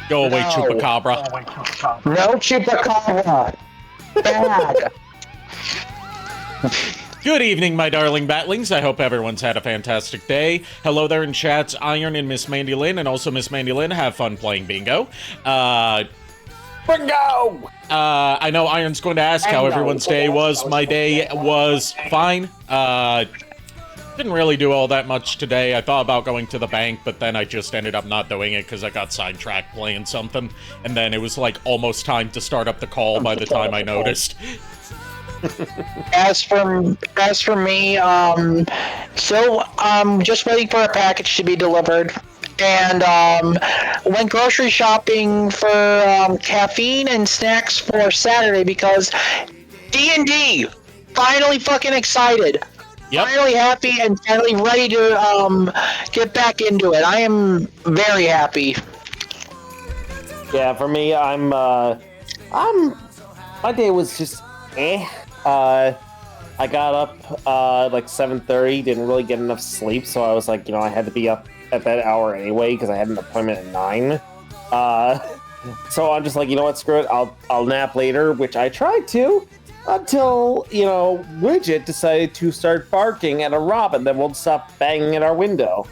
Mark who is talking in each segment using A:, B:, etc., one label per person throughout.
A: Go away,
B: No.
A: Chupacabra.
B: No Chupacabra. Bad.
A: Good evening, my darling batlings. I hope everyone's had a fantastic day. Hello there in chats, Iron and Miss Mandy Lynn, and also Miss Mandy Lynn. Have fun playing bingo.
B: Bingo!
A: I know Iron's going to ask how everyone's day was. My day was fine. Didn't really do all that much today. I thought about going to the bank, but then I just ended up not doing it because I got sidetracked playing something. And then it was like almost time to start up the call by the time I noticed.
B: As for me, just waiting for a package to be delivered, and went grocery shopping for caffeine and snacks for Saturday because D&D. Finally, fucking excited.
A: Yep.
B: Finally happy and finally ready to get back into it. I am very happy.
C: Yeah, for me, my day was just eh. I got up like 7:30, didn't really get enough sleep, so I was like, I had to be up at that hour anyway because I had an appointment at 9. So I'm just like, you know what, screw it, I'll nap later, which I tried to, until, Widget decided to start barking at a robin that won't stop banging at our window.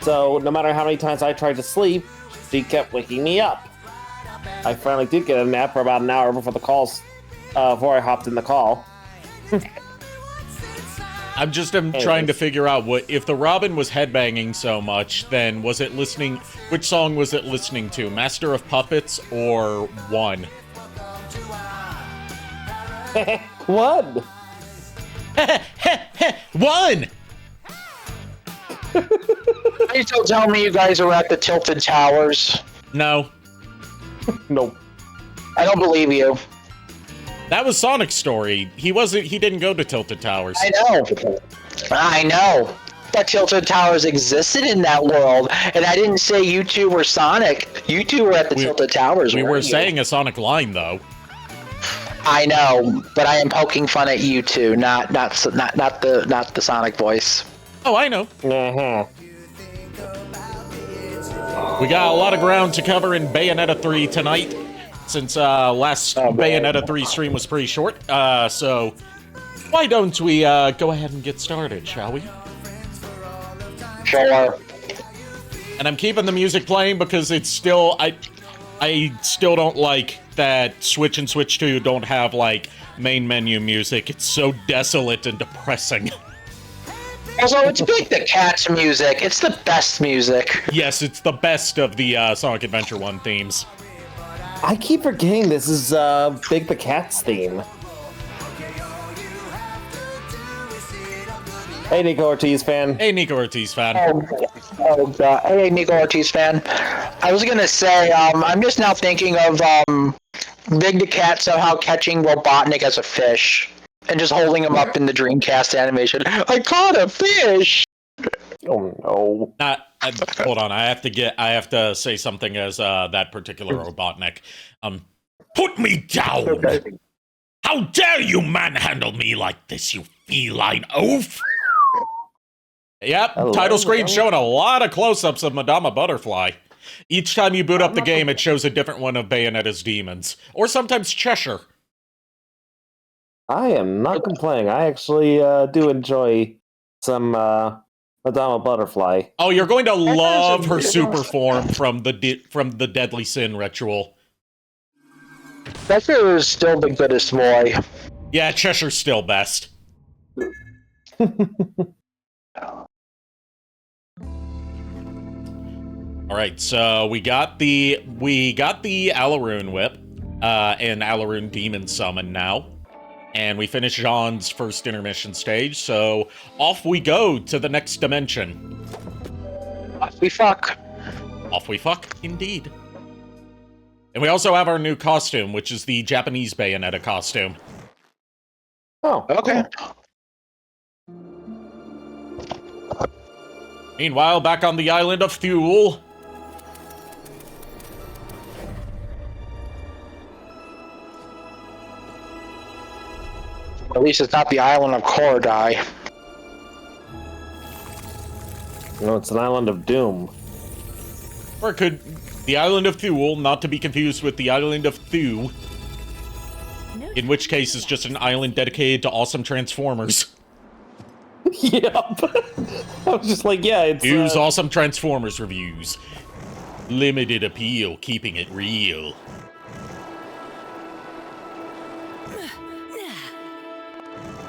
C: So no matter how many times I tried to sleep, she kept waking me up. I finally did get a nap for about an hour before before I hopped in the call.
A: I'm trying to figure out if the robin was headbanging so much, then was it listening, which song was it listening to? Master of Puppets or One?
C: One!
A: One!
B: Are you still telling me you guys are at the Tilted Towers?
A: No.
C: Nope.
B: I don't believe you.
A: That was Sonic's story. He didn't go to Tilted Towers.
B: I know. That Tilted Towers existed in that world, and I didn't say you two were Sonic. You two were at the Tilted Towers.
A: We were saying a Sonic line, though.
B: I know, but I am poking fun at you two, not the Sonic voice.
A: Oh, I know.
C: Uh-huh.
A: We got a lot of ground to cover in Bayonetta 3 tonight, since last Bayonetta 3 stream was pretty short. So why don't we go ahead and get started, shall we?
B: Sure.
A: And I'm keeping the music playing because it's still I still don't like that Switch and Switch 2 don't have like main menu music. It's so desolate and depressing.
B: Also, it's like the Cats music. It's the best music.
A: Yes, it's the best of the Sonic Adventure 1 themes.
C: I keep forgetting this is Big the Cat's theme. Hey, Nico Ortiz fan.
A: Hey, Nico Ortiz fan.
B: Oh God. Hey, Nico Ortiz fan. I was gonna say, I'm just now thinking of Big the Cat somehow catching Robotnik as a fish. And just holding him up in the Dreamcast animation. I caught a fish!
C: Oh no.
A: Hold on, I have to say something as that particular Robotnik. Put me down! How dare you manhandle me like this, you feline oaf! Yep,
C: Hello,
A: title screen
C: hello.
A: showing a lot of close-ups of Madama Butterfly. Each time you boot up the game, it shows a different one of Bayonetta's demons. Or sometimes Cheshire.
C: I am not complaining. I actually do enjoy some Madama Butterfly.
A: Oh, you're going to love her super form from the Deadly Sin ritual.
B: Cheshire is still the goodest boy.
A: Yeah, Cheshire's still best. All right, so we got the Alaroon whip and Alaroon demon summon now. And we finished Jean's first intermission stage, so off we go to the next dimension.
B: Off we fuck.
A: Off we fuck, indeed. And we also have our new costume, which is the Japanese Bayonetta costume.
C: Oh,
B: Okay.
A: Meanwhile, back on the island of Thule.
B: At least it's not the island of Korodai.
C: No, it's an island of doom.
A: Or it could... The island of Thule, not to be confused with the island of Thu. In which case, it's just an island dedicated to awesome Transformers.
C: Yep. I was just like, yeah, it's...
A: Use awesome Transformers reviews. Limited appeal, keeping it real.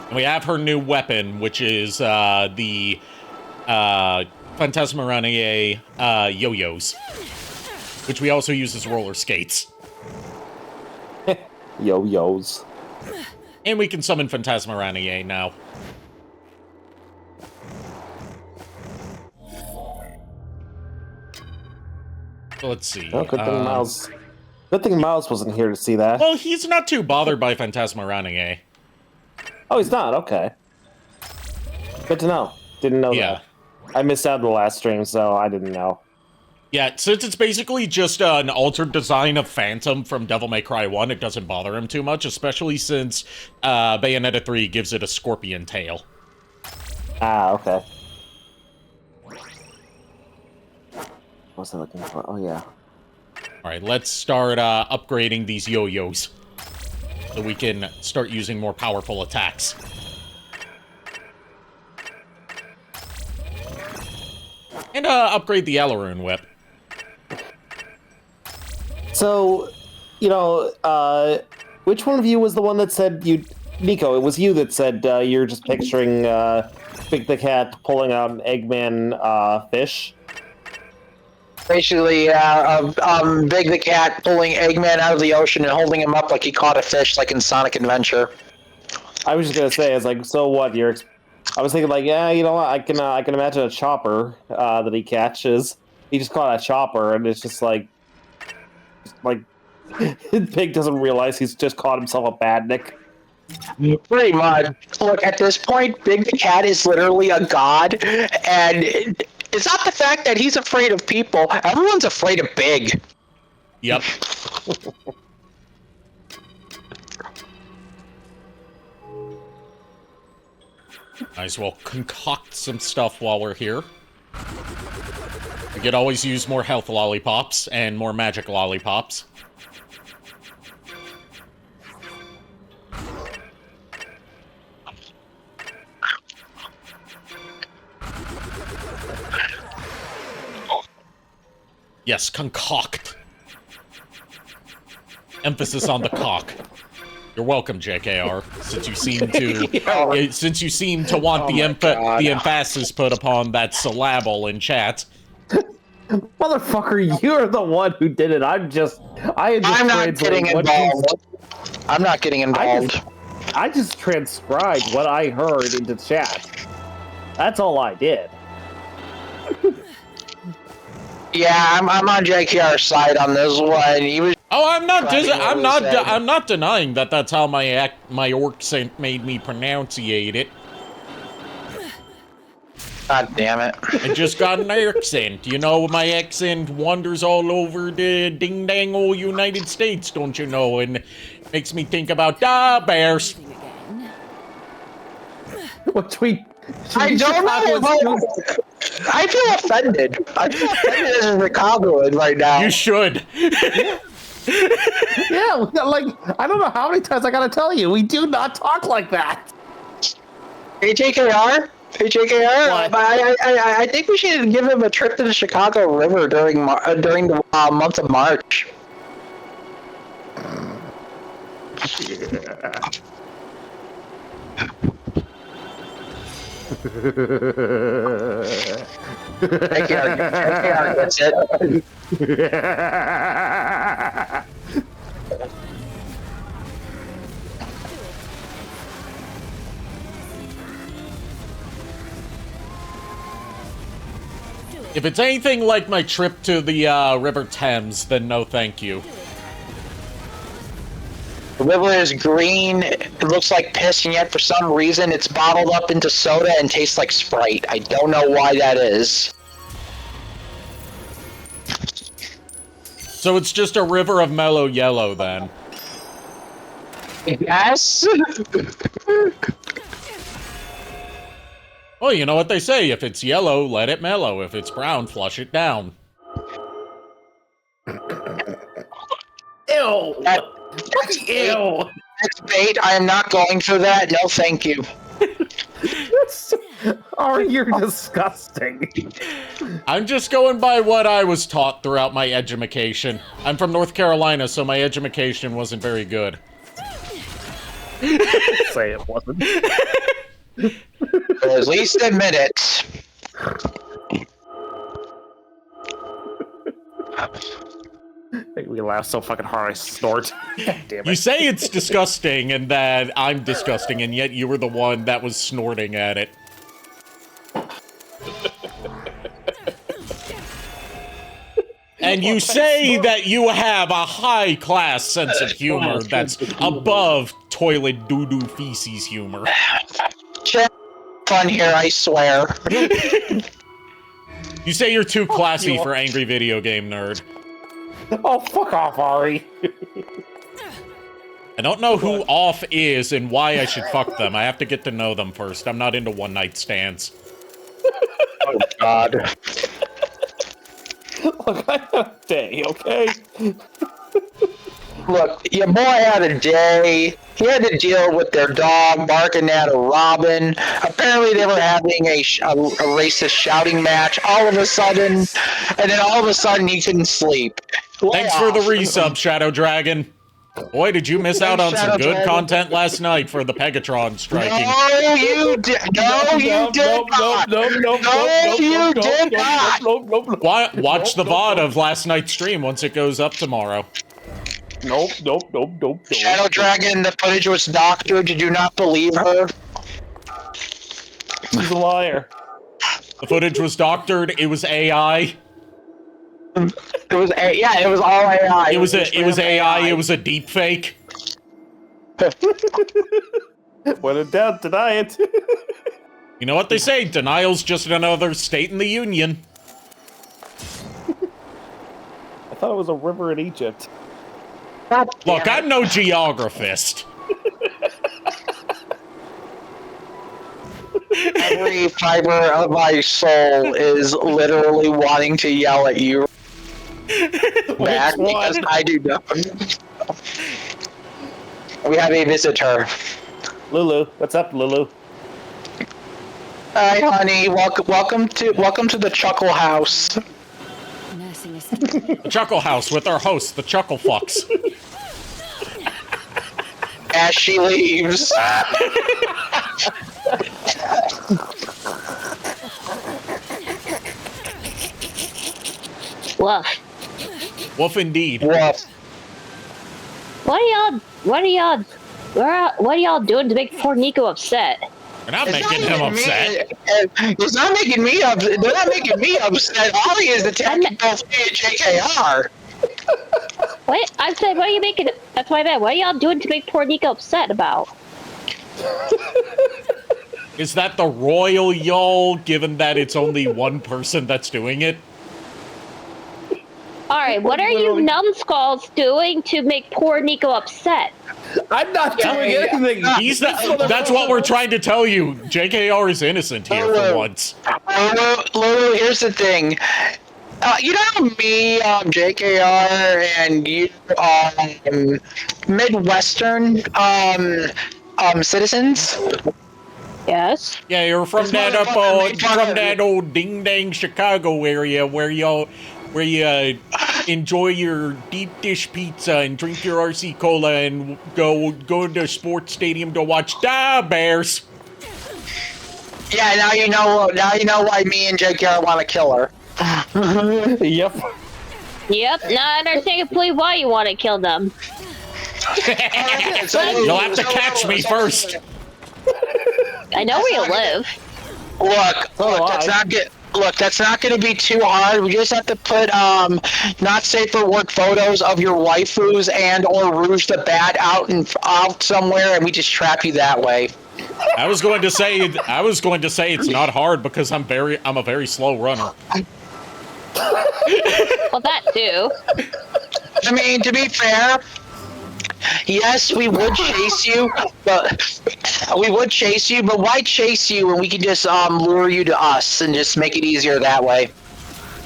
A: And we have her new weapon, which is the Phantasmarania yo-yos. Which we also use as roller skates.
C: Yo-yos.
A: And we can summon Phantasmarania now. Let's see.
C: Oh, good thing Miles. Good thing Miles wasn't here to see that.
A: Well, he's not too bothered by Phantasmarania.
C: Oh, he's not. Okay. Good to know. Didn't know that. I missed out on the last stream, so I didn't know.
A: Yeah, since it's basically just an altered design of Phantom from Devil May Cry 1, it doesn't bother him too much, especially since Bayonetta 3 gives it a scorpion tail.
C: Ah, okay. What was I looking for? Oh, yeah.
A: Alright, let's start upgrading these yo-yos. So we can start using more powerful attacks. And upgrade the Aileron Whip.
C: So, you know, which one of you was the one that said you... Nico, it was you that said you're just picturing Big the Cat pulling out an Eggman fish?
B: Basically, Big the Cat pulling Eggman out of the ocean and holding him up like he caught a fish, like in Sonic Adventure.
C: I was just gonna say, it's like, so what? I was thinking, like, yeah, you know what? I can imagine a chopper that he catches. He just caught a chopper, and it's just like Pig doesn't realize he's just caught himself a badnik.
B: Pretty much. Look, at this point, Big the Cat is literally a god, and it's not the fact that he's afraid of people. Everyone's afraid of Big.
A: Yep. Might as well concoct some stuff while we're here. We could always use more health lollipops and more magic lollipops. Yes, concoct. Emphasis on the cock. You're welcome, JKR. Since you seem to want the emphasis put upon that syllable in chat.
C: Motherfucker, you're the one who did it. I'm not
B: getting involved. I'm not getting involved.
C: I just transcribed what I heard into chat. That's all I did.
B: Yeah, I'm on JKR's side on this one. He was.
A: Oh, I'm not denying that that's how my orc saint made me pronunciate it.
B: God damn it.
A: I just got an accent. You know, my accent wanders all over the ding-dang old United States, don't you know? And makes me think about, bears.
B: I don't know. I feel offended. I feel offended as a Chicagoan right now.
A: You should.
C: Yeah, like, I don't know how many times I gotta tell you, we do not talk like that.
B: Hey, JKR? I think we should give him a trip to the Chicago River during the month of March.
C: Yeah.
B: JKR gets it.
A: If it's anything like my trip to the River Thames, then no thank you.
B: The river is green, it looks like piss, and yet for some reason it's bottled up into soda and tastes like Sprite. I don't know why that is.
A: So it's just a river of mellow yellow, then.
B: Yes?
A: Well, you know what they say, if it's yellow, let it mellow. If it's brown, flush it down.
C: Ew.
B: That's
C: Ew.
B: That's bait. I am not going for that. No, thank you.
C: Ari, you're disgusting.
A: I'm just going by what I was taught throughout my education. I'm from North Carolina, so my education wasn't very good.
C: Say it wasn't.
B: At least admit it.
C: We laugh so fucking hard I snort. God damn it.
A: You say it's disgusting and that I'm disgusting, and yet you were the one that was snorting at it. And you say that you have a high-class sense of humor that's above toilet doo-doo feces humor.
B: Fun here, I swear.
A: You say you're too classy for angry video game nerd.
C: Oh, fuck off, Ari.
A: I don't know who off is and why I should fuck them. I have to get to know them first. I'm not into one-night stands.
B: Oh, God.
C: Look, I had a day, okay?
B: Look, your boy had a day. He had to deal with their dog barking at a robin. Apparently, they were having a racist shouting match. All of a sudden, and then all of a sudden, he couldn't sleep.
A: Thanks for the resub, Shadow Dragon. Boy, did you miss out on some good content last night for the Pegatron striking.
B: No, you did. No, you did not. No, you did not.
A: Watch the VOD of last night's stream once it goes up tomorrow.
C: Nope.
B: Shadow Dragon, the footage was doctored. Did you not believe her?
C: She's a liar.
A: The footage was doctored. It was AI.
B: It was it was all AI.
A: It was AI. It was a deep fake.
C: When in doubt, deny it.
A: You know what they say? Denial's just another state in the union.
C: I thought it was a river in Egypt.
A: Look, I'm no geographist.
B: Every fiber of my soul is literally wanting to yell at you back because I do not. We have a visitor.
C: Lulu, what's up, Lulu?
B: Hi, honey. Welcome to the Chuckle House.
A: The Chuckle House with our host, the Chuckle Fucks.
B: As she leaves.
D: Woof.
A: Woof indeed.
B: Woof.
D: What are y'all doing to make poor Nico upset?
A: We're not making him upset.
B: It's not making me upset. They're not making me upset. Ollie is attacking both me and JKR.
D: What? I said, what are you making? That's what I meant. What are y'all doing to make poor Nico upset about?
A: Is that the royal y'all, given that it's only one person that's doing it?
D: Alright, what are you numbskulls doing to make poor Nico upset?
C: I'm not doing anything.
A: That's what we're trying to tell you. JKR is innocent here for once.
B: Lulu, here's the thing. You know me, JKR, and you, Midwestern, citizens?
D: Yes.
A: Yeah, you're from that old ding-dang Chicago area where you enjoy your deep dish pizza and drink your RC cola and go to the sports stadium to watch the Bears.
B: Yeah, now you know why me and JKR want to kill her.
C: Yep.
D: Now I understand completely why you want to kill them.
A: You'll have to catch me first.
D: I know where you live.
B: That's not going to be too hard. We just have to put not safe for work photos of your waifus and or Rouge the Bat out somewhere, and we just trap you that way.
A: I was going to say it's not hard because I'm a very slow runner.
D: Well, that too.
B: I mean, to be fair, yes, we would chase you, but why chase you when we can just lure you to us and just make it easier that way?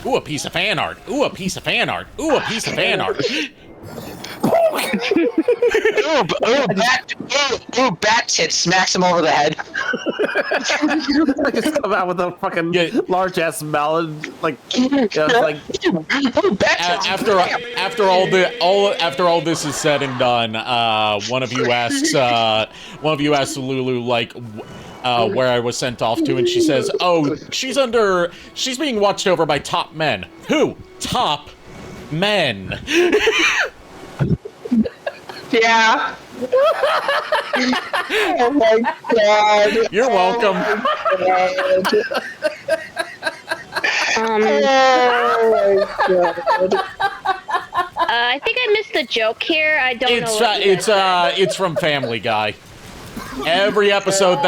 A: Ooh, a piece of fan art. Ooh, a piece of fan art. Ooh, a piece of fan art.
B: Bat hit smacks him over the head.
C: I just come out with a fucking large ass melon, like,
A: after all this is said and done, one of you asks Lulu like where I was sent off to, and she says, "Oh, she's being watched over by top men." Who? Top men.
B: Yeah. Oh my god.
A: You're welcome.
B: Oh my god.
D: I think I missed the joke here. I don't know.
A: It's from Family Guy. Every episode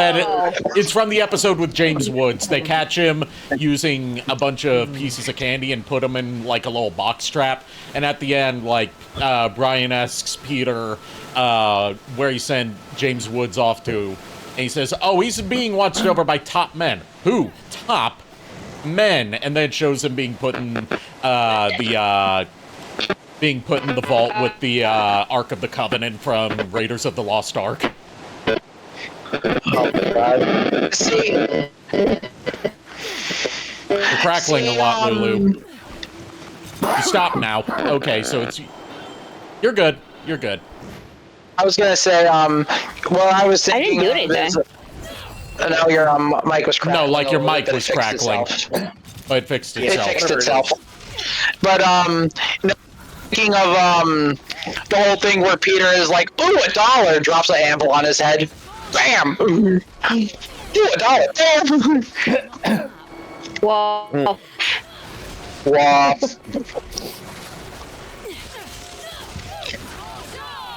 A: it's from the episode with James Woods. They catch him using a bunch of pieces of candy and put them in like a little box trap. And at the end, like Brian asks Peter where he sent James Woods off to, and he says, "Oh, he's being watched over by top men." Who? Top men. And then it shows him being put in the vault with the Ark of the Covenant from Raiders of the Lost Ark.
B: Oh my god. See,
A: You're crackling a lot, Lulu. You stop now. Okay, so you're good. You're good.
B: I was gonna say, well, I was thinking.
D: I didn't do anything.
B: No, your mic was crackling.
A: No, like your mic
B: but
A: was
B: it fixed
A: crackling.
B: itself.
A: But it fixed itself.
B: It fixed itself. But thinking of the whole thing where Peter is like, "Ooh, $1," drops an anvil on his head. Bam! Ooh, $1. Bam!
D: Whoa.
B: Wow.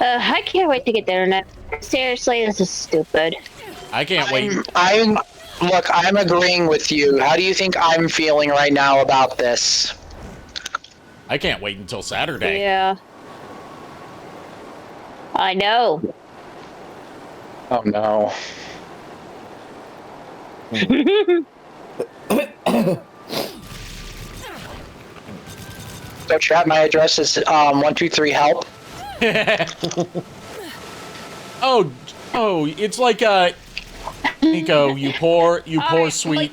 D: I can't wait to get the internet. Seriously, this is stupid.
A: I can't wait.
B: Look, I'm agreeing with you. How do you think I'm feeling right now about this?
A: I can't wait until Saturday.
D: Yeah. I know.
B: Oh no. So chat, my address is 123help.
A: Oh, it's like Nico, you poor sweet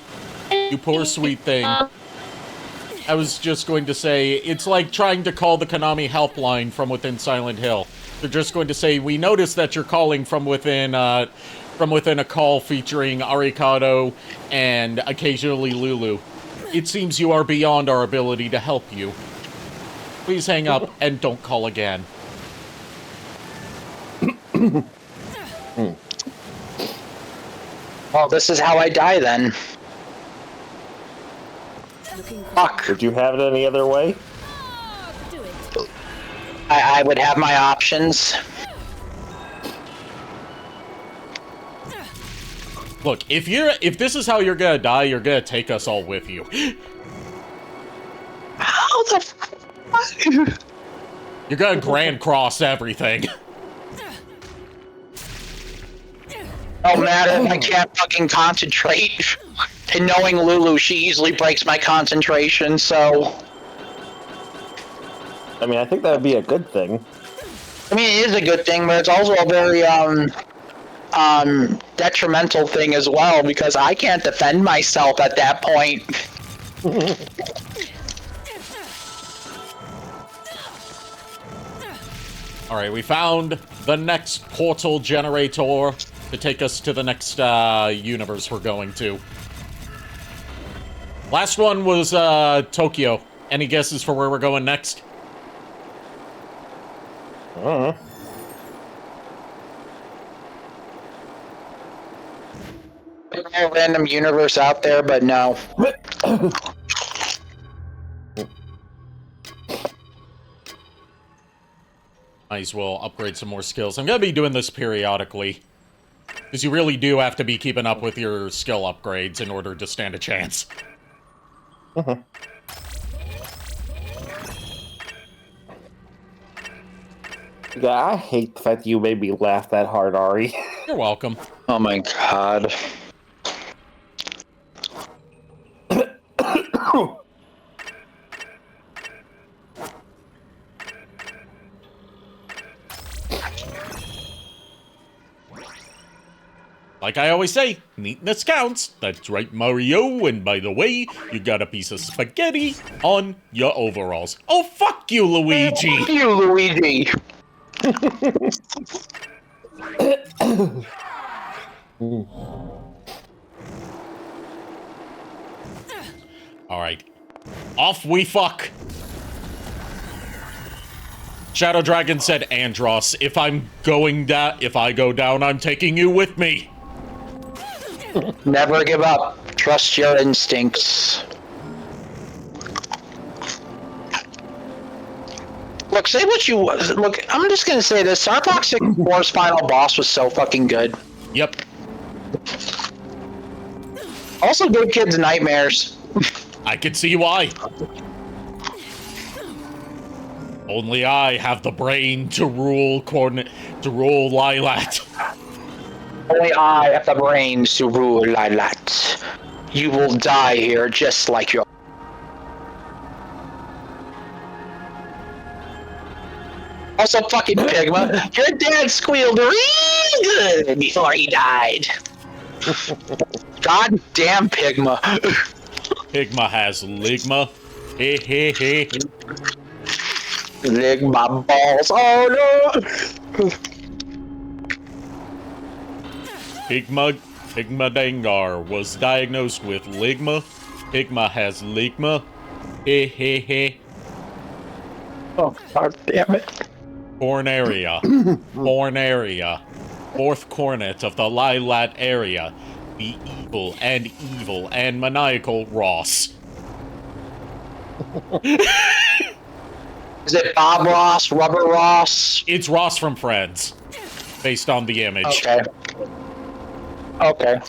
A: thing. I was just going to say, it's like trying to call the Konami helpline from within Silent Hill. They're just going to say, "We noticed that you're calling from within a call featuring Arikado and occasionally Lulu. It seems you are beyond our ability to help you. Please hang up and don't call again."
B: Well, this is how I die then. Fuck.
C: Would you have it any other way?
B: I would have my options.
A: Look, if this is how you're gonna die, you're gonna take us all with you.
B: How the fuck?
A: You're gonna Grand Cross everything.
B: No matter, I can't fucking concentrate. And knowing Lulu, she easily breaks my concentration, so...
C: I mean, I think that would be a good thing.
B: I mean, it is a good thing, but it's also a very, detrimental thing as well, because I can't defend myself at that point.
A: Alright, we found the next portal generator to take us to the next universe we're going to. Last one was Tokyo. Any guesses for where we're going next?
C: I don't know.
B: A random universe out there, but no.
A: Might as well upgrade some more skills. I'm gonna be doing this periodically. Because you really do have to be keeping up with your skill upgrades in order to stand a chance.
C: Yeah, I hate the fact that you made me laugh that hard, Ari.
A: You're welcome.
B: Oh my god.
A: like I always say, neatness counts. That's right, Mario. And by the way, you got a piece of spaghetti on your overalls. Oh, fuck you, Luigi.
B: Fuck you, Luigi.
A: Alright. Off we fuck. Shadow Dragon said, Andros, if I go down, I'm taking you with me.
B: Never give up. Trust your instincts. Look, say what you look. I'm just gonna say this: Star Fox 64's final boss was so fucking good.
A: Yep.
B: Also, gave kids nightmares.
A: I can see why. Only I have the brain to rule Lilat.
B: Only I have the brains to rule Lilat. You will die here, just like your. Also, fucking Pigma, your dad squealed real good before he died. God damn Pigma.
A: Pigma has ligma. Hey, hey, hey.
B: Ligma balls. Oh no.
A: Pigma Dangar was diagnosed with ligma. Pigma has ligma. Hey, hey, hey.
B: Oh, God damn it.
A: Corneria. Fourth cornet of the Lilat area. The evil and maniacal Ross.
B: Is it Bob Ross, Rubber Ross?
A: It's Ross from Friends, based on the image.
B: Okay.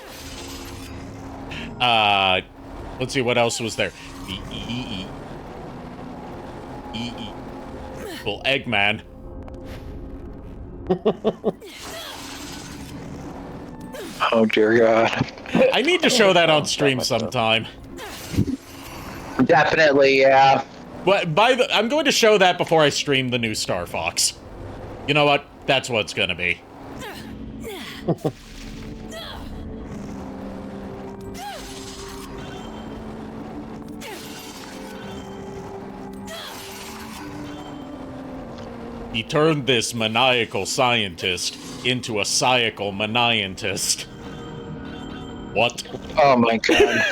A: Let's see what else was there. The Well, Eggman.
B: Oh dear God.
A: I need to show that on stream sometime.
B: Definitely, yeah.
A: But I'm going to show that before I stream the new Star Fox. You know what? That's what it's gonna be. He turned this maniacal scientist into a psychical maniantist. What?
B: Oh my God.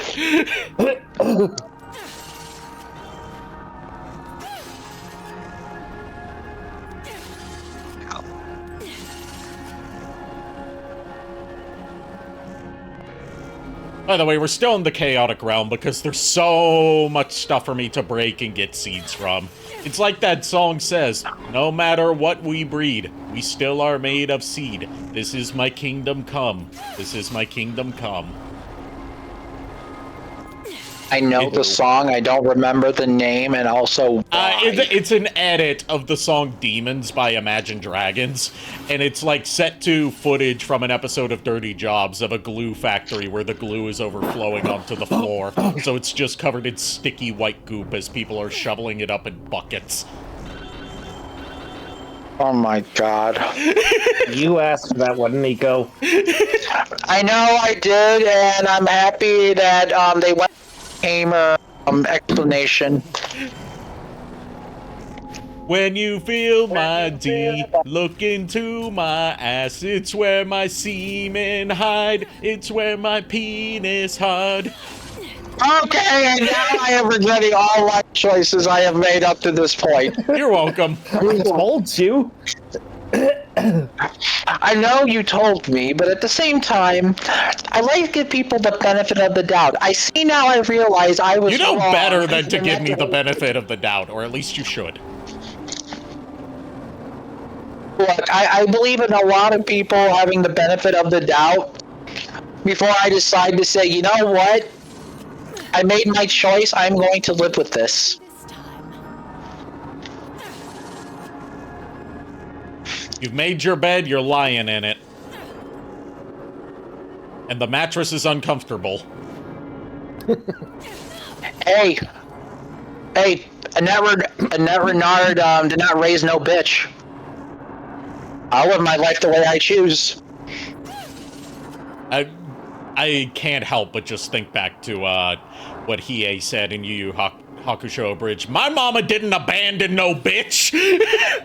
A: By the way, we're still in the chaotic realm because there's so much stuff for me to break and get seeds from. It's like that song says, no matter what we breed, we still are made of seed. This is my kingdom come. This is my kingdom come.
B: I know the song, I don't remember the name, and also why.
A: It's an edit of the song Demons by Imagine Dragons, and it's like set to footage from an episode of Dirty Jobs of a glue factory where the glue is overflowing onto the floor, so it's just covered in sticky white goop as people are shoveling it up in buckets.
B: Oh my God.
C: You asked for that one, Nico.
B: I know I did, and I'm happy that they went gamer explanation.
A: When you feel my D, look into my ass. It's where my semen hide. It's where my penis hide.
B: Okay, and now I am regretting all life choices I have made up to this point.
A: You're welcome.
C: I told you.
B: I know you told me, but at the same time, I like to give people the benefit of the doubt. I see now, I realize I was
A: You know
B: wrong.
A: better than to give me the benefit of the doubt, or at least you should.
B: Look, I believe in a lot of people having the benefit of the doubt before I decide to say, you know what? I made my choice, I'm going to live with this.
A: You've made your bed, you're lying in it. And the mattress is uncomfortable.
B: Hey, Annette Renard did not raise no bitch. I'll live my life the way I choose.
A: I can't help but just think back to what Hiei said in Yu Yu Hakusho Bridge. My mama didn't abandon no bitch.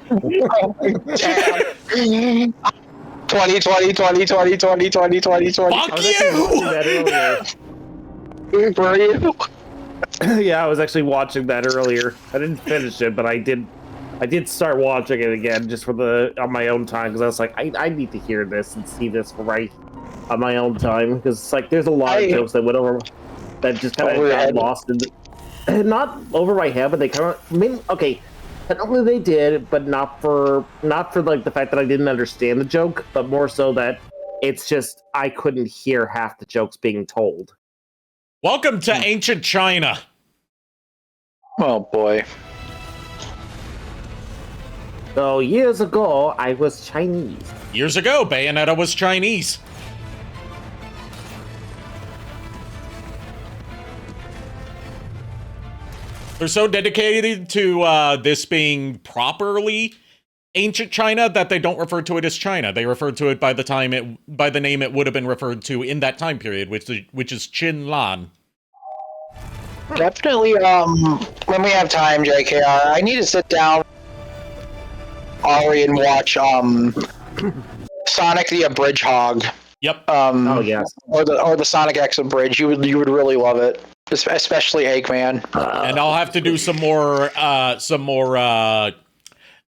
B: 2020.
A: Fuck
C: I was actually watching that earlier. Yeah, I was actually watching that earlier. I didn't finish it, but I did start watching it again just for on my own time because I was like, I need to hear this and see this right on my own time because it's like there's a lot of jokes that went over that just kind of got lost in not over my head, but they kind of okay. Technically they did, but not for like the fact that I didn't understand the joke, but more so that it's just I couldn't hear half the jokes being told.
A: Welcome to ancient China.
B: Oh boy.
C: So years ago, I was Chinese.
A: Years ago, Bayonetta was Chinese. They're so dedicated to this being properly ancient China that they don't refer to it as China. They refer to it by the name it would have been referred to in that time period, which is Qinlan.
B: Definitely, when we have time, JKR, I need to sit down, Ari, and watch, Sonic the Abridge Hog.
A: Yep.
C: Oh yes.
B: Or the Sonic X Abridge. You would really love it, especially Eggman.
A: And I'll have to do some more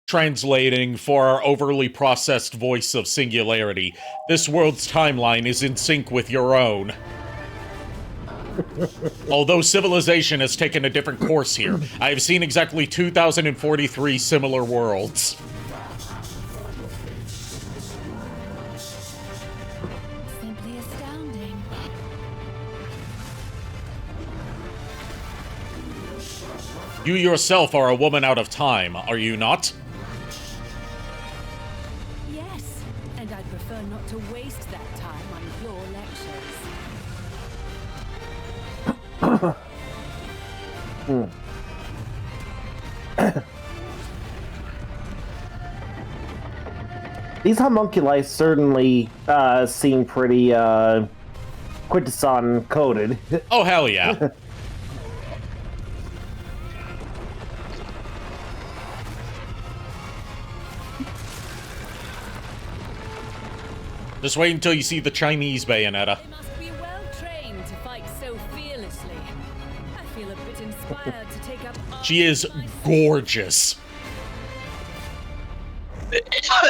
A: translating for our overly processed voice of Singularity. This world's timeline is in sync with your own. Although civilization has taken a different course here, I have seen exactly 2,043 similar worlds.
E: Simply astounding.
A: You yourself are a woman out of time, are you not?
E: Yes, and I'd prefer not to waste that time on your lectures.
C: These homunculi certainly seem pretty Quintesson coded.
A: Oh, hell yeah. Just wait until you see the Chinese Bayonetta.
E: They must be well trained to fight so fearlessly. I feel a bit inspired to take up.
A: She is gorgeous.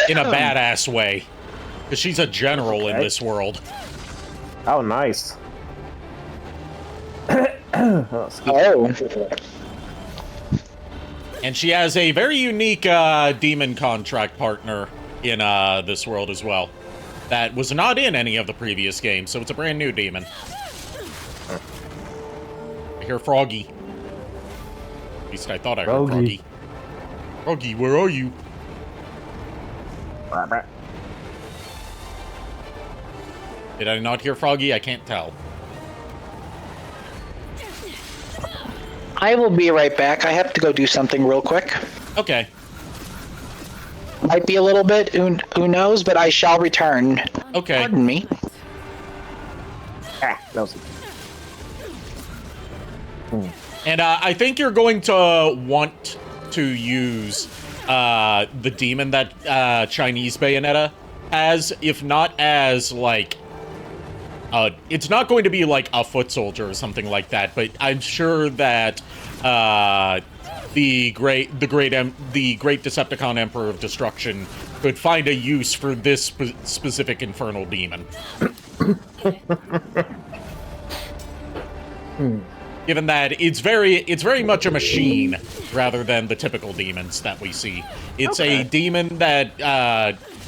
A: In a badass way. Because she's a general in this world.
C: Oh, nice.
B: Oh.
A: And she has a very unique demon contract partner in this world as well. That was not in any of the previous games, so it's a brand new demon. I hear Froggy. At least I thought I heard Froggy. Froggy, where are you? Did I not hear Froggy? I can't tell.
B: I will be right back. I have to go do something real quick.
A: Okay.
B: Might be a little bit, who knows, but I shall return.
A: Okay.
B: Pardon me.
C: Ah, that was...
A: And I think you're going to want to use the demon that Chinese Bayonetta has, if not as, like... it's not going to be like a foot soldier or something like that, but I'm sure that the great Decepticon Emperor of Destruction could find a use for this specific infernal demon. Given that it's very much a machine rather than the typical demons that we see. It's a demon that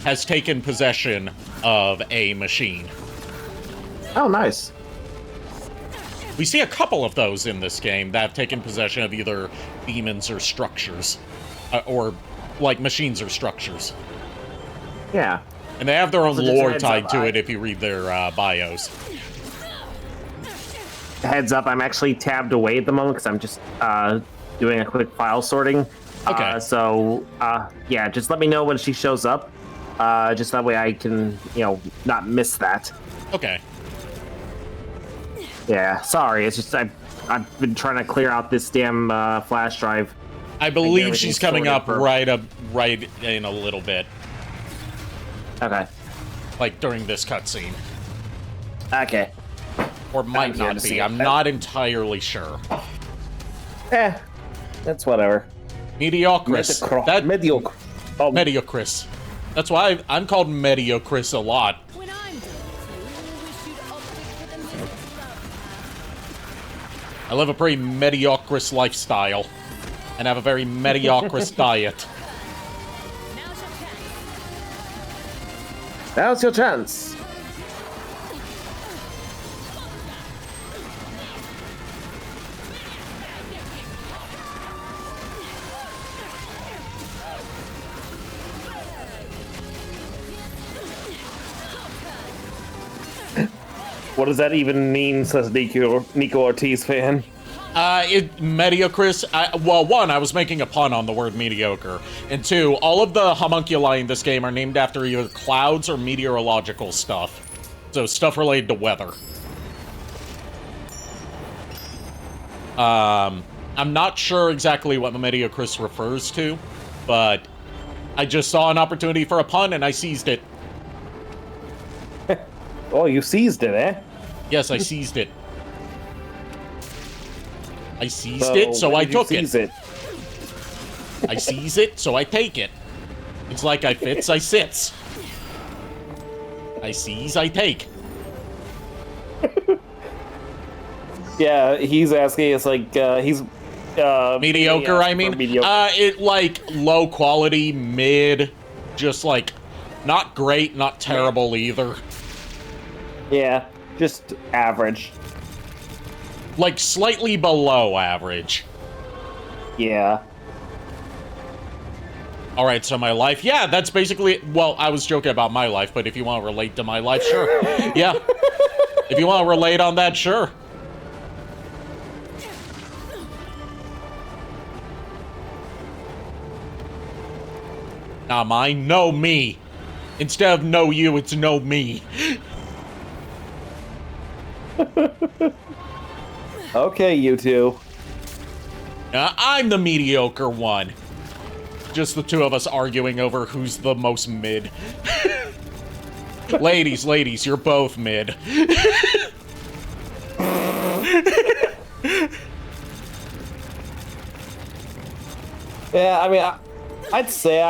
A: has taken possession of a machine.
C: Oh, nice.
A: We see a couple of those in this game that have taken possession of either demons or structures. Or, like, machines or structures.
C: Yeah.
A: And they have their own
C: So just
A: lore
C: heads
A: tied
C: up,
A: to it if you read their bios.
C: Heads up, I'm actually tabbed away at the moment because I'm just doing a quick file sorting.
A: Okay.
C: Yeah, just let me know when she shows up. Just that way I can, not miss that.
A: Okay.
C: Yeah, sorry. It's just I've been trying to clear out this damn flash drive.
A: I believe
C: everything's
A: she's coming up
C: sorted
A: right in a little bit.
C: Okay.
A: Like during this cutscene.
C: Okay.
A: Or might
C: I'm here
A: not
C: to
A: be.
C: see
A: I'm
C: it.
A: not entirely sure.
C: That's whatever.
A: Mediocris.
C: Mediocre. Oh,
A: Mediocris. That's why I'm called Mediocris a lot.
E: When I'm done with you, wish you'd opted for the middle
A: I live a pretty mediocris lifestyle. And have a very mediocris diet.
E: Now's your chance.
C: now's your chance. What does that even mean, says Nico Ortiz fan?
A: Mediocris, well, one, I was making a pun on the word mediocre. And two, all of the homunculi in this game are named after either clouds or meteorological stuff. So, stuff related to weather. I'm not sure exactly what the Mediocris refers to, but I just saw an opportunity for a pun and I seized it.
C: Oh, you seized it, eh?
A: Yes, I seized it. I seized it, so I took it. I seize it, so I take it. It's like I fits, I sits. I seize, I take.
C: Yeah, he's asking. It's like he's
A: Mediocre, I mean.
C: Mediocre.
A: It like low quality, mid, just like not great, not terrible either.
C: Yeah, just average.
A: Like slightly below average.
C: Yeah.
A: Alright, so my life, yeah, that's basically, well, I was joking about my life, but if you want to relate to my life, sure. Yeah. If you want to relate on that, sure. Not mine, no me. Instead of no you, it's no me.
C: Okay, you two.
A: I'm the mediocre one. Just the two of us arguing over who's the most mid. Ladies, you're both mid.
C: Yeah, I mean, I'd say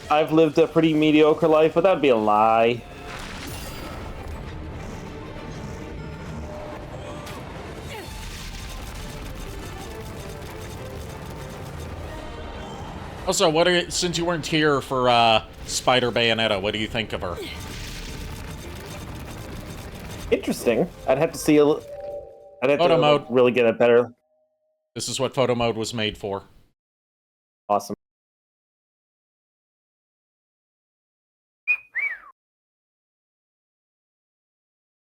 C: I've lived a pretty mediocre life, but that'd be a lie.
A: Also, since you weren't here for Spider Bayonetta, what do you think of her?
C: Interesting. I'd have to see I'd have
A: Photo
C: to
A: mode.
C: really get a better.
A: This is what photo mode was made for.
C: Awesome.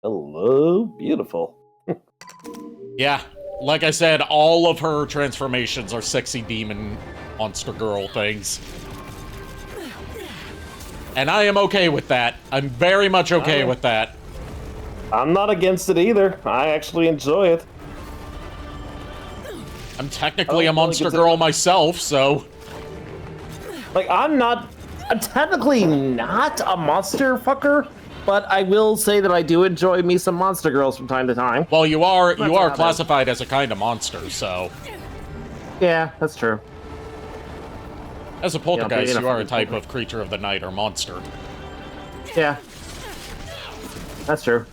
C: Hello, beautiful.
A: Yeah, like I said, all of her transformations are sexy demon monster girl things. And I am okay with that. I'm very much okay with that.
C: I'm not against it either. I actually enjoy it.
A: I'm technically a monster girl myself, so...
C: Like, I'm technically not a monster fucker, but I will say that I do enjoy me some monster girls from time to time.
A: Well, you are classified as a kind of monster, so...
C: Yeah, that's true.
A: As a poltergeist,
C: being a
A: you are a
C: fucking
A: type of creature of the night or monster.
C: Yeah. That's true.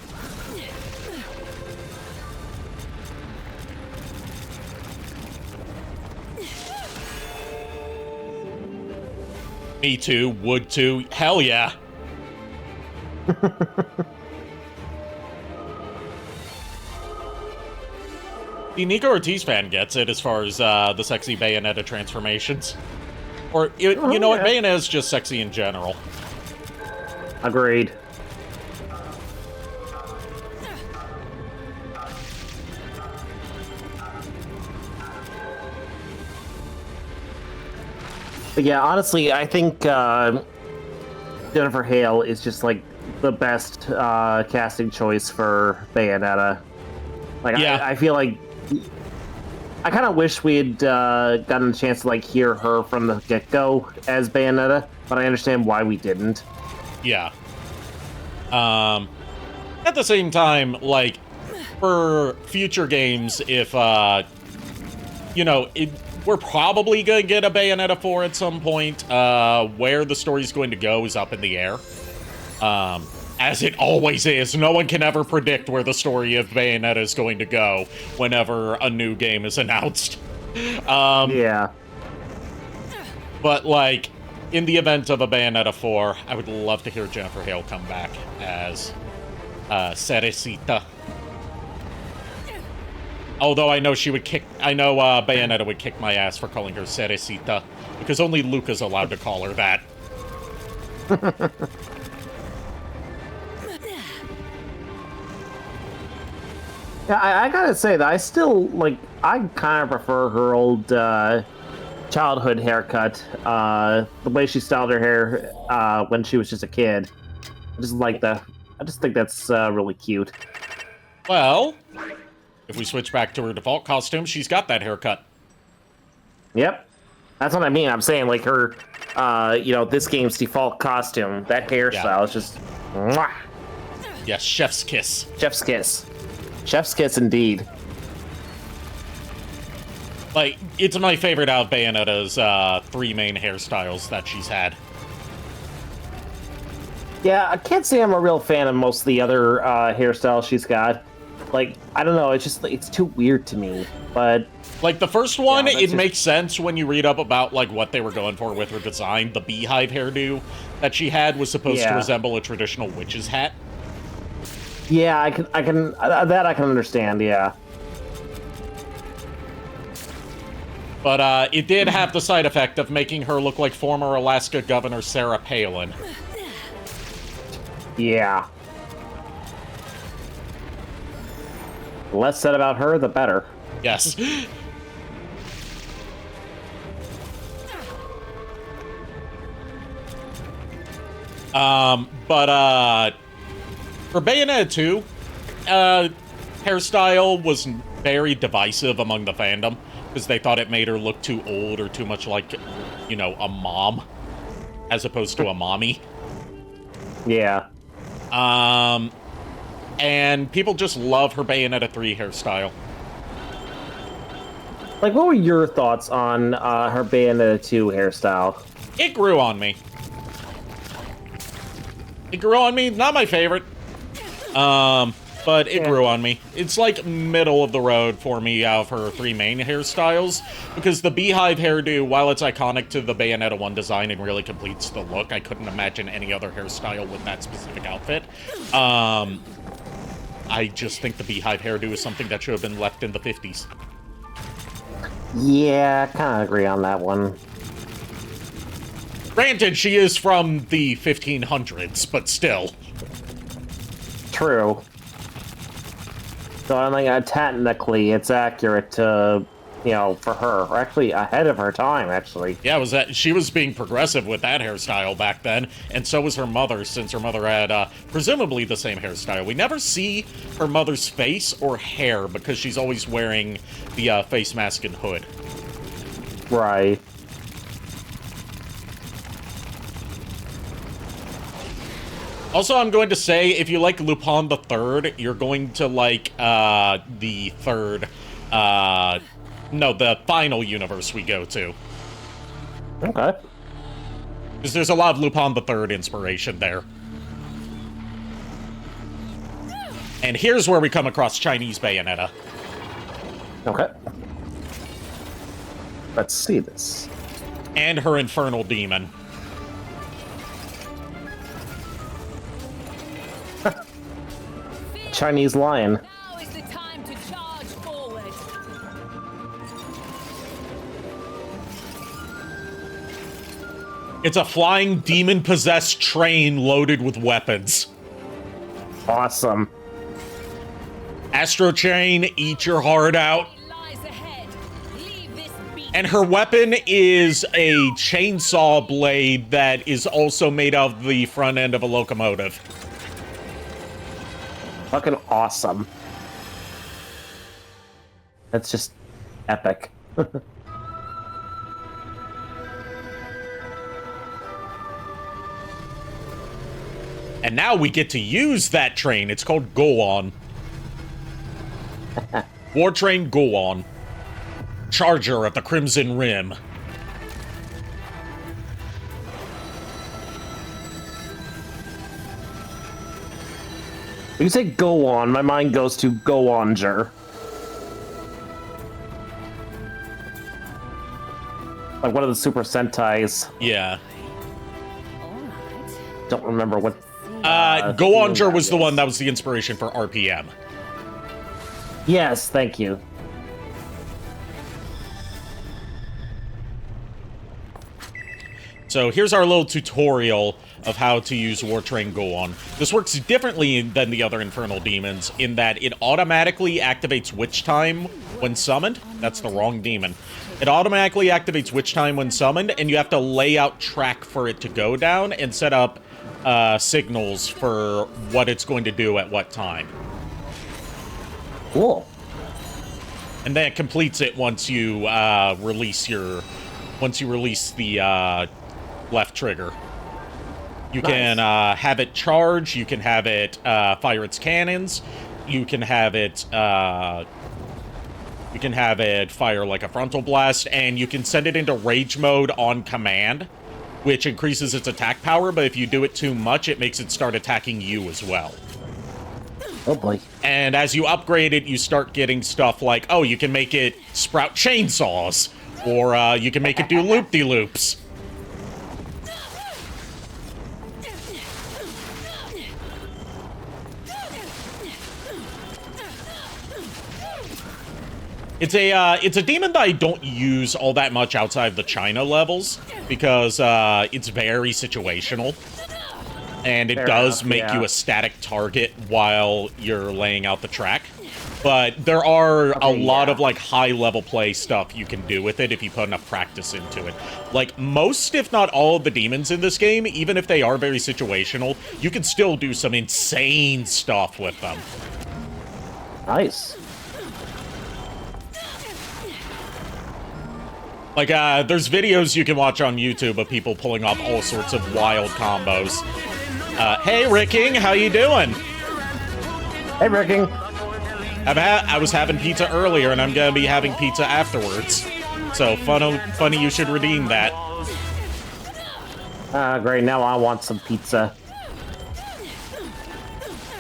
A: Me too, would too, hell yeah. The Nico Ortiz fan gets it as far as the sexy Bayonetta transformations. Or, you know what, Bayonetta's just sexy in general.
C: Agreed. But yeah, honestly, I think Jennifer Hale is just like the best casting choice for Bayonetta. Like,
A: Yeah.
C: I feel like I kind of wish we had gotten a chance to like hear her from the get-go as Bayonetta, but I understand why we didn't.
A: Yeah. At the same time, like, for future games, if, you know, we're probably gonna get a Bayonetta 4 at some point. Where the story's going to go is up in the air. As it always is. No one can ever predict where the story of Bayonetta is going to go whenever a new game is announced.
C: Yeah.
A: But, like, in the event of a Bayonetta 4, I would love to hear Jennifer Hale come back as Cerecita. Although I know Bayonetta would kick my ass for calling her Cerecita, because only Luca's allowed to call her that.
C: Yeah, I gotta say that I still, like, I kind of prefer her old childhood haircut. The way she styled her hair when she was just a kid. I just think that's really cute.
A: Well, if we switch back to her default costume, she's got that haircut.
C: Yep. That's what I mean. I'm saying, like, her, this game's default costume, that hairstyle is just, mwah.
A: Yes, chef's kiss.
C: Chef's kiss. Chef's kiss, indeed.
A: Like, it's my favorite out of Bayonetta's 3 main hairstyles that she's had.
C: Yeah, I can't say I'm a real fan of most of the other hairstyles she's got. Like, I don't know, it's too weird to me, but...
A: Like, the first one,
C: Yeah,
A: it makes sense when you read up about, like, what they were going for with her design. The beehive hairdo that she had was supposed to resemble a traditional witch's hat.
C: Yeah, I can that I can understand, yeah.
A: But, it did have the side effect of making her look like former Alaska Governor Sarah Palin.
C: Yeah. The less said about her, the better.
A: Yes. For Bayonetta 2, hairstyle was very divisive among the fandom, because they thought it made her look too old or too much like, you know, a mom, as opposed to a mommy.
C: Yeah.
A: And people just love her Bayonetta 3 hairstyle.
C: Like, what were your thoughts on her Bayonetta 2 hairstyle?
A: It grew on me. It grew on me. Not my favorite. But it grew on me. It's like middle of the road for me out of her 3 main hairstyles, because the beehive hairdo, while it's iconic to the Bayonetta 1 design and really completes the look, I couldn't imagine any other hairstyle with that specific outfit. I just think the beehive hairdo is something that should have been left in the 50s.
C: Yeah, I kind of agree on that one.
A: Granted, she is from the 1500s, but still.
C: True. So I think technically it's accurate to, for her. Or actually, ahead of her time, actually.
A: Yeah, she was being progressive with that hairstyle back then, and so was her mother, since her mother had presumably the same hairstyle. We never see her mother's face or hair, because she's always wearing the face mask and hood.
C: Right.
A: Also, I'm going to say, if you like Lupin the Third, you're going to like the final universe we go to.
C: Okay.
A: Because there's a lot of Lupin the Third inspiration there. And here's where we come across Chinese Bayonetta.
C: Okay. Let's see this.
A: And her infernal demon.
C: Chinese lion.
E: Now is the time to charge forward.
A: It's a flying demon-possessed train loaded with weapons.
C: Awesome.
A: Astro Chain, eat your heart out.
E: Lies ahead. Leave this beat.
A: And her weapon is a chainsaw blade that is also made out of the front end of a locomotive.
C: awesome. That's just epic.
A: And now we get to use that train. It's called Go On. War Train Go On. Charger of the Crimson Rim.
C: When you say go on, my mind goes to go onger. Like one of the Super Sentais.
A: Yeah.
C: Don't remember what.
A: Go Onger was the one that was the inspiration for RPM.
C: Yes, thank you.
A: So here's our little tutorial of how to use War Train Go On. This works differently than the other Infernal Demons in that it automatically activates Witch Time when summoned. That's the wrong demon. It automatically activates Witch Time when summoned, and you have to lay out track for it to go down and set up signals for what it's going to do at what time.
C: Cool.
A: And then it completes it once you release the left trigger. You can have it charge. You can have it fire its cannons. You can have it fire like a frontal blast, and you can send it into rage mode on command, which increases its attack power. But if you do it too much, it makes it start attacking you as well.
C: Oh boy.
A: And as you upgrade it, you start getting stuff like, oh, you can make it sprout chainsaws, or you can make it do loop-de-loops. It's a demon that I don't use all that much outside of the China levels, because it's very situational. And it does make you a static target while you're laying out the track. But there are a lot of, like, high-level play stuff you can do with it if you put enough practice into it. Like, most, if not all, of the demons in this game, even if they are very situational, you can still do some insane stuff with them.
C: Nice.
A: Like, there's videos you can watch on YouTube of people pulling off all sorts of wild combos. Hey, Ricking, how you doing?
C: Hey, Ricking.
A: I was having pizza earlier, and I'm gonna be having pizza afterwards. So, funny you should redeem that.
C: Great, now I want some pizza.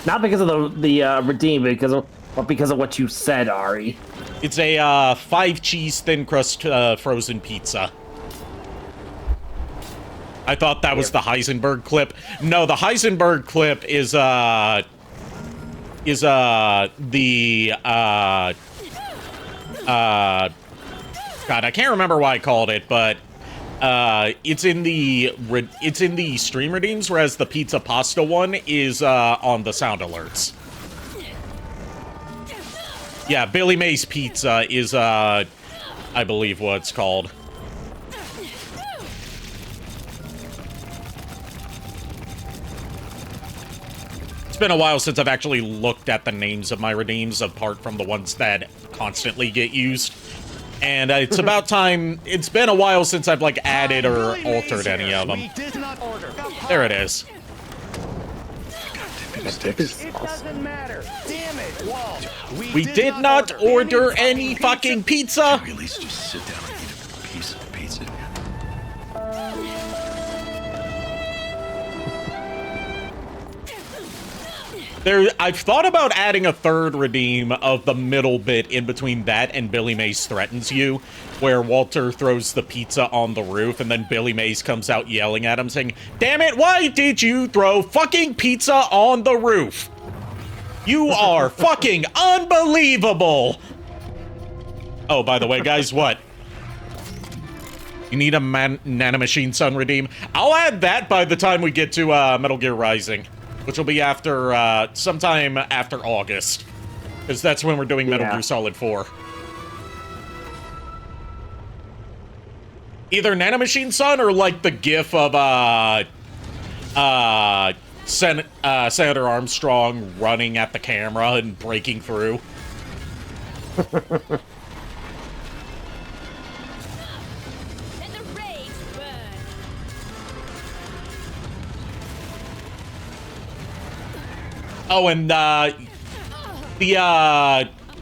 C: Not because of the redeem, but because of what you said, Ari.
A: It's a 5-cheese thin crust frozen pizza. I thought that was the Heisenberg clip. No, the Heisenberg clip is God, I can't remember why I called it, but it's in the stream redeems, whereas the pizza pasta one is on the sound alerts. Yeah, Billy Mays Pizza is I believe what it's called. It's been a while since I've actually looked at the names of my redeems, apart from the ones that constantly get used. And it's about time. It's been a while since I've, like, added or altered any of them. There it is.
F: It doesn't matter. Damn it, Walt.
A: We did not order any fucking pizza.
G: Can we at least just sit down and eat a piece of pizza?
A: I've thought about adding a third redeem of the middle bit in between that and Billy Mays Threatens You, where Walter throws the pizza on the roof and then Billy Mays comes out yelling at him saying, "Damn it, why did you throw fucking pizza on the roof? You are fucking unbelievable!" Oh, by the way, guys, what? You need a Nanomachine Sun redeem? I'll add that by the time we get to Metal Gear Rising, which will be after, sometime after August. Because that's when we're doing Metal Gear Solid 4. Either Nanomachine Sun or, like, the gif of, Senator Armstrong running at the camera and breaking through.
E: Let the rage burn.
A: Oh, and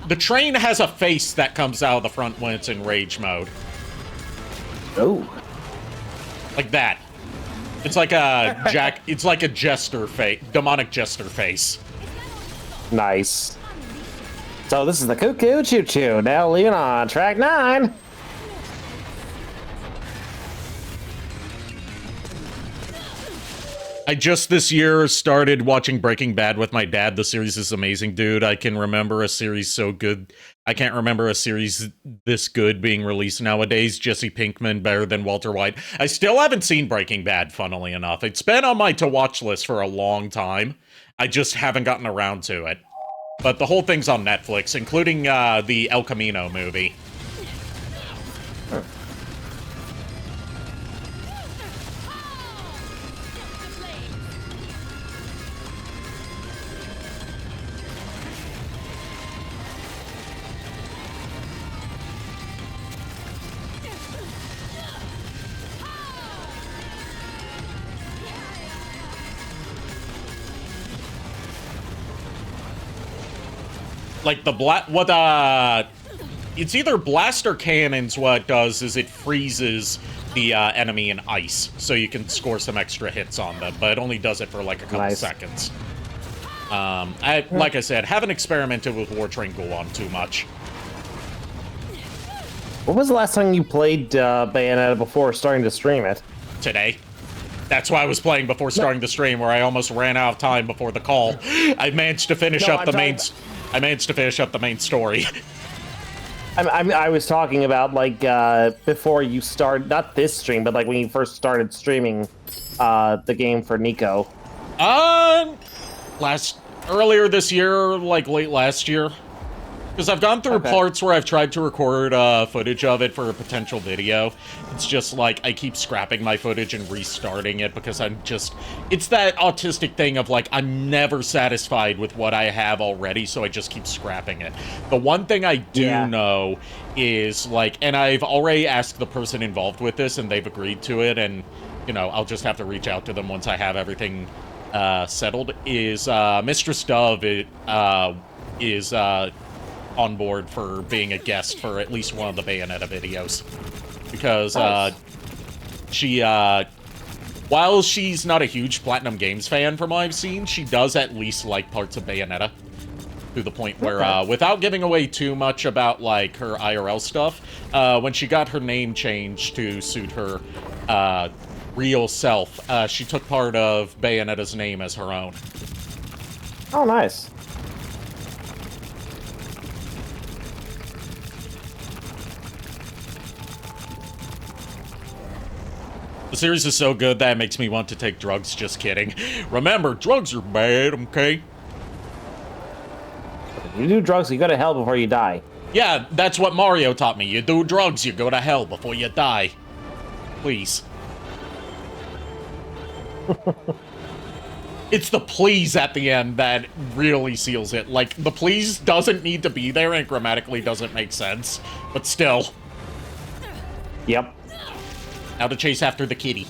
A: the train has a face that comes out of the front when it's in rage mode.
C: Oh.
A: Like that. It's like a it's like a jester face, demonic jester face.
C: Nice. So this is the Cuckoo Choo Choo. Now leaving on track 9.
A: I just this year started watching Breaking Bad with my dad. The series is amazing, dude. I can remember a series so good. I can't remember a series this good being released nowadays. Jesse Pinkman better than Walter White. I still haven't seen Breaking Bad, funnily enough. It's been on my to-watch list for a long time. I just haven't gotten around to it. But the whole thing's on Netflix, including the El Camino movie. Like the it's either blaster cannons. What it does is it freezes the enemy in ice, so you can score some extra hits on them, but it only does it for like a couple seconds. Like I said, haven't experimented with War Train Guan too much.
C: When was the last time you played Bayonetta before starting to stream it?
A: Today. That's why I was playing before starting the stream, where I almost ran out of time before the call. I managed to finish up the main. I managed to finish up the main story.
C: I was talking about like before you start, not this stream, but like when you first started streaming the game for Nico.
A: Earlier this year, like late last year. Because I've gone through parts where I've tried to record footage of it for a potential video. It's just like I keep scrapping my footage and restarting it because it's that autistic thing of like I'm never satisfied with what I have already, so I just keep scrapping it. The one thing I do know is like, and I've already asked the person involved with this and they've agreed to it, and you know, I'll just have to reach out to them once I have everything settled, is Mistress Dove is on board for being a guest for at least one of the Bayonetta videos. Because she, while she's not a huge Platinum Games fan from what I've seen, she does at least like parts of Bayonetta. To the point where, without giving away too much about, like, her IRL stuff, when she got her name changed to suit her real self, she took part of Bayonetta's name as her own.
C: Oh, nice.
A: The series is so good that it makes me want to take drugs, just kidding. Remember, drugs are bad, okay?
C: You do drugs, you go to hell before you die.
A: Yeah, that's what Mario taught me. You do drugs, you go to hell before you die. Please. It's the please at the end that really seals it. Like, the please doesn't need to be there and grammatically doesn't make sense. But still.
C: Yep.
A: Now to chase after the kitty.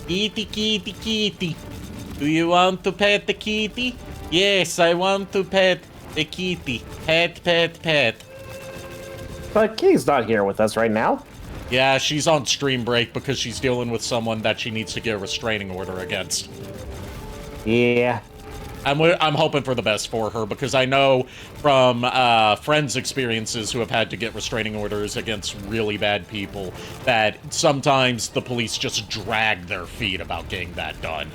A: Kitty, kitty, kitty. Do you want to pet the kitty? Yes, I want to pet the kitty. Pet, pet, pet.
C: But Kitty's not here with us right now.
A: Yeah, she's on stream break because she's dealing with someone that she needs to get a restraining order against.
C: Yeah.
A: I'm hoping for the best for her, because I know from friends' experiences who have had to get restraining orders against really bad people that sometimes the police just drag their feet about getting that done.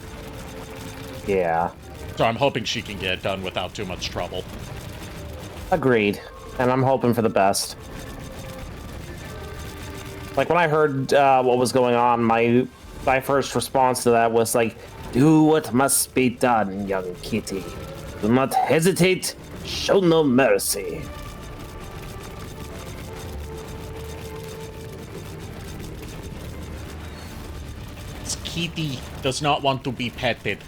C: Yeah.
A: So I'm hoping she can get it done without too much trouble.
C: Agreed. And I'm hoping for the best. Like, when I heard what was going on, my first response to that was like, do what must be done, young kitty. Do not hesitate, show no mercy.
A: Kitty does not want to be petted.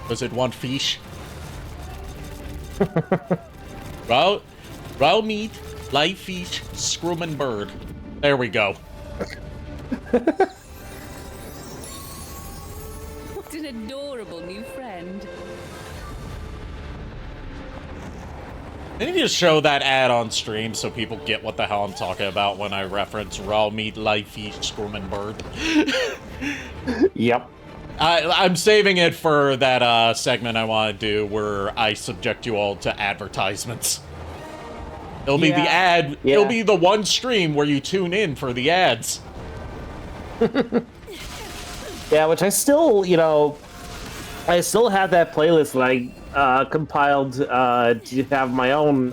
A: Does it want fish? Raw meat, live fish, scrum and bird. There we go.
E: What an adorable new friend.
A: I need to show that ad on stream so people get what the hell I'm talking about when I reference raw meat, live fish, scrum and bird.
C: Yep.
A: I'm saving it for that segment I want to do where I subject you all to advertisements. It'll be the ad.
C: Yeah.
A: It'll be the one stream where you tune in for the ads.
C: Yeah, which I still, I still have that playlist that I compiled to have my own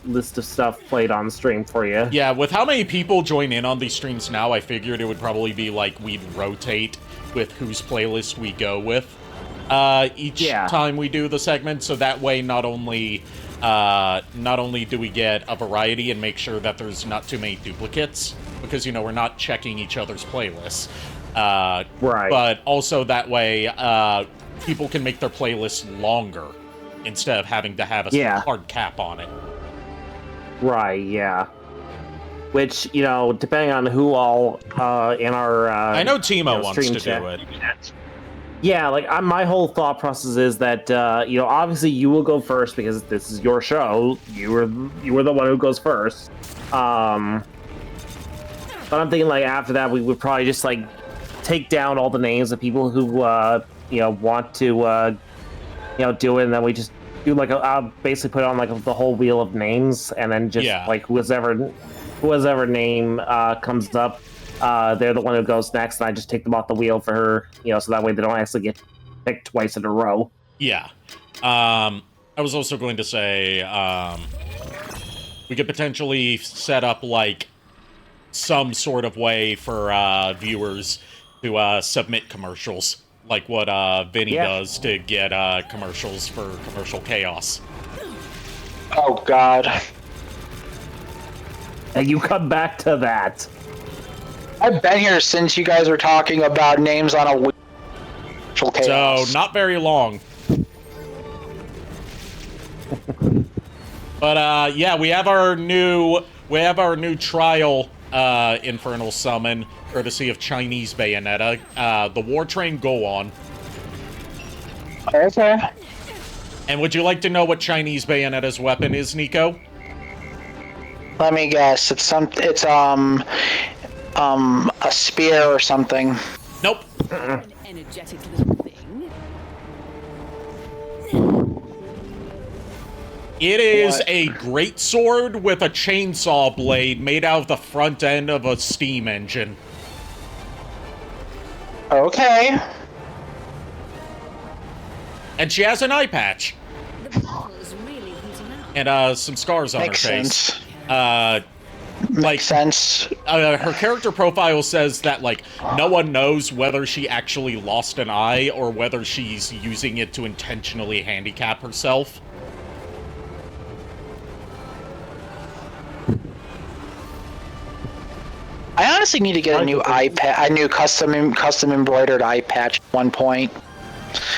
C: list of stuff played on stream for you.
A: Yeah, with how many people join in on these streams now, I figured it would probably be like we'd rotate with whose playlist we go with each time we do the segment, so that way not only do we get a variety and make sure that there's not too many duplicates, because, we're not checking each other's playlists.
C: Right.
A: But also that way, people can make their playlists longer instead of having to have a hard cap on it.
C: Right, yeah. Which, depending on who all in our
A: I know Timo wants to do it.
C: Yeah, like my whole thought process is that obviously you will go first because this is your show. You were the one who goes first. But I'm thinking like after that we would probably just like take down all the names of people who want to do it, and then we just do like I'll basically put on like the whole wheel of names, and then just like whoever name comes up, they're the one who goes next, and I just take them off the wheel for her, so that way they don't actually get picked twice in a row.
A: Yeah. I was also going to say, we could potentially set up, like, some sort of way for viewers to submit commercials, like what Vinny does to get commercials for Commercial Chaos.
B: Oh, God.
C: And you come back to that.
B: I've been here since you guys were talking about names on a wheel.
A: So, not very long. But, yeah, we have our new trial Infernal Summon, courtesy of Chinese Bayonetta. The War Train Go On.
B: Okay.
A: And would you like to know what Chinese Bayonetta's weapon is, Nico?
B: Let me guess. It's a spear or something.
A: Nope.
E: An energetic little thing.
A: It is a great sword with a chainsaw blade made out of the front end of a steam engine.
B: Okay.
A: And she has an eye patch.
E: The battle is really heating up.
A: And some scars on
B: Makes
A: her face.
B: sense. Makes sense.
A: Her character profile says that, like, no one knows whether she actually lost an eye or whether she's using it to intentionally handicap herself.
B: I honestly need to get a new a new custom embroidered eye patch at one point.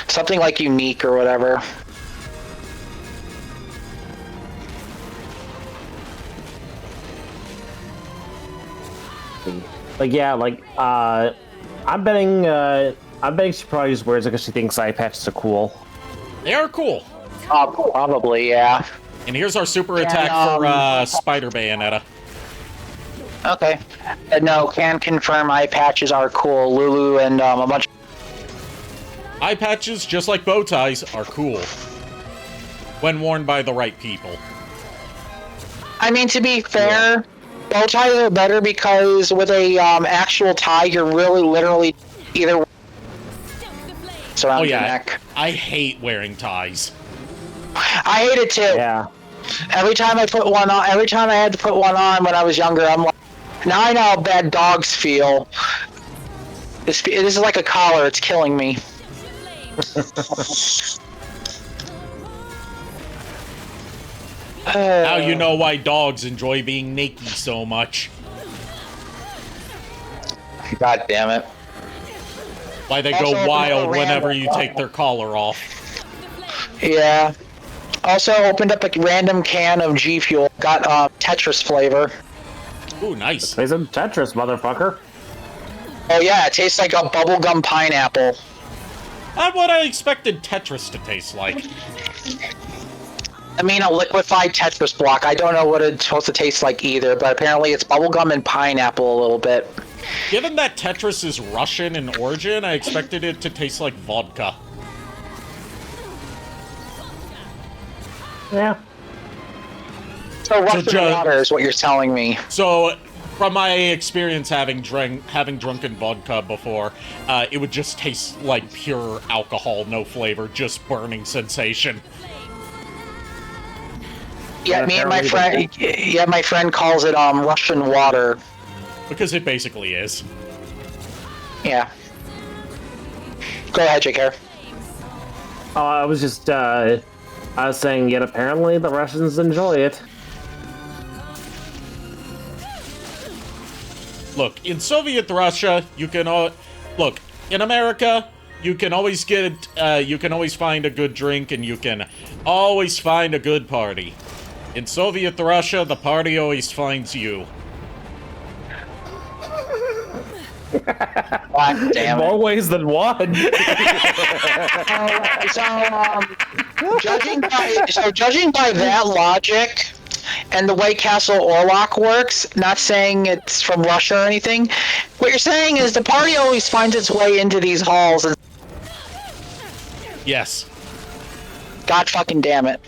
B: Something like unique or whatever.
C: Like I'm betting she probably just wears it because she thinks eye patches are cool.
A: They are cool.
B: Probably, yeah.
A: And here's our super attack for Spider Bayonetta.
B: Okay. No, can confirm eye patches are cool. Lulu and a bunch.
A: Eye patches, just like bow ties, are cool. When worn by the right people.
B: I mean, to be fair, bow ties are better because with a actual tie, you're really literally either around your neck.
A: I hate wearing ties.
B: I hate it too.
C: Yeah.
B: Every time I put one on, every time I had to put one on when I was younger, I'm like, now I know how bad dogs feel. This is like a collar. It's killing me.
A: Now you know why dogs enjoy being naked so much.
B: God damn it.
A: Why they
B: Also,
A: go wild
B: another
A: whenever
B: random-
A: you take their collar off.
B: Yeah. Also opened up a random can of G Fuel. Got Tetris flavor.
A: Ooh, nice.
C: Play some Tetris, motherfucker.
B: Oh yeah, it tastes like a bubblegum pineapple.
A: Not what I expected Tetris to taste like.
B: I mean, a liquefied Tetris block. I don't know what it's supposed to taste like either, but apparently it's bubblegum and pineapple a little bit.
A: Given that Tetris is Russian in origin, I expected it to taste like vodka.
C: Yeah.
B: So Russian
A: ju-
B: water is what you're telling me.
A: So, from my experience having drunken vodka before, it would just taste like pure alcohol, no flavor, just burning sensation.
B: Yeah, me and my friend. Yeah, my friend calls it Russian water.
A: Because it basically is.
B: Yeah. Go ahead, JK.
C: Oh, I was just, I was saying, yet apparently the Russians enjoy it.
A: Look, in Soviet Russia, you can look, in America, you can always find a good drink and you can always find a good party. In Soviet Russia, the party always finds you.
B: God damn
C: In
B: it.
C: more ways than one.
B: Judging by that logic and the way Castle Orlok works, not saying it's from Russia or anything, what you're saying is the party always finds its way into these halls. And
A: Yes.
B: God fucking damn it.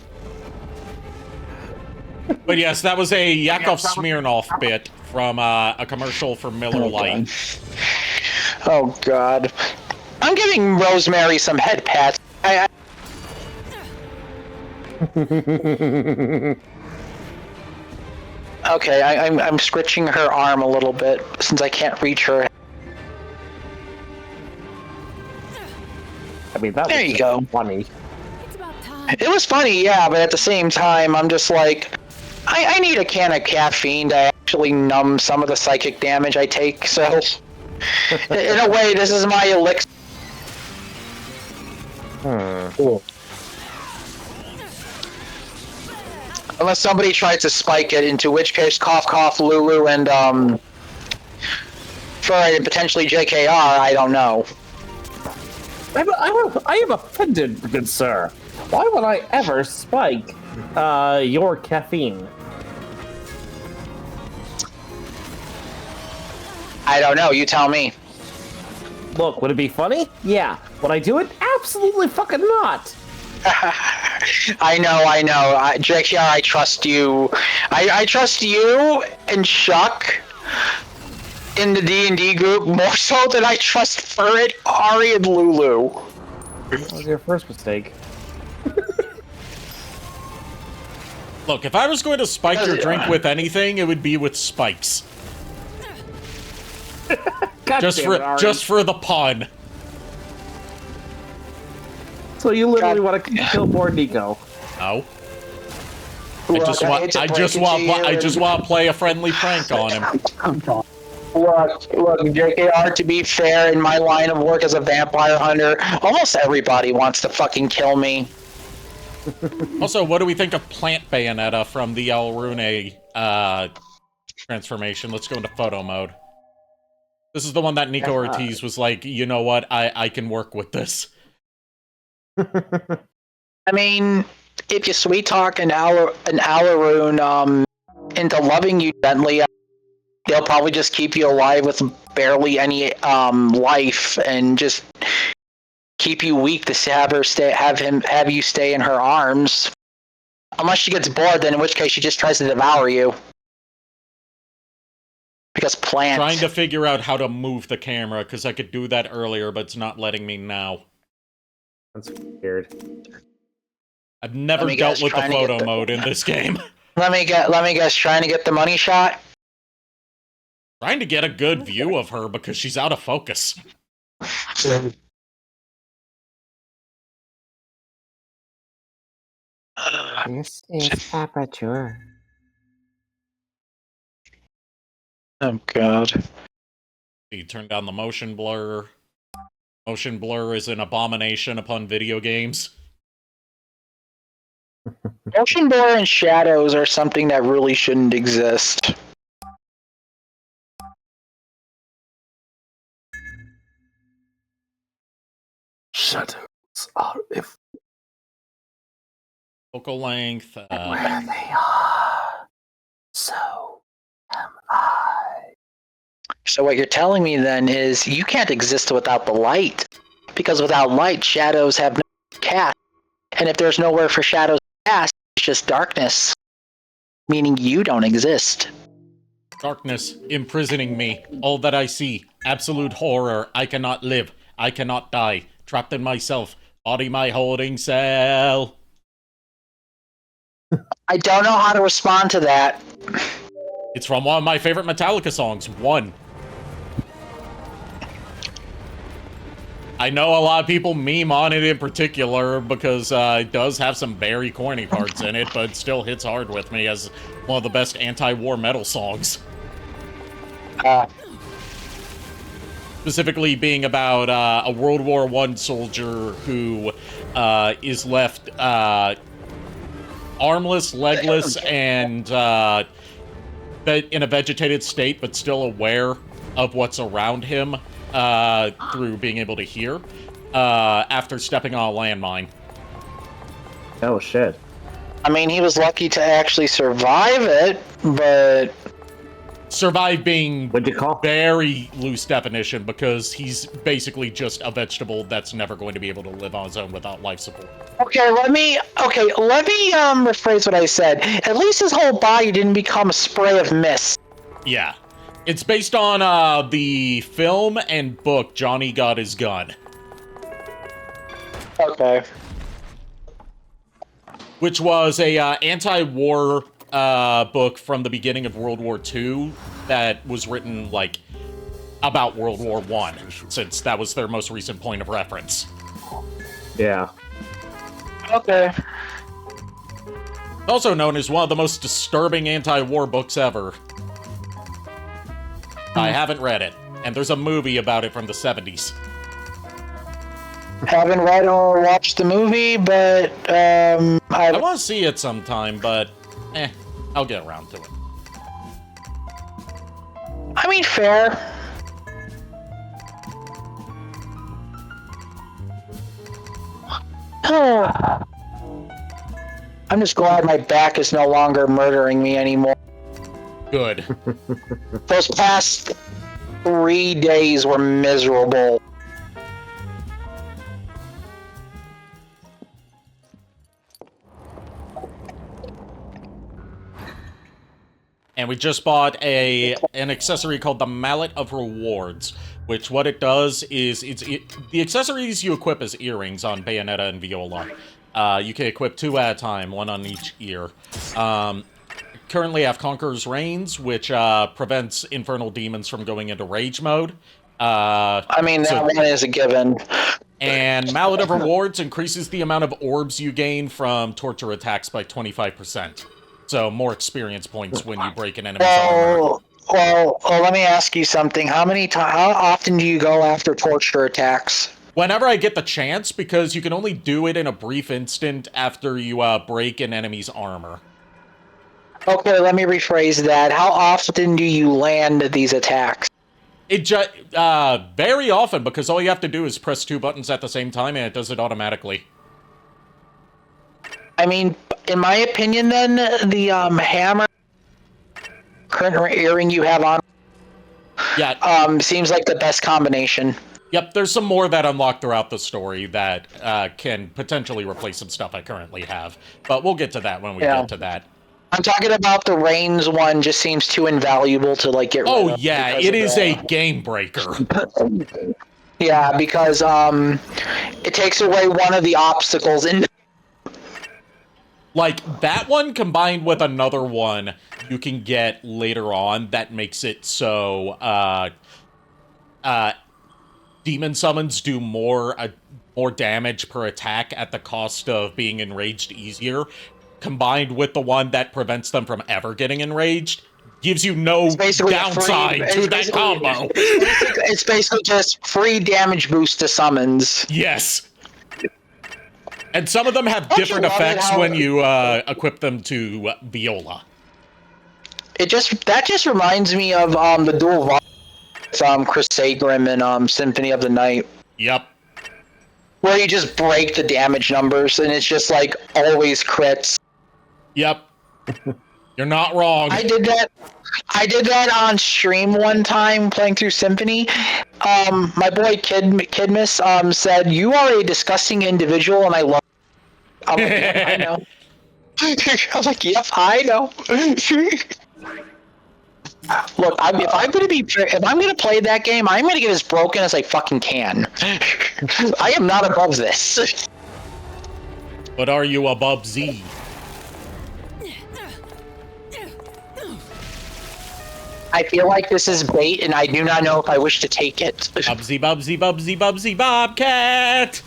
A: But yes, that was a Yakov Smirnoff bit from a commercial for Miller Lite.
B: Oh God. I'm giving Rosemary some head pats. Okay, I'm scritching her arm a little bit since I can't reach her.
C: I mean, that
B: There
C: was
B: you go.
C: funny.
E: It's about time.
B: It was funny, yeah, but at the same time, I'm just like, I need a can of caffeine to actually numb some of the psychic damage I take, so... In a way, this is my elixir.
C: Cool.
B: Unless somebody tries to spike it, into which case, cough, cough, Lulu, and, Furry, and potentially JKR, I don't know.
C: I am offended, good sir. Why would I ever spike your caffeine?
B: I don't know, you tell me.
C: Look, would it be funny? Yeah. Would I do it? Absolutely fucking not.
B: I know. JKR, I trust you. I trust you and Chuck in the D&D group more so than I trust Furret, Ari, and Lulu.
C: That was your first mistake.
A: Look, if I was going to spike your drink with anything, it would be with spikes.
C: God
A: Just
C: damn it, Ari.
A: for the pun.
C: So you literally want to kill poor Nico?
A: No.
B: Look,
A: I just want to play a friendly prank on him.
B: Look, JKR, to be fair, in my line of work as a vampire hunter, almost everybody wants to fucking kill me.
A: Also, what do we think of Plant Bayonetta from the El Rune transformation? Let's go into photo mode. This is the one that Nico Ortiz was like, you know what, I can work with this.
B: I mean, if you sweet talk an Alaroon into loving you gently, they'll probably just keep you alive with barely any life and just keep you weak to have you stay in her arms. Unless she gets bored, then in which case she just tries to devour you. Because plants.
A: Trying to figure out how to move the camera, because I could do that earlier, but it's not letting me now.
C: That's weird.
A: I've never dealt with the photo mode in this game.
B: Let me guess, trying to get the money shot?
A: Trying to get a good view of her because she's out of focus.
C: This is aperture.
B: Oh god.
A: You turn down the motion blur. Motion blur is an abomination upon video games.
B: Motion blur and shadows are something that really shouldn't exist.
C: Shadows are if
A: Focal length.
C: where they are, so am I.
B: So what you're telling me then is you can't exist without the light. Because without light, shadows have no cast. And if there's nowhere for shadows to cast, it's just darkness. Meaning you don't exist.
A: Darkness imprisoning me. All that I see. Absolute horror. I cannot live. I cannot die. Trapped in myself. Body my holding cell.
B: I don't know how to respond to that.
A: It's from one of my favorite Metallica songs. One. I know a lot of people meme on it in particular because it does have some very corny parts in it, but it still hits hard with me as one of the best anti-war metal songs. Specifically being about a World War I soldier who is left armless, legless, and in a vegetated state, but still aware of what's around him through being able to hear after stepping on a landmine.
C: Oh shit.
B: I mean, he was lucky to actually survive it, but...
A: Survive being
C: What'd you call?
A: very loose definition because he's basically just a vegetable that's never going to be able to live on his own without life support.
B: Okay, let me rephrase what I said. At least his whole body didn't become a spray of mist.
A: Yeah. It's based on the film and book Johnny Got His Gun,
B: Okay.
A: which was a anti-war book from the beginning of World War II that was written, like, about World War I, since that was their most recent point of reference.
C: Yeah.
B: Okay.
A: Also known as one of the most disturbing anti-war books ever. I haven't read it, and there's a movie about it from the 70s.
B: Haven't read or watched the movie, but
A: I want to see it sometime, but I'll get around to it.
B: I mean, fair. I'm just glad my back is no longer murdering me anymore.
A: Good.
B: Those past 3 days were miserable.
A: And we just bought an accessory called the Mallet of Rewards, which what it does is the accessories you equip as earrings on Bayonetta and Viola. You can equip 2 at a time, 1 on each ear. Currently have Conqueror's Reigns, which prevents infernal demons from going into rage mode.
B: I mean, that one is a given.
A: And Mallet of Rewards increases the amount of orbs you gain from torture attacks by 25%. So more experience points when you break an enemy's armor.
B: Well, let me ask you something. How often do you go after torture attacks?
A: Whenever I get the chance, because you can only do it in a brief instant after you break an enemy's armor.
B: Okay, let me rephrase that. How often do you land these attacks?
A: It very often, because all you have to do is press 2 buttons at the same time, and it does it automatically.
B: I mean, in my opinion, then, the hammer current earring you have on seems like the best combination.
A: Yep, there's some more that unlock throughout the story that can potentially replace some stuff I currently have. But we'll get to that when we get to that.
B: I'm talking about the Reigns one. Just seems too invaluable to like get rid of.
A: Oh yeah, it is a game breaker.
B: Yeah, because it takes away one of the obstacles in.
A: Like, that one combined with another one you can get later on that makes it so, demon summons do more damage per attack at the cost of being enraged easier, combined with the one that prevents them from ever getting enraged, gives you no
B: basically
A: downside to that combo.
B: It's basically just free damage boost to summons.
A: Yes. And some of them have
B: Don't you
A: different
B: love it
A: effects
B: how-
A: when you equip them to Viola.
B: That just reminds me of the dual with Crusaderim and Symphony of the Night,
A: Yep.
B: where you just break the damage numbers and it's just like always crits.
A: Yep. You're not wrong.
B: I did that on stream one time playing through Symphony. My boy Kidmus said, "You are a disgusting individual," and I love. I'm like, yep, I know. I was like, "Yep, I know." Look, if I'm gonna play that game, I'm gonna get as broken as I fucking can. I am not above this.
A: But are you above Z?
B: I feel like this is bait, and I do not know if I wish to take it.
A: Bubsy, Bubsy, Bubsy, Bubsy, Bobcat!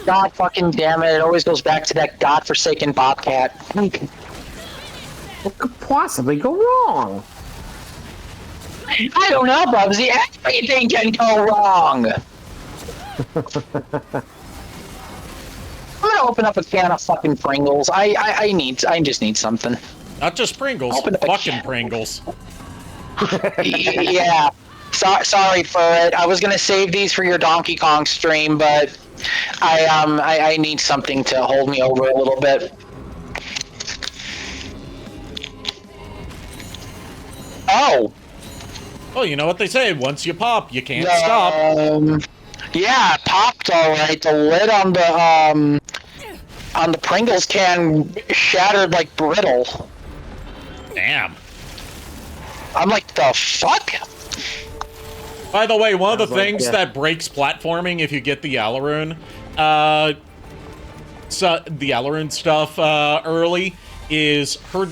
B: God fucking damn it! It always goes back to that godforsaken Bobcat.
C: What could possibly go wrong?
B: I don't know, Bubsy. Everything can go wrong. I'm gonna open up a can of fucking Pringles. I just need something.
A: Not just Pringles,
B: Open up a
A: fucking
B: can.
A: Pringles.
B: Yeah. Sorry for it. I was gonna save these for your Donkey Kong stream, but I need something to hold me over a little bit. Oh.
A: Well, you know what they say, once you pop, you can't stop.
B: Yeah, it popped alright. The lid on the Pringles can shattered like brittle.
A: Damn.
B: I'm like, the fuck?
A: By the way, one of the
C: Sounds like,
A: things
C: yeah.
A: that breaks platforming if you get the Alaroon, so the Alaroon stuff early is her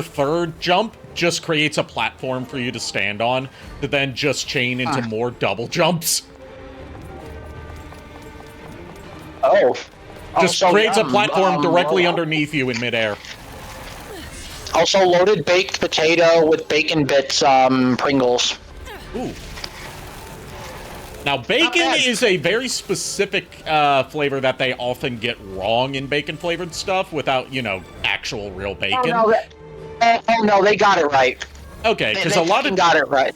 A: third jump just creates a platform for you to stand on to then just chain into more double jumps.
B: Oh.
A: Just
B: Also,
A: creates a
B: yum,
A: platform directly
B: oh.
A: underneath you in midair.
B: Also, loaded baked potato with bacon bits, Pringles.
A: Ooh. Now, bacon
B: bad.
A: is a very specific flavor that they often get wrong in bacon-flavored stuff without, you know, actual real bacon.
B: Oh no, they got it right.
A: Okay, because
B: They
A: a lot
B: fucking
A: of
B: got it right.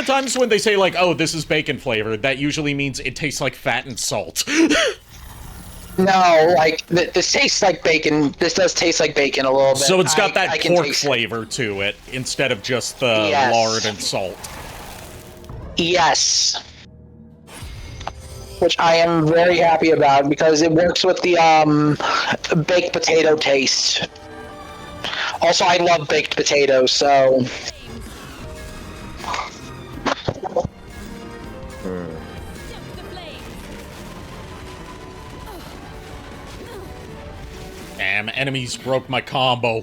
A: times when they say like, "Oh, this is bacon flavored," that usually means it tastes like fat and salt.
B: No, like this tastes like bacon. This does taste like bacon a little bit.
A: So it's got
B: I
A: that
B: can
A: pork
B: taste it.
A: flavor to it instead of just the
B: Yes.
A: lard and salt.
B: Yes. Which I am very happy about because it works with the baked potato taste. Also, I love baked potatoes, so.
A: Damn, enemies broke my combo.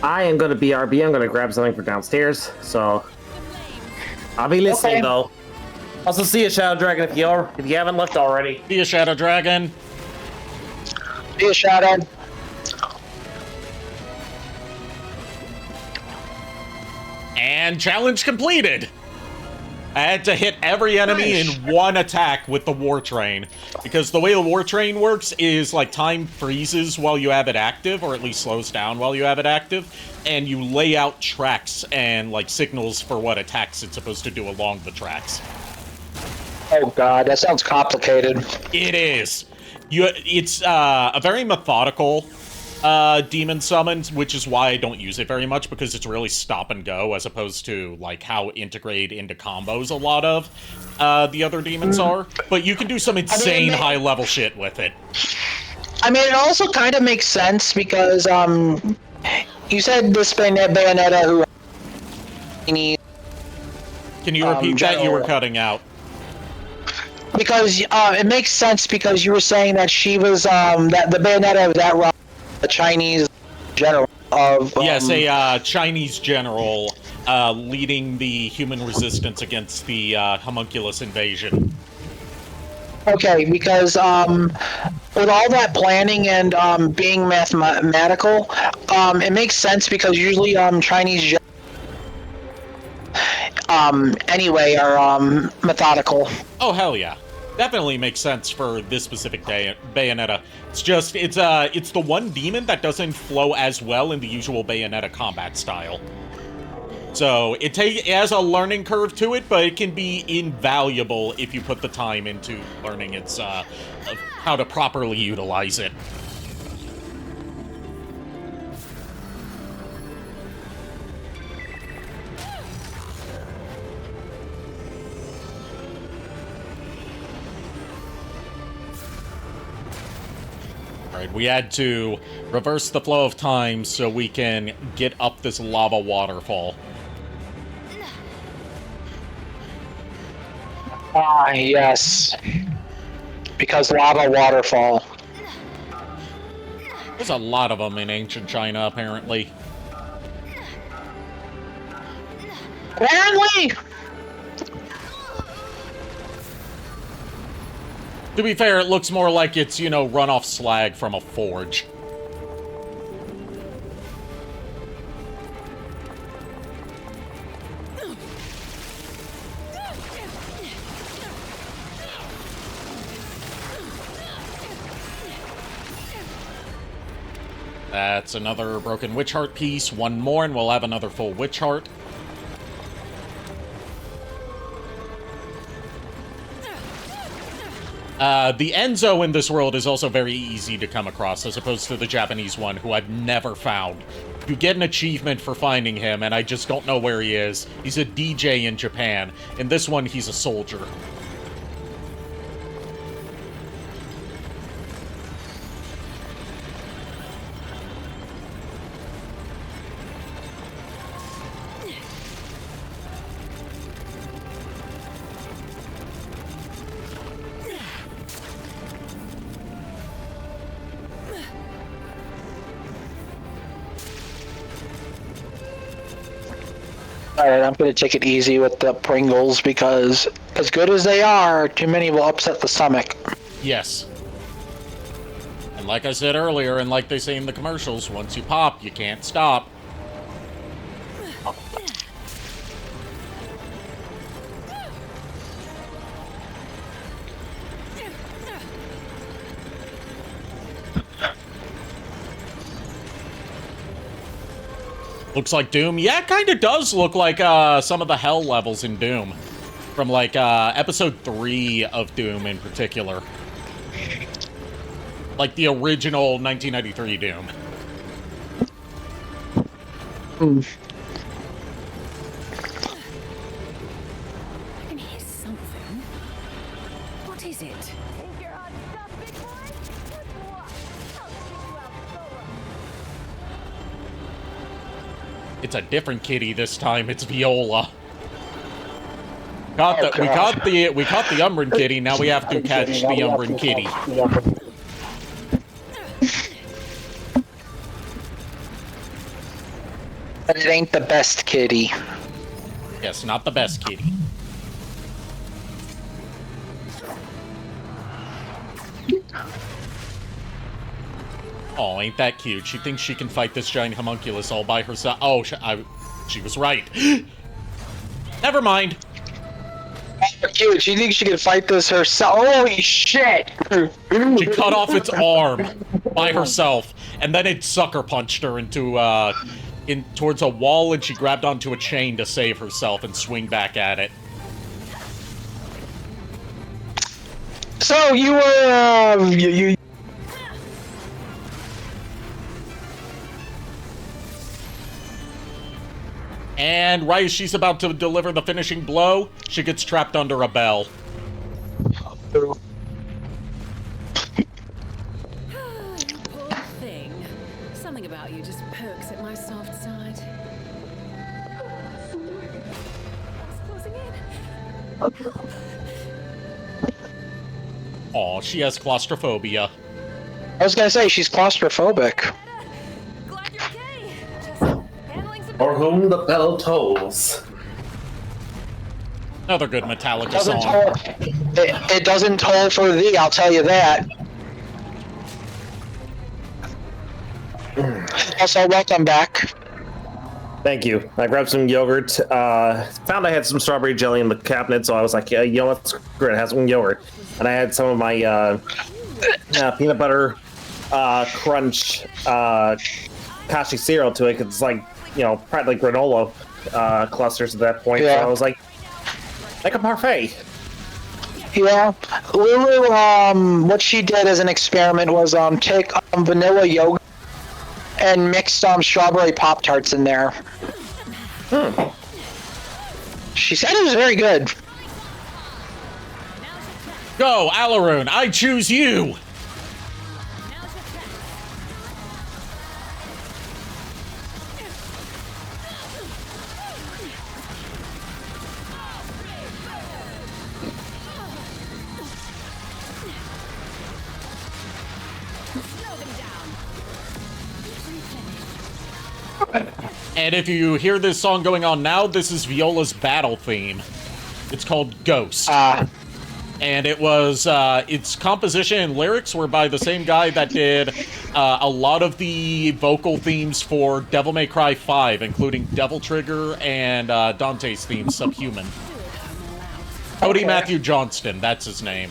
C: I am gonna BRB. I'm gonna grab something from downstairs. So I'll be listening
B: Okay.
C: though. Also, see you, Shadow Dragon, if you haven't left already.
A: Be a Shadow Dragon.
B: Be a shadow.
A: And challenge completed. I had to hit every enemy in one attack with the War Train. Because the way the War Train works is, like, time freezes while you have it active, or at least slows down while you have it active, and you lay out tracks and, like, signals for what attacks it's supposed to do along the tracks.
B: Oh god, that sounds complicated.
A: It is. It's a very methodical demon summons, which is why I don't use it very much, because it's really stop and go, as opposed to, like, how integrate into combos a lot of the other demons are. But you can do some insane high-level shit with it.
B: I mean, it also kind of makes sense because, you said this Bayonetta who...
A: Can you repeat that? You were cutting out.
B: Because, it makes sense because you were saying that she was, that the Bayonetta of that run, the Chinese general of...
A: Yes, a Chinese general leading the human resistance against the homunculus invasion.
B: Okay, because with all that planning and being mathematical, it makes sense because usually Chinese anyway are methodical.
A: Oh hell yeah, definitely makes sense for this specific day Bayonetta. It's just it's the one demon that doesn't flow as well in the usual Bayonetta combat style. So it has a learning curve to it, but it can be invaluable if you put the time into learning its how to properly utilize it. Alright, we had to reverse the flow of time so we can get up this lava waterfall.
B: Ah, yes. Because lava waterfall.
A: There's a lot of them in ancient China, apparently.
B: Apparently!
A: To be fair, it looks more like it's, you know, runoff slag from a forge. That's another broken witch heart piece. One more, and we'll have another full witch heart. The Enzo in this world is also very easy to come across, as opposed to the Japanese one, who I've never found. You get an achievement for finding him, and I just don't know where he is. He's a DJ in Japan. In this one, he's a soldier.
B: Alright, I'm gonna take it easy with the Pringles because, as good as they are, too many will upset the stomach.
A: Yes. And like I said earlier, and like they say in the commercials, once you pop, you can't stop. Looks like Doom. Yeah, it kind of does look like some of the hell levels in Doom. From, like, episode 3 of Doom in particular. Like the original 1993 Doom.
E: I can hear something. What is it?
H: Think you're on stuff, big boy? Good luck. I'll take you out solo.
A: It's a different kitty this time. It's Viola. We caught the Umbran kitty. Now we have to catch the Umbran kitty.
B: But it ain't the best kitty.
A: Yes, not the best kitty. Oh, ain't that cute? She thinks she can fight this giant homunculus all by herself. Oh, she was right. Never mind.
B: Oh, cute. She thinks she can fight this herself. Holy shit!
A: She cut off its arm by herself, and then it sucker punched her into towards a wall, and she grabbed onto a chain to save herself and swing back at it.
B: So you were you.
A: And right as she's about to deliver the finishing blow, she gets trapped under a bell.
E: Poor thing. Something about you just perks at my soft side. It's closing in.
A: Aw, she has claustrophobia.
B: I was gonna say she's claustrophobic.
E: Glad you're okay. Just handling some.
C: For whom the bell tolls.
A: Another good Metallica
B: Doesn't
A: song.
B: toll, it doesn't toll for thee, I'll tell you that. Also, welcome back.
C: Thank you. I grabbed some yogurt. Found I had some strawberry jelly in the cabinet, so I was like, yeah, you know what? Screw it, have some yogurt. And I had some of my peanut butter crunch kashi cereal to it, 'cause it's like, you know, practically granola clusters at that point.
B: Yeah.
C: So I was like a parfait.
B: Yeah, Lulu, what she did as an experiment was take vanilla yogurt and mixed strawberry Pop-Tarts in there. She said it was very good.
A: Go, Alaroon, I choose you! And if you hear this song going on now, this is Viola's battle theme. It's called Ghost. And it was, its composition and lyrics were by the same guy that did a lot of the vocal themes for Devil May Cry 5, including Devil Trigger and Dante's theme, Subhuman. Cody Matthew Johnston, that's his name.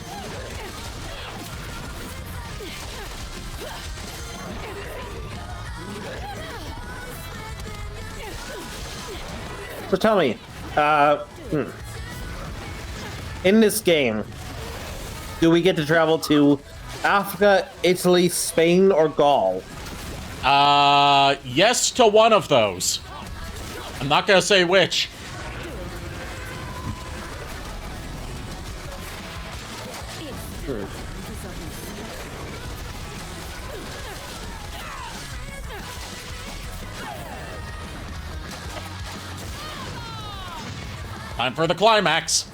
C: So tell me, in this game, do we get to travel to Africa, Italy, Spain, or Gaul?
A: Yes to one of those. I'm not gonna say which. Time for the climax.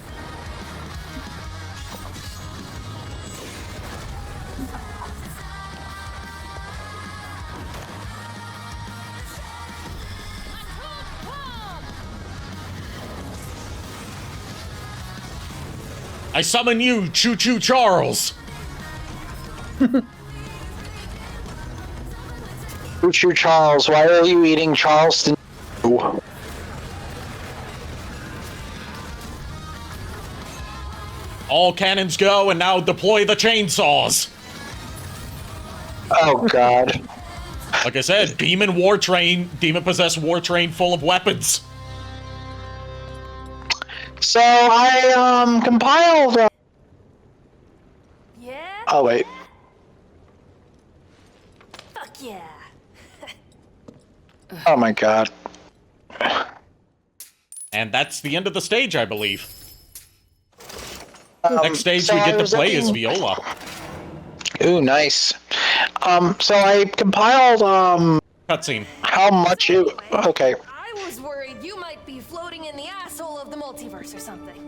A: I summon you, Choo Choo Charles.
B: Choo Choo Charles, why are you eating Charleston?
A: All cannons go, and now deploy the chainsaws.
B: Oh, God.
A: Like I said, demon-possessed war train full of weapons.
B: So, I, compiled,
H: Yeah?
B: Oh, wait.
H: Fuck yeah.
B: Oh, my God.
A: And that's the end of the stage, I believe. Next stage
B: so
A: we
B: I
A: get to
B: was
A: play is
B: looking-
A: Viola.
B: Ooh, nice. So I compiled,
A: Cutscene.
B: how much it... Okay.
H: I was worried you might be floating in the asshole of the multiverse or something.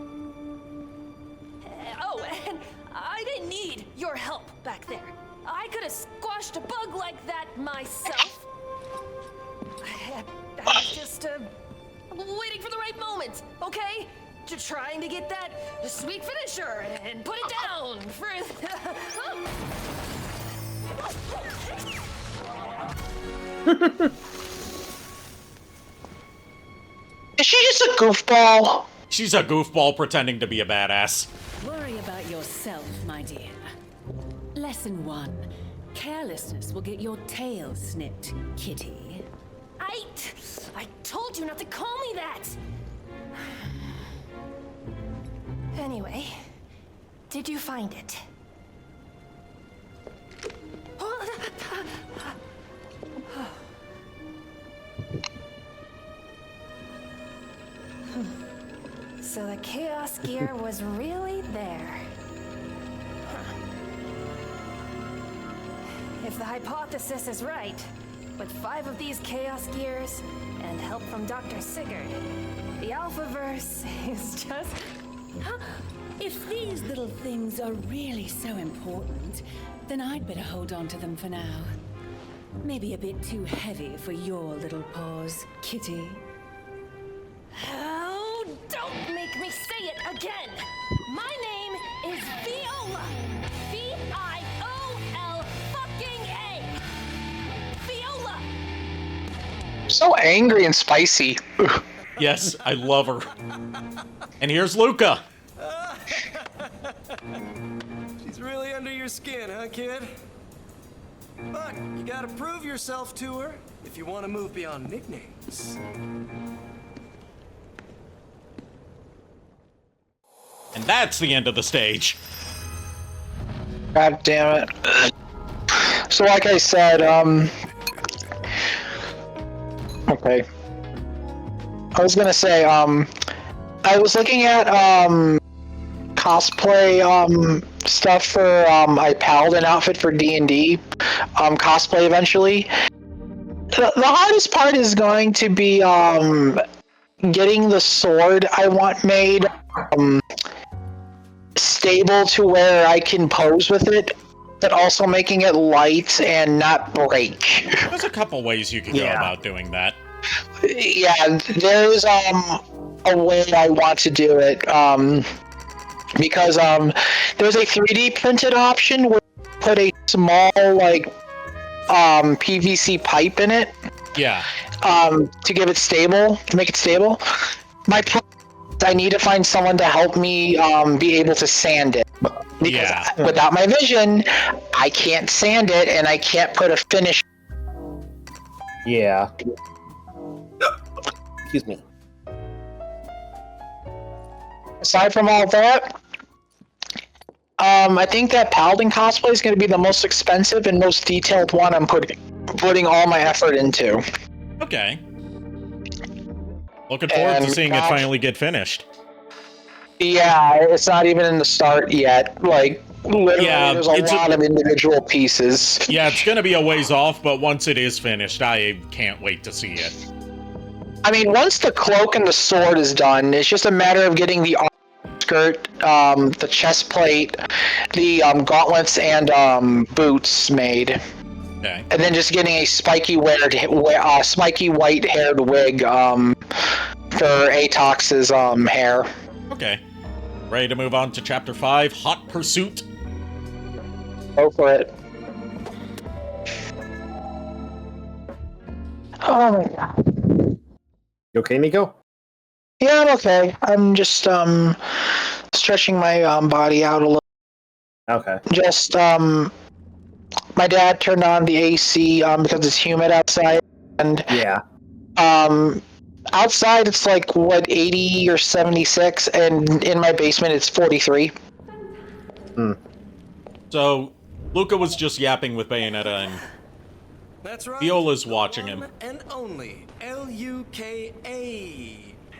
H: Oh, and I didn't need your help back there. I could have squashed a bug like that myself. I was just, waiting for the right moment, okay? Just trying to get that sweet finisher and put it down for...
B: Is she just a goofball?
A: She's a goofball pretending to be a badass.
E: Worry about yourself, my dear. Lesson 1. Carelessness will get your tail snipped, kitty.
H: I told you not to call me that! Anyway, did you find it? So the Chaos Gear was really there. If the hypothesis is right, with 5 of these Chaos Gears and help from Dr. Sigurd, the Alphaverse is just...
E: If these little things are really so important, then I'd better hold on to them for now. Maybe a bit too heavy for your little paws, kitty.
H: Oh, don't make me say it again! My name is Viola! V-I-O-L fucking A! Viola!
B: So angry and spicy.
A: Yes, I love her. And here's Luca.
F: She's really under your skin, huh, kid? But you gotta prove yourself to her if you want to move beyond nicknames.
A: And that's the end of the stage.
B: God damn it. So like I said, okay. I was gonna say, I was looking at, cosplay, stuff for, my paladin outfit for D&D, cosplay eventually. The hardest part is going to be, getting the sword I want made, stable to where I can pose with it, but also making it light and not break.
A: There's a couple ways you can go about doing that.
B: Yeah, there's a way I want to do it, because there's a 3D printed option where you put a small like PVC pipe in it.
A: Yeah.
B: To give it stable, to make it stable. My problem is I need to find someone to help me be able to sand it. Because without my vision, I can't sand it and I can't put a finish.
C: Yeah. Excuse me.
B: Aside from all that, I think that Paladin cosplay is going to be the most expensive and most detailed one I'm putting all my effort into.
A: Okay. Looking forward to seeing it finally get finished.
B: Yeah, it's not even in the start yet. Like, literally, there's a lot of individual pieces.
A: Yeah, it's gonna be a ways off, but once it is finished, I can't wait to see it.
B: I mean, once the cloak and the sword is done, it's just a matter of getting the skirt, the chest plate, the gauntlets, and boots made.
A: Okay.
B: And then just getting a spiky white-haired wig for Atox's hair.
A: Okay. Ready to move on to Chapter 5, Hot Pursuit?
B: Go for it. Oh my god.
C: You okay, Nico?
B: Yeah, I'm okay. I'm just stretching my body out a little.
C: Okay.
B: Just my dad turned on the AC because it's humid outside, and outside it's like what 80 or 76, and in my basement it's 43.
A: So Luca was just yapping with Bayonetta, and
F: That's right.
A: Viola's watching him.
F: And only Luka.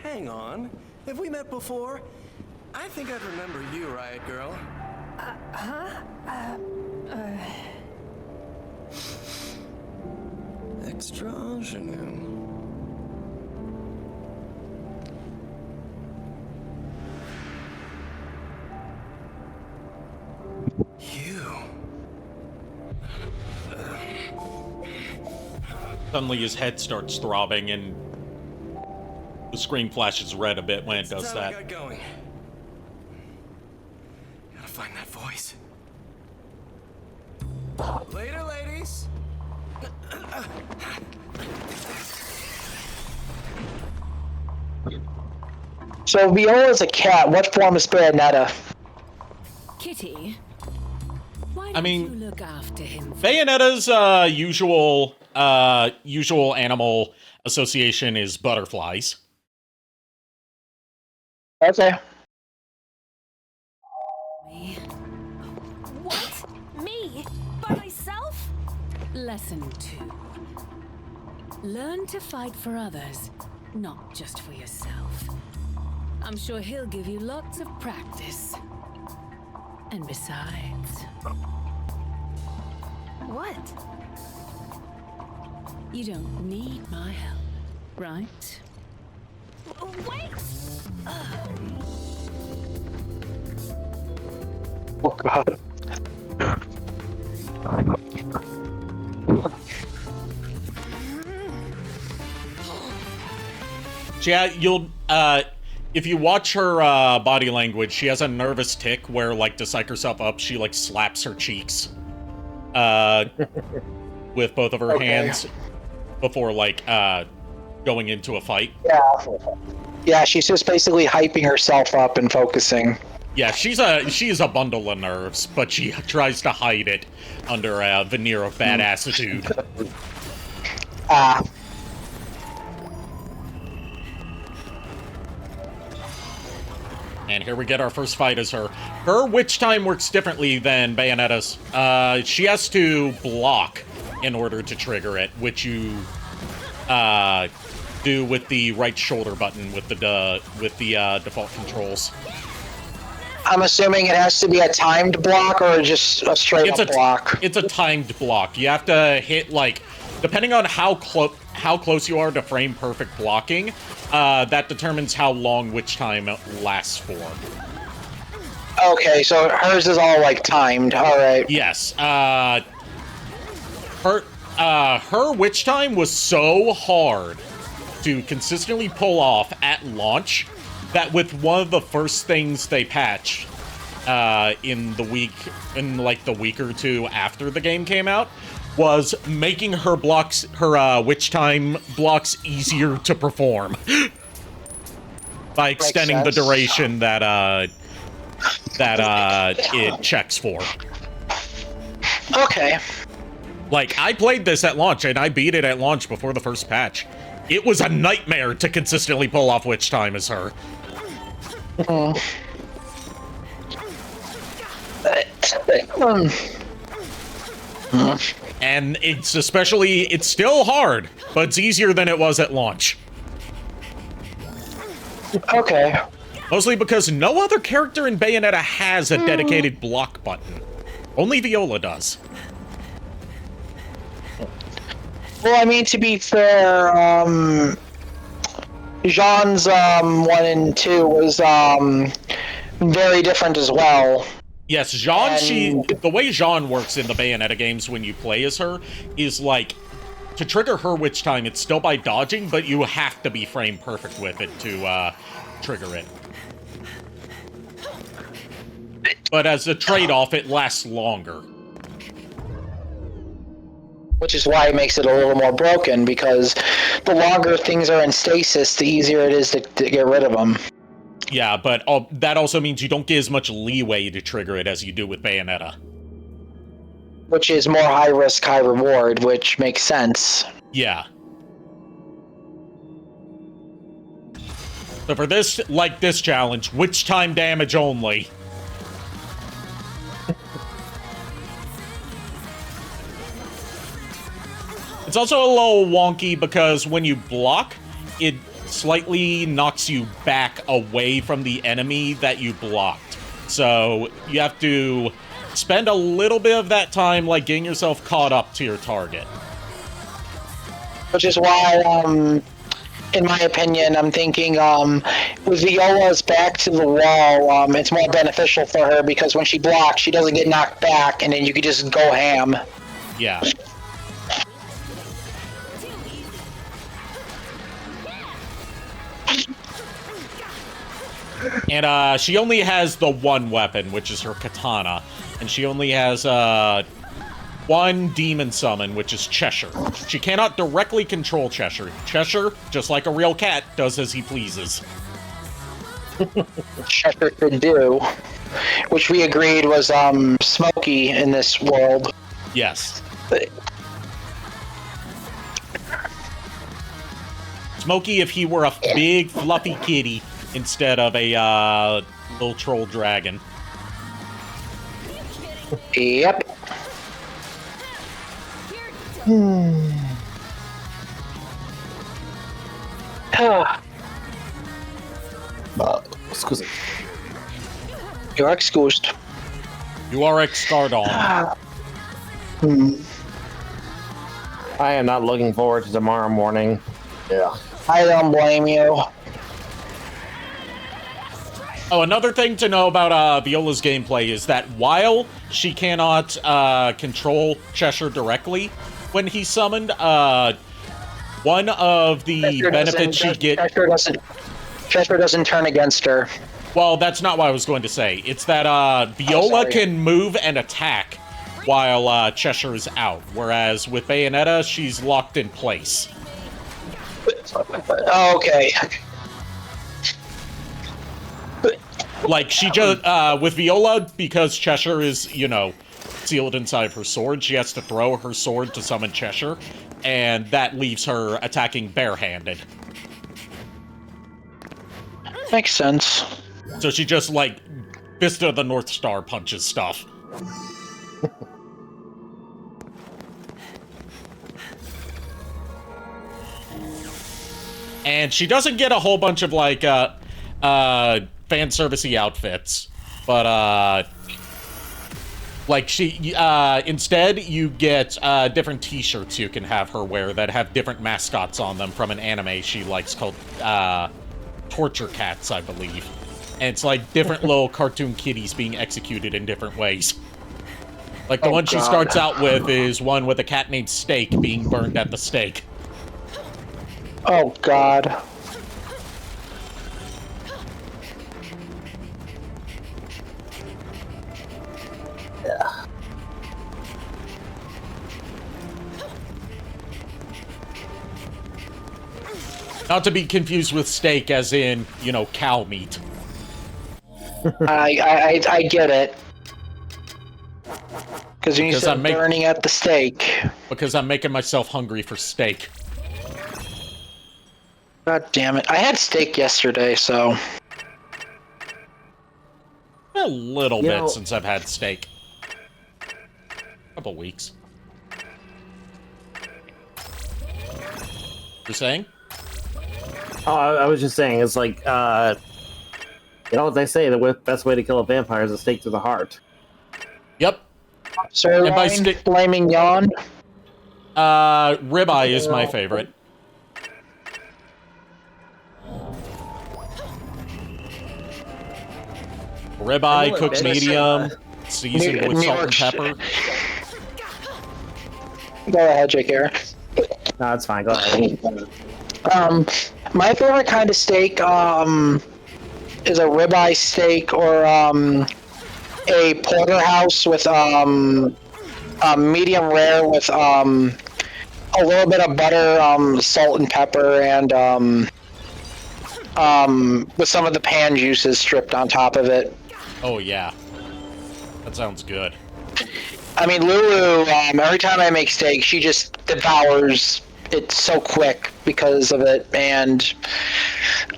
F: Hang on. Have we met before? I think I'd remember you, Riot Girl. Extra ingenue.
A: Suddenly his head starts throbbing, and the screen flashes red a bit when it does that.
F: I got going. Gotta find that voice. Later, ladies.
B: So Viola's a cat. What form is Bayonetta?
E: Kitty, why
A: I
E: don't
A: mean,
E: you look after him?
A: Bayonetta's usual animal association is butterflies.
B: Okay.
H: What? Me? By myself?
E: Lesson 2. Learn to fight for others, not just for yourself. I'm sure he'll give you lots of practice. And besides...
H: What?
E: You don't need my help, right?
H: Wait!
B: Oh god.
A: Yeah, you'll if you watch her body language, she has a nervous tick where, like, to psych herself up, she like slaps her cheeks with both of her hands before, like, going into a fight.
B: Yeah, she's just basically hyping herself up and focusing.
A: Yeah, she is a bundle of nerves, but she tries to hide it under a veneer of bad attitude. And here we get our first fight as her. Her witch time works differently than Bayonetta's. She has to block in order to trigger it, which you do with the right shoulder button with the default controls.
B: I'm assuming it has to be a timed block or just a straight up block.
A: It's a timed block. You have to hit, like, depending on how close you are to frame perfect blocking, that determines how long witch time lasts for.
B: Okay, so hers is all like timed. All right.
A: Yes. Her witch time was so hard to consistently pull off at launch that with one of the first things they patched in the week or two after the game came out was making her witch time blocks easier to perform by extending the duration that it checks for.
B: Okay.
A: Like, I played this at launch, and I beat it at launch before the first patch. It was a nightmare to consistently pull off witch time as her. And it's still hard, but it's easier than it was at launch.
B: Okay.
A: Mostly because no other character in Bayonetta has a dedicated block button. Only Viola does.
B: Well, I mean, to be fair, Jean's 1 and 2 was very different as well.
A: Yes, Jean, the way Jean works in the Bayonetta games when you play as her is like, to trigger her witch time, it's still by dodging, but you have to be frame perfect with it to trigger it. But as a trade-off, it lasts longer.
B: Which is why it makes it a little more broken, because the longer things are in stasis, the easier it is to get rid of them.
A: Yeah, but that also means you don't get as much leeway to trigger it as you do with Bayonetta.
B: Which is more high risk, high reward, which makes sense.
A: Yeah. So for this challenge, witch time damage only. It's also a little wonky because when you block, it slightly knocks you back away from the enemy that you blocked. So you have to spend a little bit of that time, like, getting yourself caught up to your target.
B: Which is why, in my opinion, I'm thinking with Viola's back to the wall, it's more beneficial for her because when she blocks, she doesn't get knocked back, and then you can just go ham.
A: Yeah. And she only has the one weapon, which is her katana, and she only has one demon summon, which is Cheshire. She cannot directly control Cheshire. Cheshire, just like a real cat, does as he pleases.
B: Cheshire could do, which we agreed was Smokey in this world.
A: Yes. Smokey if he were a big fluffy kitty instead of a little troll dragon.
B: Yep.
C: Excuse me.
B: You're excused.
A: You are excardon.
C: I am not looking forward to tomorrow morning. Yeah.
B: I don't blame you.
A: Oh, another thing to know about Viola's gameplay is that while she cannot control Cheshire directly when he's summoned, one of the benefits she gets...
B: Cheshire doesn't turn against her.
A: Well, that's not what I was going to say. It's that Viola can move and attack while Cheshire's out, whereas with Bayonetta, she's locked in place.
B: Okay.
A: Like, she just, with Viola, because Cheshire is, you know, sealed inside her sword, she has to throw her sword to summon Cheshire, and that leaves her attacking barehanded.
B: Makes sense.
A: So she just, like, Fist of the North Star punches stuff. And she doesn't get a whole bunch of, like, fan servicey outfits, but like she instead you get different t-shirts you can have her wear that have different mascots on them from an anime she likes called Torture Cats, I believe. And it's like different little cartoon kitties being executed in different ways. Like the one she starts out with is one with a cat named Steak being burned at the stake.
B: Oh god.
A: Not to be confused with steak as in, you know, cow meat.
B: I get it. Because you said burning at the stake.
A: Because I'm making myself hungry for steak.
B: God damn it. I had steak yesterday, so...
A: A little bit since I've had steak. Couple weeks. You're saying?
C: Oh, I was just saying, it's like, you know what they say, the best way to kill a vampire is a stake to the heart.
A: Yep.
B: So, flaming yawn?
A: Ribeye is my favorite. Ribeye, cooked medium, seasoned with salt and pepper.
B: Go ahead, JK.
C: No, it's fine, go ahead.
B: My favorite kind of steak, is a ribeye steak or, a porterhouse with, medium rare with, a little bit of butter, salt and pepper, and, with some of the pan juices stripped on top of it.
A: Oh, yeah. That sounds good.
B: I mean, Lulu, every time I make steak, she just devours it so quick because of it, and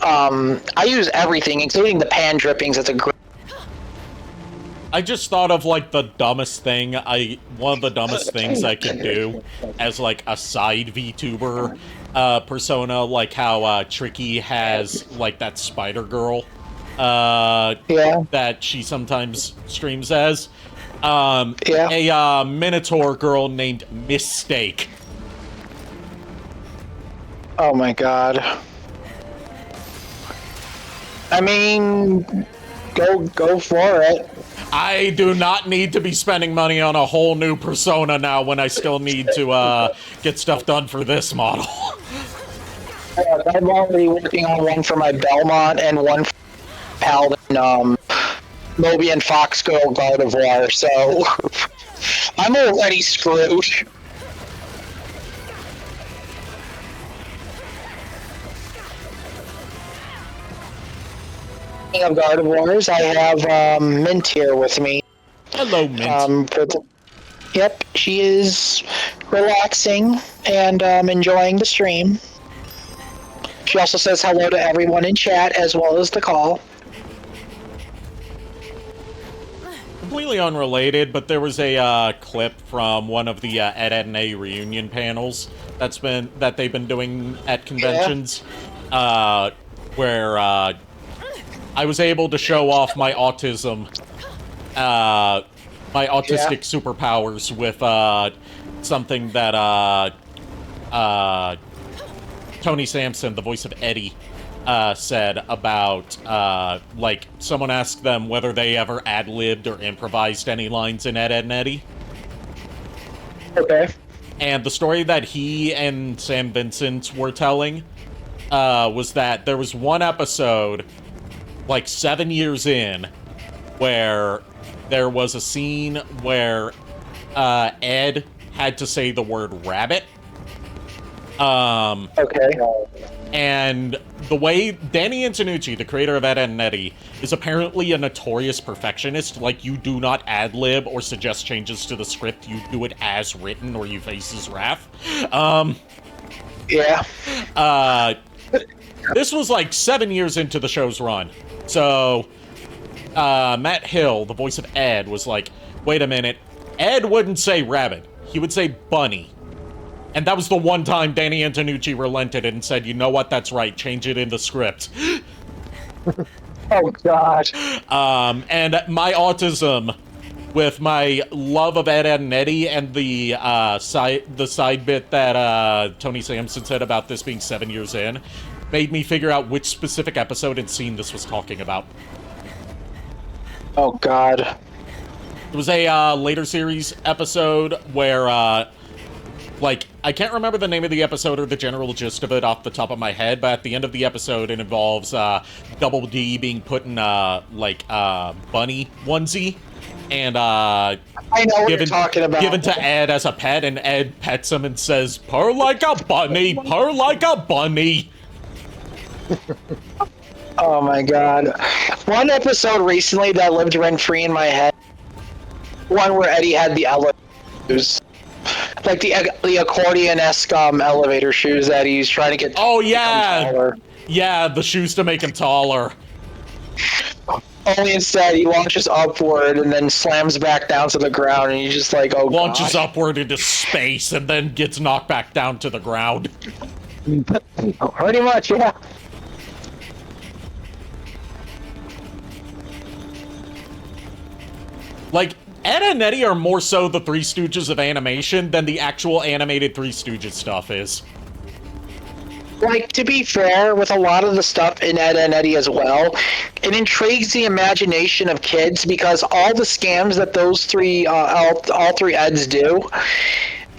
B: I use everything, including the pan drippings. It's a great...
A: I just thought of, like, the dumbest thing, one of the dumbest things I could do as, like, a side VTuber persona, like how Tricky has, like, that spider girl that she sometimes streams as. A Minotaur girl named Mistake.
B: Oh my god. I mean, go for it.
A: I do not need to be spending money on a whole new persona now when I still need to get stuff done for this model.
B: I'm already working on one for my Belmont and one for Paladin, Moby and Fox Girl Gardevoir, so I'm already screwed. Speaking of Gardevoirs, I have Mint here with me.
A: Hello, Mint.
B: Yep, she is relaxing and enjoying the stream. She also says hello to everyone in chat as well as the call.
A: Completely unrelated, but there was a clip from one of the Ed&A reunion panels that they've been doing at conventions, where I was able to show off my autism, my autistic superpowers with something that Tony Sampson, the voice of Eddie, said about, like, someone asked them whether they ever ad-libbed or improvised any lines in Ed, Edd n Eddy.
B: Okay.
A: And the story that he and Sam Vincent were telling was that there was one episode, like 7 years in, where there was a scene where Ed had to say the word rabbit.
B: Okay.
A: And the way Danny Antonucci, the creator of Ed, Edd n Eddy, is apparently a notorious perfectionist. Like, you do not ad-lib or suggest changes to the script. You do it as written or you face his wrath.
B: Yeah.
A: This was like 7 years into the show's run. So, Matt Hill, the voice of Ed, was like, wait a minute, Ed wouldn't say rabbit. He would say bunny. And that was the one time Danny Antonucci relented and said, you know what, that's right, change it in the script.
B: Oh, God.
A: And my autism with my love of Ed, Edd n Eddy and the side bit that Tony Sampson said about this being 7 years in made me figure out which specific episode and scene this was talking about.
B: Oh, God.
A: It was a later series episode where, like, I can't remember the name of the episode or the general gist of it off the top of my head, but at the end of the episode, it involves Double D being put in, like, bunny onesie, and
B: I know what you're talking about.
A: given to Ed as a pet, and Ed pets him and says, purr like a bunny, purr like a bunny.
B: Oh, my God. One episode recently that lived rent-free in my head, one where Eddie had the elevators. Like the accordion-esque elevator shoes that he's trying to get.
A: Oh, yeah! Yeah, the shoes to make him taller.
B: Only instead, he launches upward and then slams back down to the ground, and he's just like, oh,
A: Launches
B: God.
A: upward into space and then gets knocked back down to the ground.
B: Pretty much, yeah.
A: Like, Ed and Eddy are more so the Three Stooges of animation than the actual animated Three Stooges stuff is.
B: Like, to be fair, with a lot of the stuff in Ed and Eddy as well, it intrigues the imagination of kids because all the scams that those three, all three Eds do,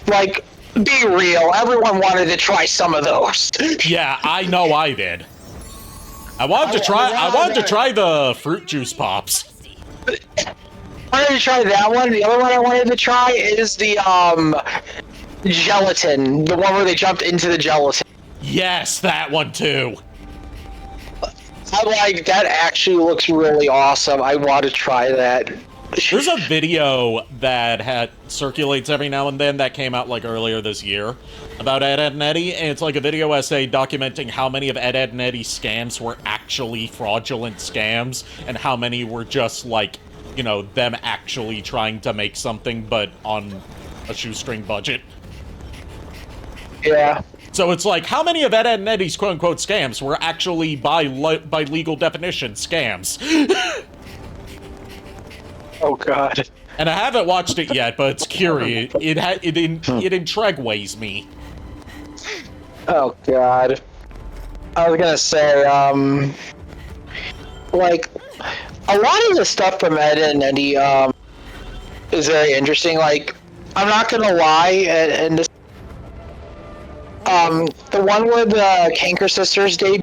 B: like, be real, everyone wanted to try some of those.
A: Yeah, I know I did. I wanted to try the fruit juice pops.
B: I wanted to try that one. The other one I wanted to try is the, gelatin. The one where they jumped into the gelatin.
A: Yes, that one too.
B: I'm like, that actually looks really awesome. I want to try that.
A: There's a video that circulates every now and then that came out like earlier this year about Ed, Edd n Eddy, and it's like a video essay documenting how many of Ed, Edd n Eddy's scams were actually fraudulent scams and how many were just like, you know, them actually trying to make something but on a shoestring budget.
B: Yeah.
A: So it's like, how many of Ed, Edd n Eddy's quote-unquote scams were actually, by legal definition, scams?
B: Oh, God.
A: And I haven't watched it yet, but it's curious. It intrigues me.
B: Oh, God. I was gonna say, like, a lot of the stuff from Ed and Eddy, is very interesting. Like, I'm not gonna lie, and this, the one where the Kanker sisters debuted,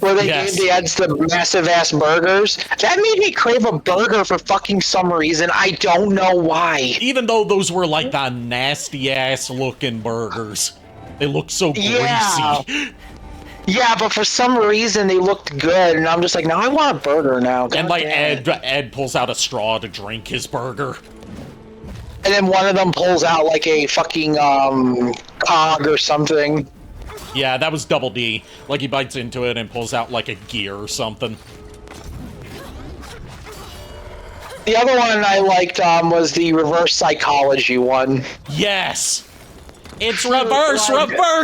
B: where they gave the Eds the massive-ass burgers, that made me crave a burger for fucking some reason. I don't know why.
A: Even though those were, like, the nasty-ass looking burgers. They look so greasy.
B: Yeah, but for some reason they looked good, and I'm just like, no, I want a burger now. God
A: and, like,
B: damn
A: Ed pulls out a straw to drink his burger.
B: And then one of them pulls out, like, a fucking, cog or something.
A: Yeah, that was Double D. Like, he bites into it and pulls out, like, a gear or something.
B: The other one I liked, was the reverse psychology one.
A: Yes! It's reverse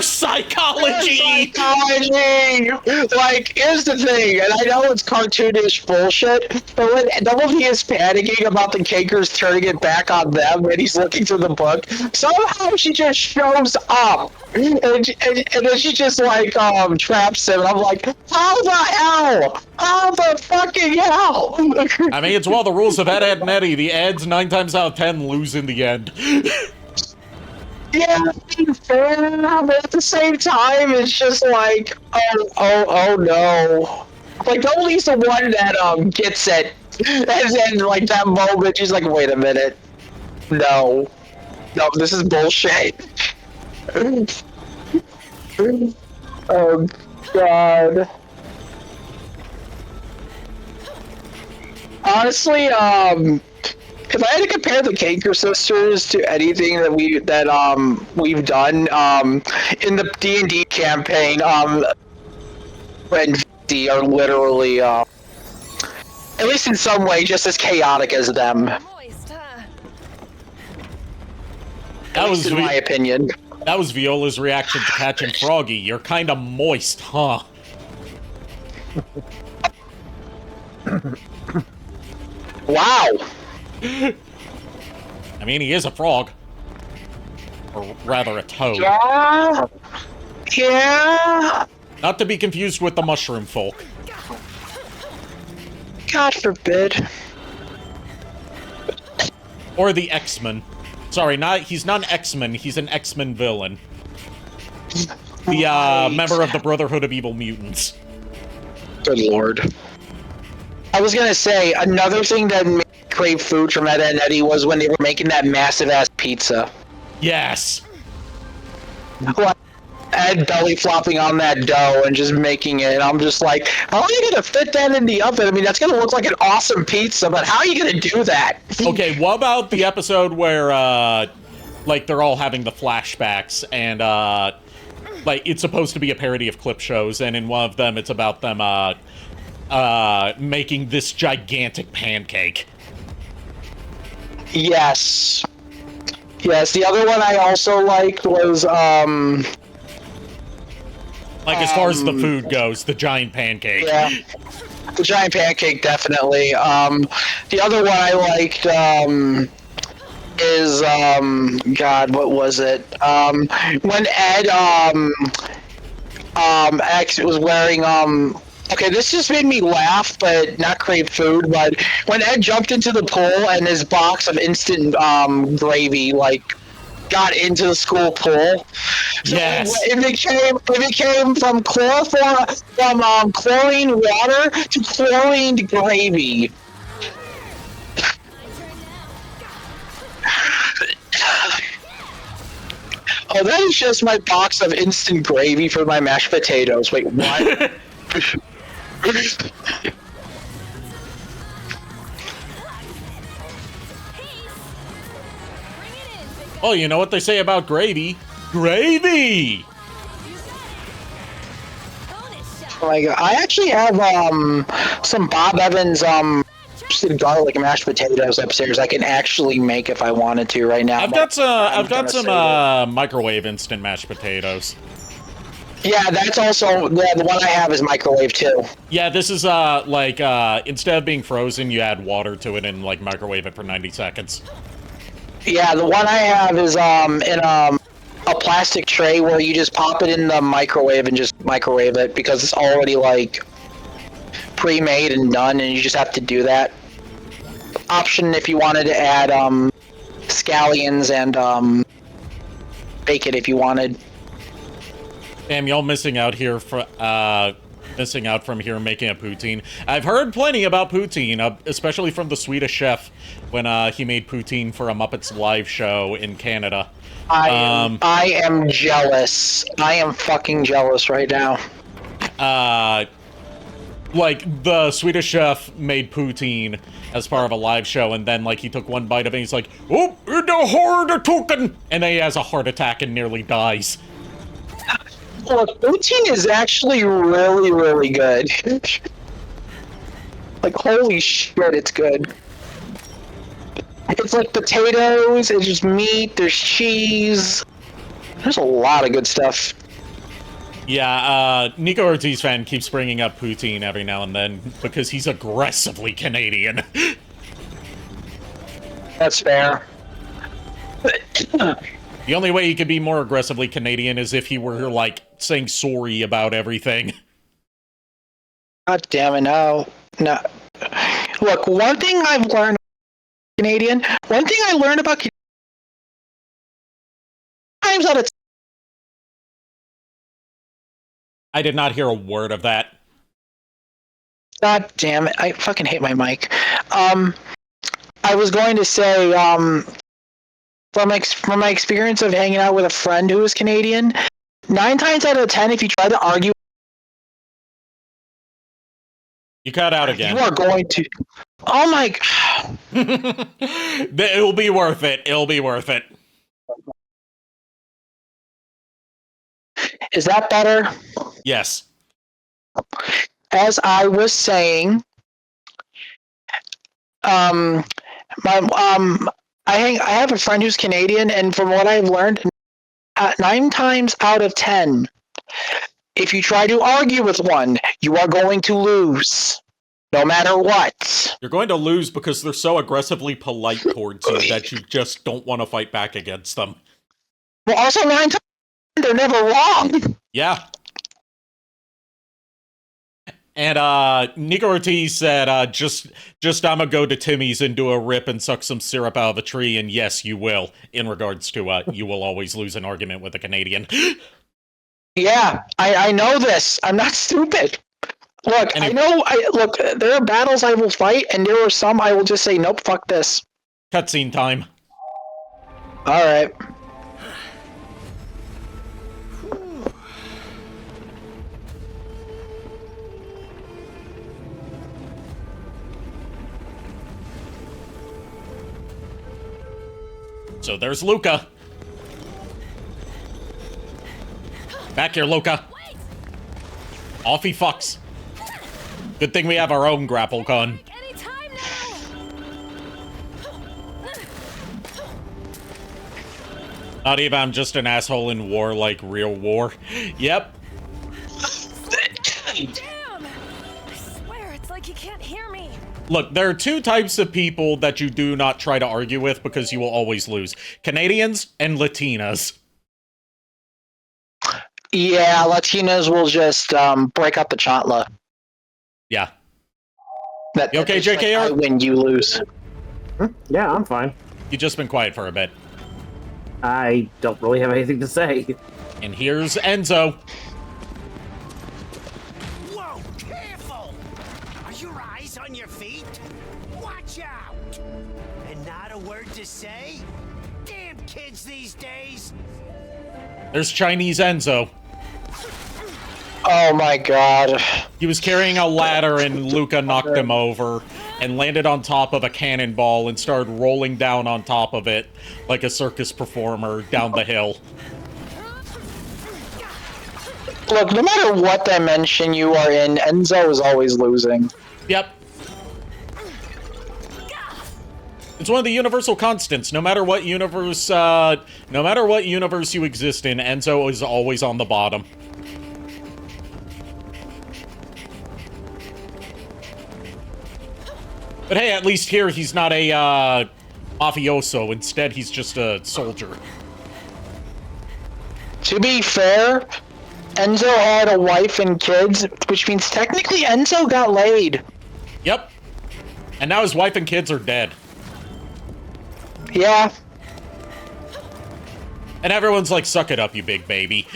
A: psychology!
B: Like, here's the thing, and I know it's cartoonish bullshit, but when Double D is panicking about the Kankers turning it back on them when he's looking through the book, somehow she just shows up. And then she just, like, traps him, and I'm like, how the hell? How the fucking hell?
A: I mean, it's one of the rules of Ed, Edd n Eddy. The Eds, 9 times out of 10, lose in the end.
B: Yeah, fair, but at the same time, it's just like, oh no. Like, Goldie's the one that, gets it. And then, like, that moment, she's like, wait a minute. No, this is bullshit. Oh God. Honestly, if I had to compare the Kanker sisters to anything that we've done in the D&D campaign, and VT are literally at least in some way just as chaotic as them.
H: Moist, huh?
A: That was
B: in my opinion.
A: That was Viola's reaction to catching Froggy. You're kind of moist, huh?
B: Wow.
A: I mean, he is a frog. Or rather, a toad.
B: Yeah. Yeah.
A: Not to be confused with the mushroom folk.
B: God forbid.
A: Or the X-Men. Sorry, he's not an X-Men, he's an X-Men villain. The, member of the Brotherhood of Evil Mutants.
B: Good lord. I was gonna say, another thing that made me crave food from Ed and Eddie was when they were making that massive-ass pizza.
A: Yes!
B: Like, Ed belly flopping on that dough and just making it, and I'm just like, how are you gonna fit that in the oven? I mean, that's gonna look like an awesome pizza, but how are you gonna do that?
A: Okay, what about the episode where, like, they're all having the flashbacks, and, like, it's supposed to be a parody of clip shows, and in one of them, it's about them, making this gigantic pancake.
B: Yes. Yes, the other one I also liked was,
A: like, as far as the food goes, the giant pancake.
B: Yeah. The giant pancake, definitely. The other one I liked, is, God, what was it? When Ed, X was wearing, okay, this just made me laugh, but not crave food, but when Ed jumped into the pool and his box of instant, gravy, like, got into the school pool. So
A: yes.
B: It became from chlorine water to chlorined gravy. Oh, that is just my box of instant gravy for my mashed potatoes. Wait, what?
A: Oh, you know what they say about gravy? Gravy!
B: Oh my god, I actually have some Bob Evans roasted garlic mashed potatoes upstairs I can actually make if I wanted to right now.
A: I've got some microwave instant mashed potatoes.
B: Yeah, that's also the one I have is microwave too.
A: Yeah, this is like instead of being frozen, you add water to it and like microwave it for 90 seconds.
B: Yeah, the one I have is in a plastic tray where you just pop it in the microwave and just microwave it because it's already like pre-made and done, and you just have to do that. Option if you wanted to add scallions and bacon if you wanted.
A: Damn, y'all missing out here for missing out from here making a poutine. I've heard plenty about poutine, especially from the Swedish chef when he made poutine for a Muppets live show in Canada.
B: I am jealous. I am fucking jealous right now.
A: Like, the Swedish chef made poutine as part of a live show, and then, like, he took one bite of it, and he's like, oh, the heart attack, and then he has a heart attack and nearly dies.
B: Look, poutine is actually really, really good. Like, holy shit, it's good. It's like potatoes, it's just meat, there's cheese. There's a lot of good stuff.
A: Yeah, Nico Ortiz fan keeps bringing up poutine every now and then because he's aggressively Canadian.
B: That's fair.
A: The only way he could be more aggressively Canadian is if he were, like, saying sorry about everything.
B: God damn it, no. No. Look, one thing I've learned Canadian, one thing I learned about times out of
A: I did not hear a word of that.
B: God damn it, I fucking hate my mic. I was going to say, from my experience of hanging out with a friend who was Canadian, 9 times out of 10, if you try to argue,
A: You cut out again.
B: you are going to. Oh my.
A: It'll be worth it. It'll be worth it.
B: Is that better?
A: Yes.
B: As I was saying, I have a friend who's Canadian, and from what I've learned, 9 times out of 10, if you try to argue with one, you are going to lose, no matter what.
A: You're going to lose because they're so aggressively polite towards you that you just don't want to fight back against them.
B: Well, also 9 times, they're never wrong.
A: Yeah. And Nico Ortiz said, just I'ma go to Timmy's and do a rip and suck some syrup out of a tree, and yes, you will, in regards to, you will always lose an argument with a Canadian.
B: Yeah, I know this. I'm not stupid. Look, look, there are battles I will fight, and there are some I will just say, nope, fuck this.
A: Cutscene time.
B: Alright.
A: So there's Luca. Back here, Luca. Off he fucks. Good thing we have our own grapple gun. Not even I'm just an asshole in war like real war. Yep.
H: Damn! I swear, it's like you can't hear me.
A: Look, there are 2 types of people that you do not try to argue with because you will always lose. Canadians and Latinas.
B: Yeah, Latinos will just break up the chantla.
A: Yeah.
B: That,
A: You okay,
B: it's like,
A: JKR?
B: I win, you lose.
C: Yeah, I'm fine.
A: You've just been quiet for a bit.
C: I don't really have anything to say.
A: And here's Enzo.
I: Whoa, careful! Are your eyes on your feet? Watch out! And not a word to say? Damn kids these days!
A: There's Chinese Enzo.
B: Oh my god.
A: He was carrying a ladder and Luca knocked him over and landed on top of a cannonball and started rolling down on top of it like a circus performer down the hill.
B: Look, no matter what dimension you are in, Enzo is always losing.
A: Yep. It's one of the universal constants. No matter what universe you exist in, Enzo is always on the bottom. But hey, at least here he's not a mafioso. Instead, he's just a soldier.
B: To be fair, Enzo had a wife and kids, which means technically Enzo got laid.
A: Yep. And now his wife and kids are dead.
B: Yeah.
A: And everyone's like, suck it up, you big baby.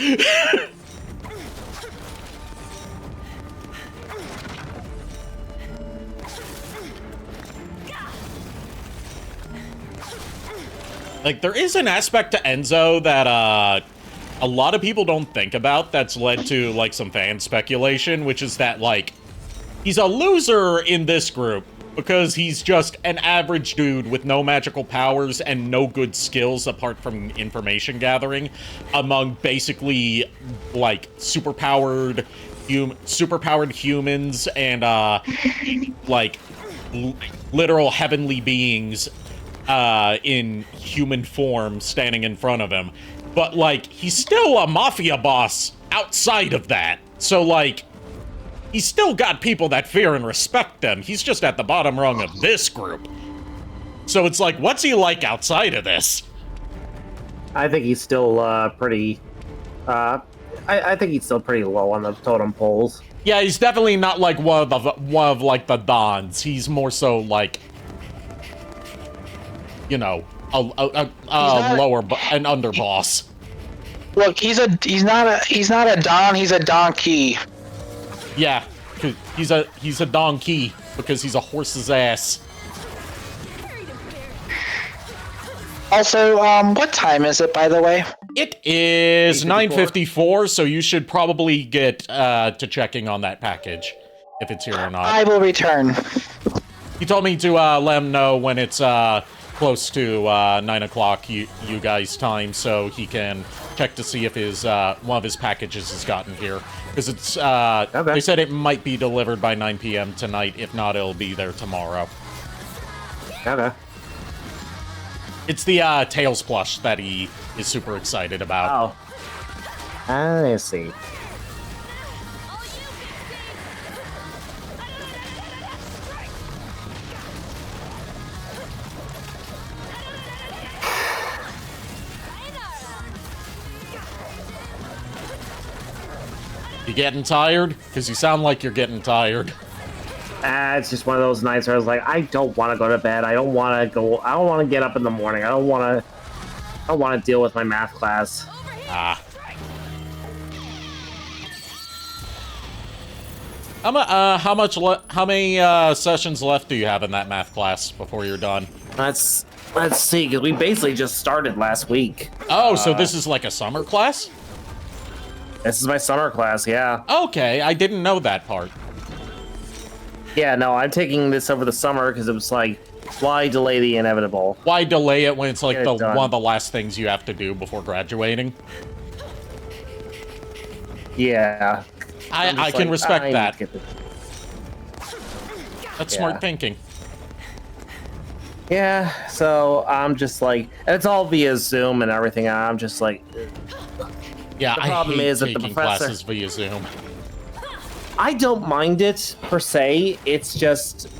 A: Like, there is an aspect to Enzo that, a lot of people don't think about that's led to, like, some fan speculation, which is that, like, he's a loser in this group because he's just an average dude with no magical powers and no good skills apart from information gathering among basically, like, superpowered humans and, like, literal heavenly beings in human form standing in front of him. But, like, he's still a mafia boss outside of that. So, like, he's still got people that fear and respect them. He's just at the bottom rung of this group. So it's like, what's he like outside of this?
C: I think he's still pretty... I think he's still pretty low on the totem poles.
A: Yeah, he's definitely not like one of like the Dons. He's more so like, you know, a lower, an underboss.
B: Look, he's not a Don, he's a donkey.
A: Yeah, he's a donkey because he's a horse's ass.
B: Also, what time is it, by the way?
A: It is 9:54, so you should probably get to checking on that package, if it's here or not.
B: I will return.
A: He told me to let him know when it's close to 9 o'clock you guys' time, so he can check to see if his one of his packages has gotten here. Because it's
C: Okay.
A: they said it might be delivered by 9 p.m. tonight. If not, it'll be there tomorrow.
C: Okay.
A: It's the Tails plush that he is super excited about.
C: Oh. I see.
A: You getting tired? Because you sound like you're getting tired.
C: It's just one of those nights where I was like, I don't want to go to bed. I don't want to get up in the morning. I don't want to deal with my math class.
A: Ah. How many sessions left do you have in that math class before you're done?
C: Let's see, because we basically just started last week.
A: Oh, so this is like a summer class?
C: This is my summer class, yeah.
A: Okay, I didn't know that part.
C: Yeah, no, I'm taking this over the summer because it was like, why delay the inevitable?
A: Why delay it when it's like
C: Get it done.
A: one of the last things you have to do before graduating?
C: Yeah.
A: I can respect
C: I
A: that.
C: need to get
A: That's
C: Yeah.
A: smart thinking.
C: Yeah, so I'm just like, and it's all via Zoom and everything. I'm just like,
A: Yeah,
C: The problem
A: I hate
C: is that the
A: taking
C: professor-
A: classes via Zoom.
C: I don't mind it per se. It's just,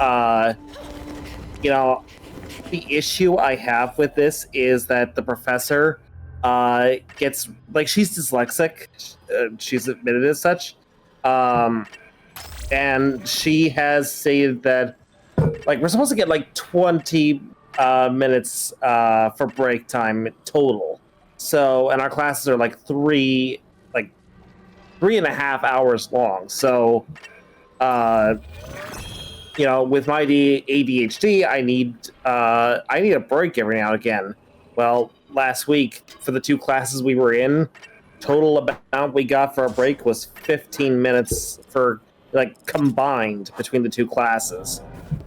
C: you know, the issue I have with this is that the professor gets, like, she's dyslexic. She's admitted as such. And she has stated that, like, we're supposed to get like 20 minutes for break time total. So, and our classes are like 3.5 hours long. So, you know, with my ADHD, I need a break every now and again. Well, last week for the 2 classes we were in, total amount we got for a break was 15 minutes for like combined between the 2 classes.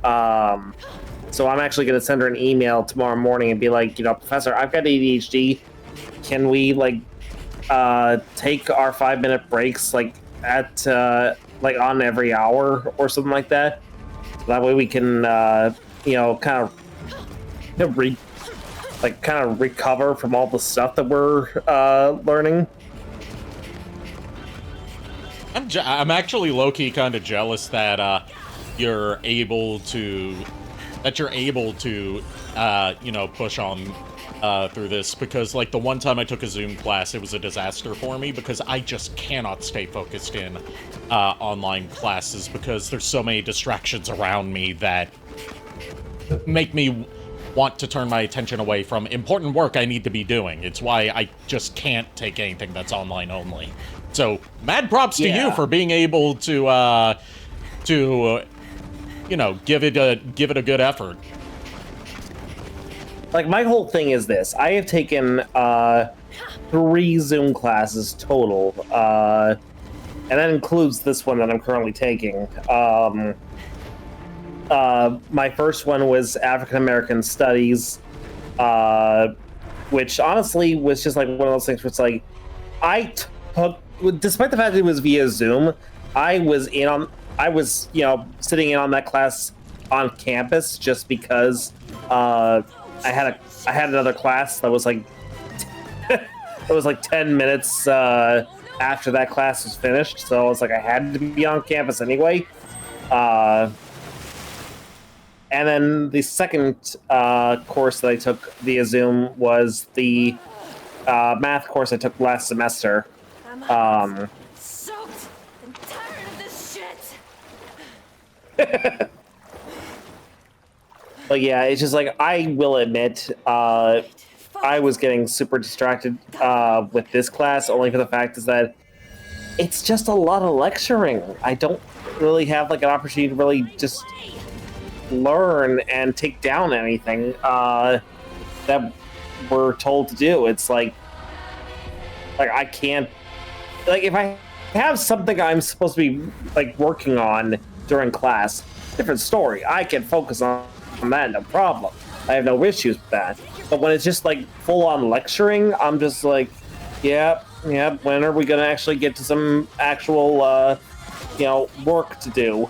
C: So I'm actually going to send her an email tomorrow morning and be like, you know, Professor, I've got ADHD. Can we like take our 5-minute breaks like at like on every hour or something like that? That way we can you know, kind of recover from all the stuff that we're learning.
A: I'm actually low-key kind of jealous that you're able to you know, push on through this, because like the one time I took a Zoom class, it was a disaster for me because I just cannot stay focused in online classes because there's so many distractions around me that make me want to turn my attention away from important work I need to be doing. It's why I just can't take anything that's online only. So mad props to you for being able to you know, give it a good effort.
C: Like, my whole thing is this. I have taken 3 Zoom classes total, and that includes this one that I'm currently taking. My first one was African American Studies, which honestly was just like one of those things where it's like, I took, despite the fact that it was via Zoom, I was, you know, sitting in on that class on campus just because I had another class that was like it was like 10 minutes after that class was finished, so I was like, I had to be on campus anyway. And then the second course that I took via Zoom was the math course I took last semester.
H: Soaked and tired of this shit.
C: But yeah, it's just like, I will admit, I was getting super distracted with this class, only for the fact is that it's just a lot of lecturing. I don't really have like an opportunity to really just learn and take down anything that we're told to do. It's like, Like, I can't... Like, if I have something I'm supposed to be, like, working on during class, different story. I can focus on that, no problem. I have no issues with that. But when it's just, like, full-on lecturing, I'm just like, yep, when are we gonna actually get to some actual, you know, work to do?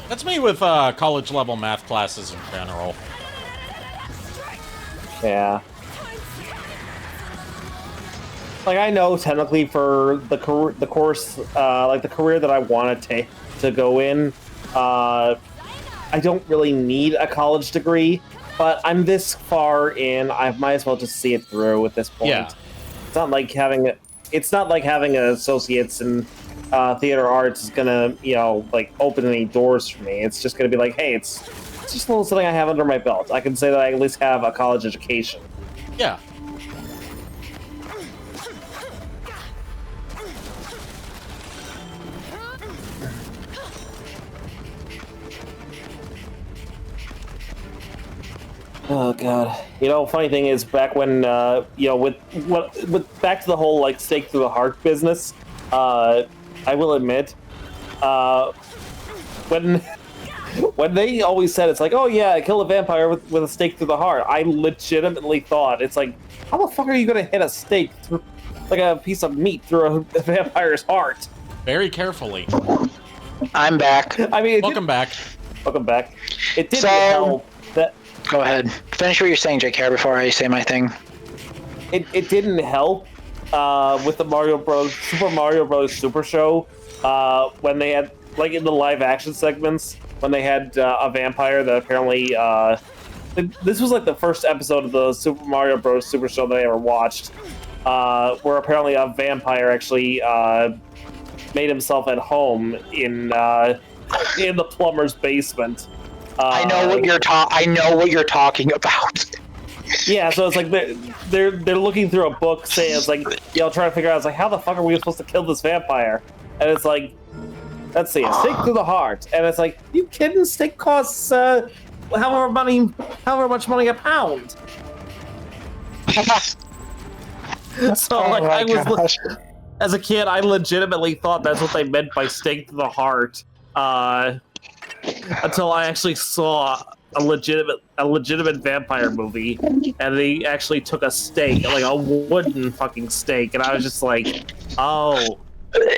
A: That's me with college-level math classes in general.
C: Yeah. Like, I know technically for the course, like the career that I want to go in, I don't really need a college degree, but I'm this far in, I might as well just see it through at this point.
A: Yeah.
C: It's not like having an associate's in theater arts is gonna, you know, like open any doors for me. It's just gonna be like, hey, it's just a little something I have under my belt. I can say that I at least have a college education.
A: Yeah.
C: Oh god! You know, funny thing is, back when you know, with back to the whole like stake through the heart business, I will admit, when they always said it's like, oh yeah, I kill a vampire with a stake through the heart, I legitimately thought it's like, how the fuck are you gonna hit a stake through, like a piece of meat through a vampire's heart?
A: Very carefully.
B: I'm back.
C: I mean,
A: Welcome back.
C: Welcome back. It didn't help that.
B: Go ahead. Finish what you're saying, JK, before I say my thing.
C: It didn't help with the Super Mario Bros. Super Show when they had, like, in the live action segments, when they had a vampire that apparently this was like the first episode of the Super Mario Bros. Super Show that I ever watched, where apparently a vampire actually made himself at home in the plumber's basement.
B: I know what you're talking about.
C: Yeah, so it's like they're looking through a book, saying it's like, you know, trying to figure out, it's like, how the fuck are we supposed to kill this vampire? And it's like, let's see, a stake through the heart, and it's like, you kidding? Stake costs however much money a pound. So like, I was as a kid, I legitimately thought that's what they meant by stake to the heart. Until I actually saw a legitimate vampire movie, and they actually took a stake, like a wooden fucking stake, and I was just like, oh,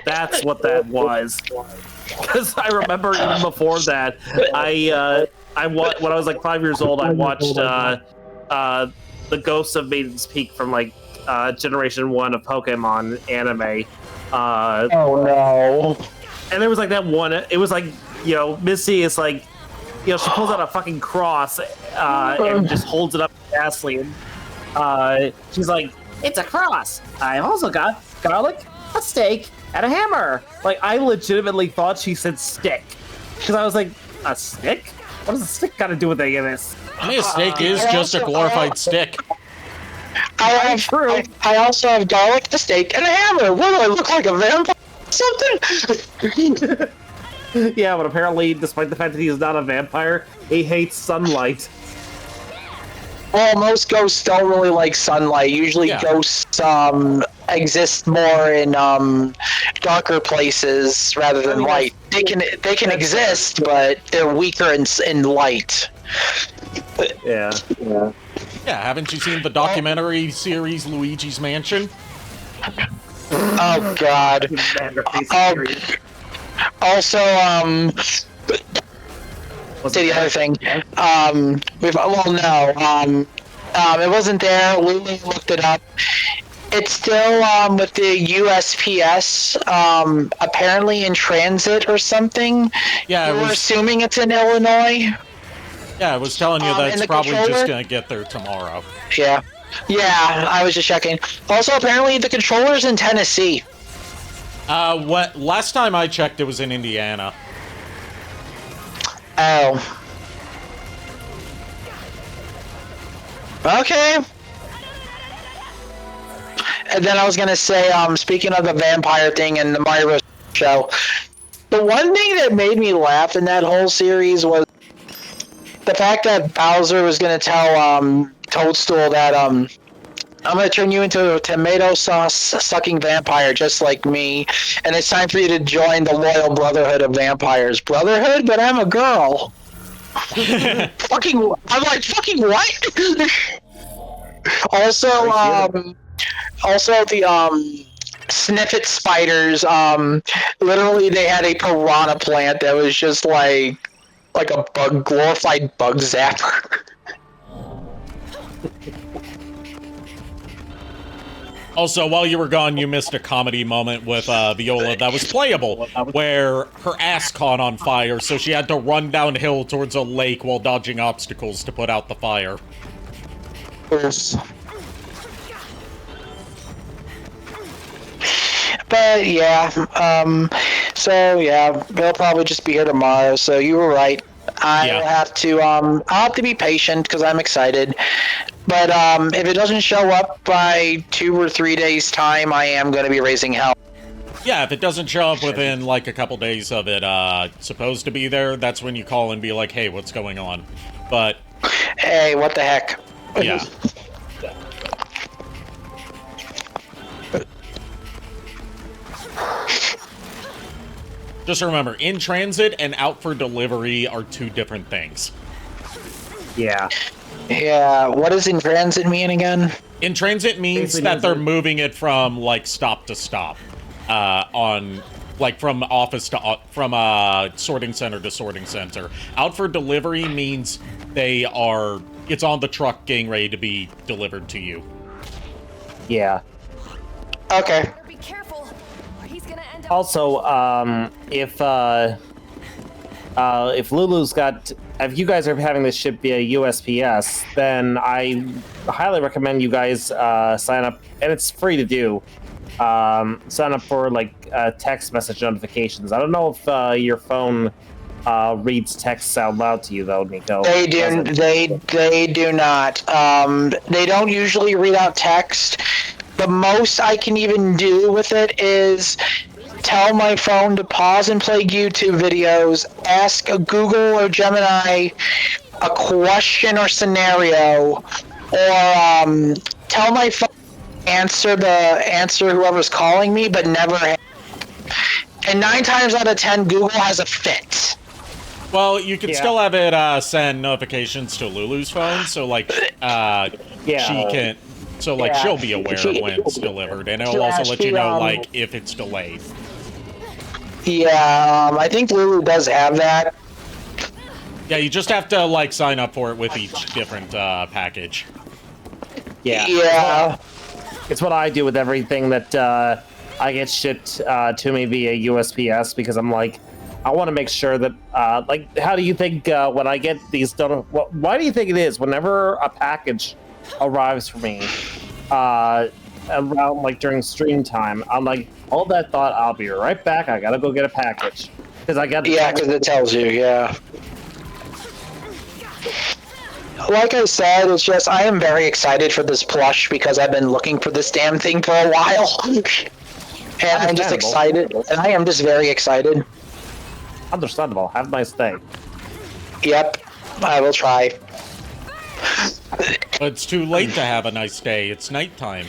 C: that's what that was. Because I remember even before that, when I was like 5 years old, I watched the Ghosts of Maiden's Peak from like Generation 1 of Pokemon anime.
B: Oh no.
C: And there was like that one, it was like, you know, Missy is like, you know, she pulls out a fucking cross and just holds it up ghastly. And she's like, it's a cross. I've also got garlic, a steak, and a hammer. Like, I legitimately thought she said stick. Because I was like, a stick? What does a stick got to do with any of this?
A: I mean, a steak is just a glorified stick.
B: I also have garlic, a steak, and a hammer. What do I look like, a vampire? Something?
C: Yeah, but apparently, despite the fact that he's not a vampire, he hates sunlight.
B: Well, most ghosts don't really like sunlight. Usually ghosts exist more in darker places rather than light. They can exist, but they're weaker in light.
C: Yeah.
A: Yeah, haven't you seen the documentary series Luigi's Mansion?
B: Oh god. Also, say the other thing. It wasn't there. Lulu looked it up. It's still with the USPS, apparently in transit or something.
A: Yeah,
B: we're assuming it's in Illinois.
A: Yeah, I was telling you that it's probably just gonna get there tomorrow.
B: Yeah, I was just checking. Also, apparently the controller's in Tennessee.
A: What? Last time I checked, it was in Indiana.
B: Oh. Okay. And then I was gonna say, speaking of the vampire thing and the Mario Bros. Show, the one thing that made me laugh in that whole series was the fact that Bowser was gonna tell Toadstool that I'm gonna turn you into a tomato sauce sucking vampire just like me, and it's time for you to join the loyal brotherhood of vampires. Brotherhood, but I'm a girl. Fucking, I'm like fucking what? Also, the Sniffit spiders. Literally, they had a piranha plant that was just like a glorified bug zapper.
A: Also, while you were gone, you missed a comedy moment with Viola that was playable, where her ass caught on fire, so she had to run downhill towards a lake while dodging obstacles to put out the fire.
B: But yeah, so yeah, they'll probably just be here tomorrow. So you were right. I'll have to be patient because I'm excited. But if it doesn't show up by 2 or 3 days' time, I am going to be raising hell.
A: Yeah, if it doesn't show up within like a couple days of it supposed to be there, that's when you call and be like, hey, what's going on? But
B: hey, what the heck?
A: Yeah. Just remember, in transit and out for delivery are two different things.
C: Yeah.
B: Yeah, what does in transit mean again?
A: In transit means that they're moving it from like stop to stop, on like from office to from sorting center to sorting center. Out for delivery means it's on the truck getting ready to be delivered to you.
C: Yeah.
B: Okay.
H: Be careful, or he's gonna end up.
C: Also, if Lulu's got, if you guys are having this ship via USPS, then I highly recommend you guys sign up, and it's free to do. Sign up for like text message notifications. I don't know if your phone reads texts out loud to you though, Nico.
B: They do. They do not. They don't usually read out text. The most I can even do with it is tell my phone to pause and play YouTube videos, ask Google or Gemini a question or scenario, or tell my phone to answer whoever's calling me, but never. And 9 times out of 10, Google has a fit.
A: Well, you can still have it send notifications to Lulu's phone, so like she can. So, like, she'll be aware of when it's delivered, and it'll also let you know, like, if it's delayed.
B: Yeah, I think Lulu does have that.
A: Yeah, you just have to, like, sign up for it with each different package.
C: Yeah.
B: Yeah.
C: It's what I do with everything that I get shipped to me via USPS, because I'm like, I want to make sure that, like, how do you think when I get these done? Why do you think it is whenever a package arrives for me around like during stream time, I'm like, hold that thought, I'll be right back, I gotta go get a package because I got
B: because it tells you. Like I said, it's just I am very excited for this plush because I've been looking for this damn thing for a while. And I'm just excited, and I am just very excited.
C: Understandable. Have a nice day.
B: Yep, I will try.
A: But it's too late to have a nice day. It's nighttime.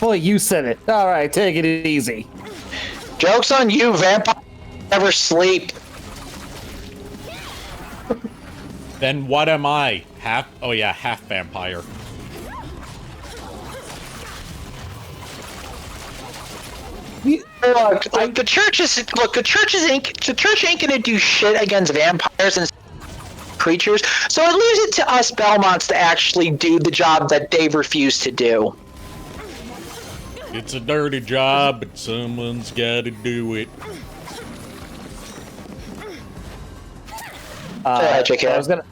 C: Boy, you said it. All right, take it easy.
B: Joke's on you, vampire. Never sleep.
A: Then what am I? Half vampire.
B: The church ain't gonna do shit against vampires and creatures, so it leaves it to us Belmonts to actually do the job that they've refused to do.
A: It's a dirty job, but someone's gotta do it.
C: I was gonna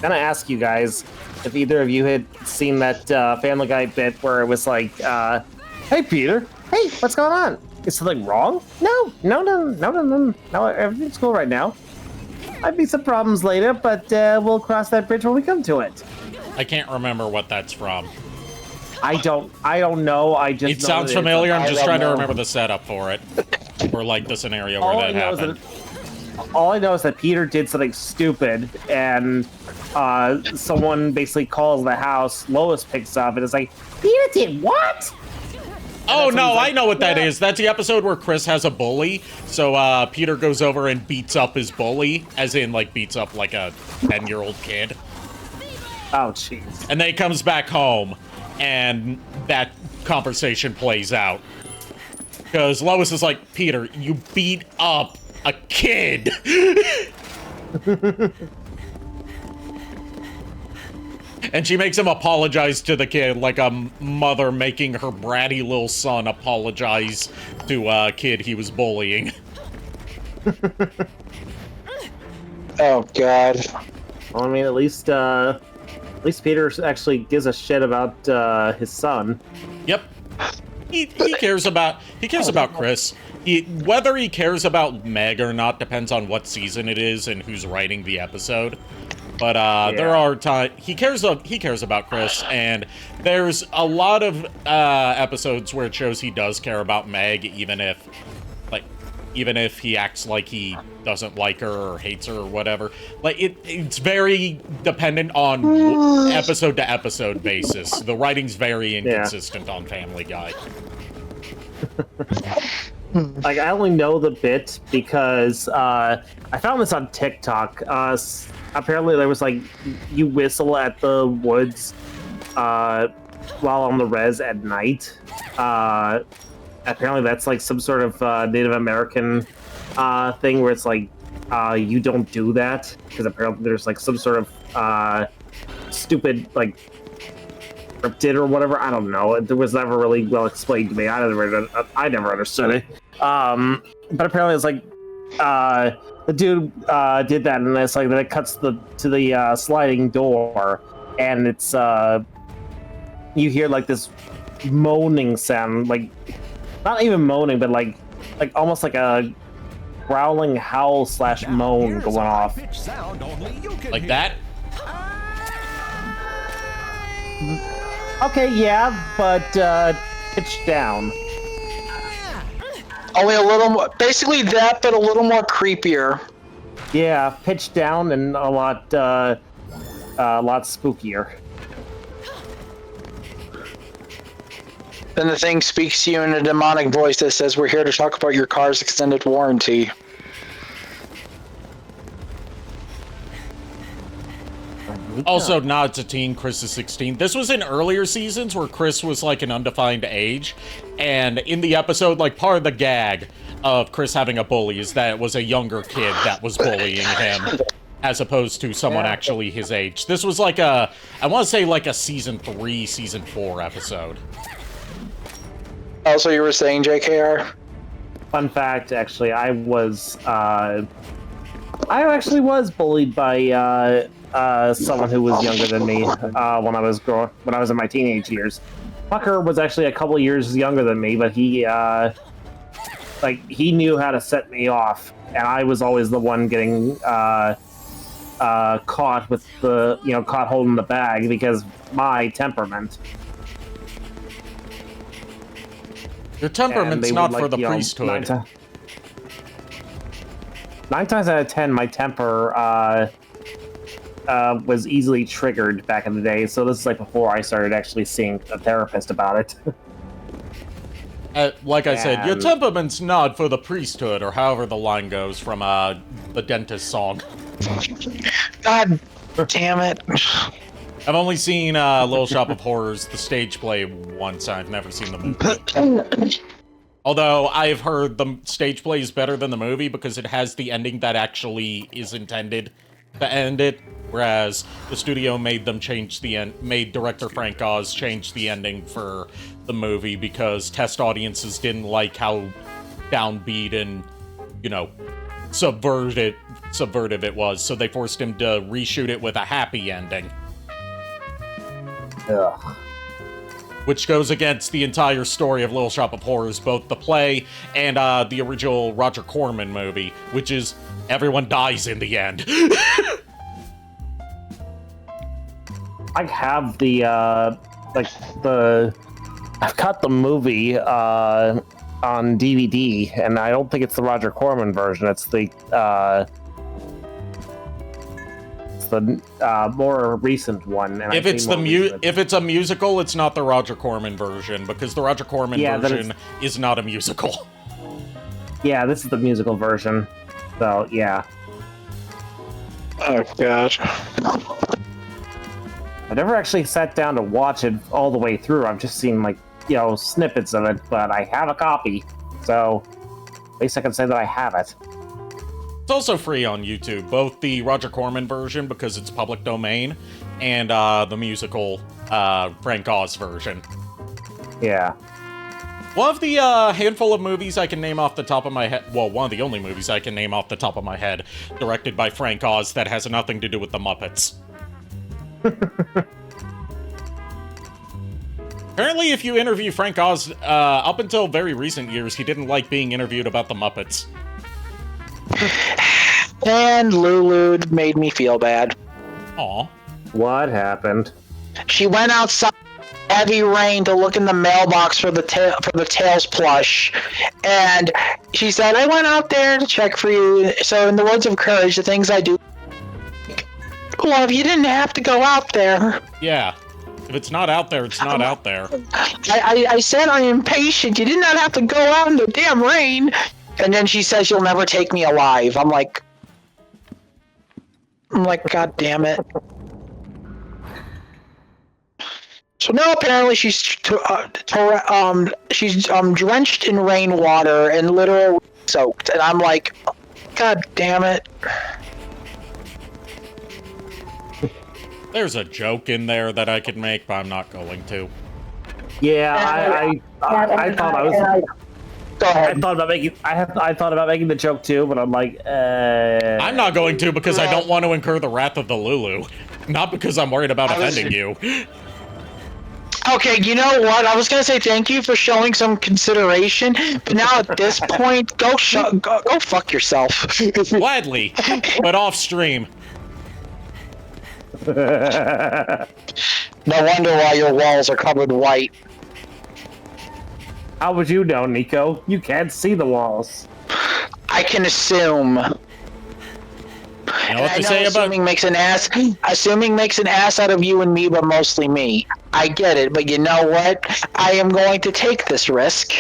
C: ask you guys if either of you had seen that Family Guy bit where it was like, hey Peter, hey, what's going on? Is something wrong? No, everything's cool right now. Might be some problems later, but we'll cross that bridge when we come to it.
A: I can't remember what that's from.
C: I don't know.
A: It sounds familiar. I'm just trying to remember the setup for it, or like the scenario where that happened.
C: all I know is that Peter did something stupid, and someone basically calls the house. Lois picks up and is like, "Peter did what?"
A: Oh no, I know what that is. That's the episode where Chris has a bully. So Peter goes over and beats up his bully, as in like beats up like a 10-year-old kid.
C: Oh jeez.
A: And then he comes back home, and that conversation plays out. Because Lois is like, Peter, you beat up a kid. And she makes him apologize to the kid, like a mother making her bratty little son apologize to a kid he was bullying.
B: Oh God.
C: Well, I mean, at least Peter actually gives a shit about his son.
A: Yep. He cares about Chris. Whether he cares about Meg or not depends on what season it is and who's writing the episode. But there are times he cares about Chris, and there's a lot of episodes where it shows he does care about Meg, even if he acts like he doesn't like her or hates her or whatever. Like it's very dependent on episode to episode basis. The writing's very inconsistent on Family Guy.
C: Like, I only know the bit because I found this on TikTok. Apparently there was like, you whistle at the woods while on the res at night. Apparently that's like some sort of Native American thing where it's like, you don't do that, because apparently there's like some sort of stupid like cryptid or whatever. I don't know. It was never really well explained to me. I never understood it. But apparently it's like the dude did that, and it's like then it cuts to the sliding door, and it's you hear like this moaning sound, like not even moaning, but like almost like a growling howl / moan going off.
A: Like that?
C: Okay, yeah, but pitch down.
B: Only a little more, basically that, but a little more creepier.
C: Yeah, pitch down and a lot spookier.
B: Then the thing speaks to you in a demonic voice that says, "We're here to talk about your car's extended warranty."
A: Also, nods to teen, Chris is 16. This was in earlier seasons where Chris was like an undefined age, and in the episode, like part of the gag of Chris having a bully is that it was a younger kid that was bullying him, as opposed to someone actually his age. This was like I want to say like a season 3, season 4 episode.
B: Oh, so you were saying, JKR?
C: Fun fact, actually, I actually was bullied by someone who was younger than me when I was in my teenage years. Fucker was actually a couple years younger than me, but he knew how to set me off, and I was always the one getting caught with caught holding the bag because my temperament.
A: Your temperament's not for the priesthood.
C: 9 times out of 10, my temper was easily triggered back in the day, so this is like before I started actually seeing a therapist about it.
A: Like I said, your temperament's not for the priesthood, or however the line goes from the dentist song.
B: God damn it.
A: I've only seen Little Shop of Horrors, the stage play, once. I've never seen the movie. Although I've heard the stage play is better than the movie because it has the ending that actually is intended to end it, whereas the studio made them change made director Frank Oz change the ending for the movie because test audiences didn't like how downbeat and, subvertive it was, so they forced him to reshoot it with a happy ending.
C: Ugh.
A: Which goes against the entire story of Little Shop of Horrors, both the play and the original Roger Corman movie, which is everyone dies in the end.
C: I have I've got the movie on DVD, and I don't think it's the Roger Corman version. It's the more recent one. And
A: if it's a musical, it's not the Roger Corman version, because the Roger Corman version is not a musical.
C: Yeah, this is the musical version. So yeah.
B: Oh gosh.
C: I never actually sat down to watch it all the way through. I've just seen snippets of it, but I have a copy, so at least I can say that I have it.
A: It's also free on YouTube, both the Roger Corman version, because it's public domain, and the musical Frank Oz version.
C: Yeah.
A: One of the handful of movies I can name off the top of my head, well, one of the only movies I can name off the top of my head, directed by Frank Oz, that has nothing to do with the Muppets. Apparently, if you interview Frank Oz, up until very recent years, he didn't like being interviewed about the Muppets.
B: And Lulu made me feel bad.
A: Aw.
C: What happened?
B: She went outside in heavy rain to look in the mailbox for the Tails plush, and she said, "I went out there to check for you." So, in the words of courage, the things I do. Love, you didn't have to go out there.
A: Yeah. If it's not out there, it's not out there.
B: I said I'm impatient. You did not have to go out in the damn rain. And then she says you'll never take me alive. I'm like, God damn it. So now apparently she's drenched in rainwater and literally soaked. And I'm like, God damn it.
A: There's a joke in there that I could make, but I'm not going to.
C: Yeah, I thought I was.
B: Go ahead.
C: I thought about making the joke too, but I'm like,
A: I'm not going to because I don't want to incur the wrath of the Lulu. Not because I'm worried about offending you.
B: Okay, you know what? I was gonna say thank you for showing some consideration, but now at this point, go fuck yourself.
A: Gladly, but off stream.
B: No wonder why your walls are covered white.
C: How would you know, Nico? You can't see the walls.
B: I can assume.
A: You know what to say about
B: assuming makes an ass out of you and me, but mostly me. I get it, but you know what? I am going to take this risk.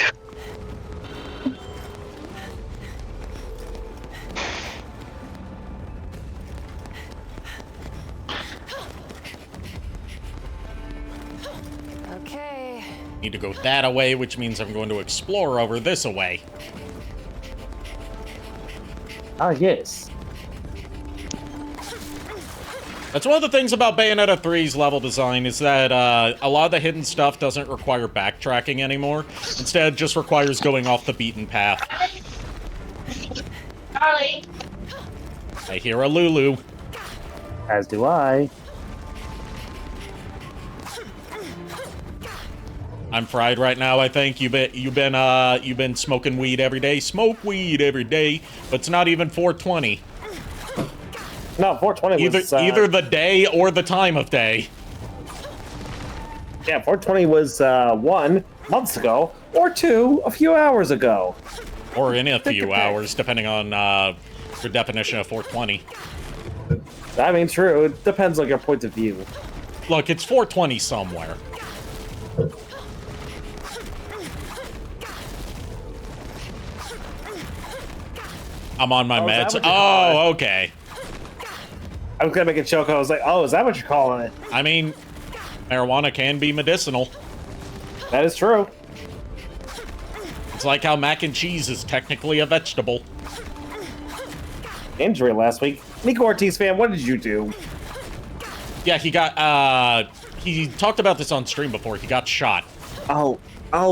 H: Okay.
A: Need to go that away, which means I'm going to explore over this away.
C: Ah, yes.
A: That's one of the things about Bayonetta 3's level design, is that a lot of the hidden stuff doesn't require backtracking anymore. Instead, it just requires going off the beaten path.
D: Charlie.
A: I hear a Lulu.
C: As do I.
A: I'm fried right now, I think. You've been smoking weed every day. Smoke weed every day, but it's not even 420.
C: No, 420 was...
A: Either the day or the time of day.
C: Yeah, 420 was 1 months ago, or 2 a few hours ago.
A: Or in a few hours, depending on your definition of 420.
C: I mean, true. It depends on your point of view.
A: Look, it's 420 somewhere. I'm on my meds. Oh, okay.
C: I was gonna make a joke. I was like, oh, is that what you're calling it?
A: I mean, marijuana can be medicinal.
C: That is true.
A: It's like how mac and cheese is technically a vegetable.
C: Injury last week. Nico Ortiz fan, what did you do?
A: Yeah, he got, he talked about this on stream before. He got shot.
C: Oh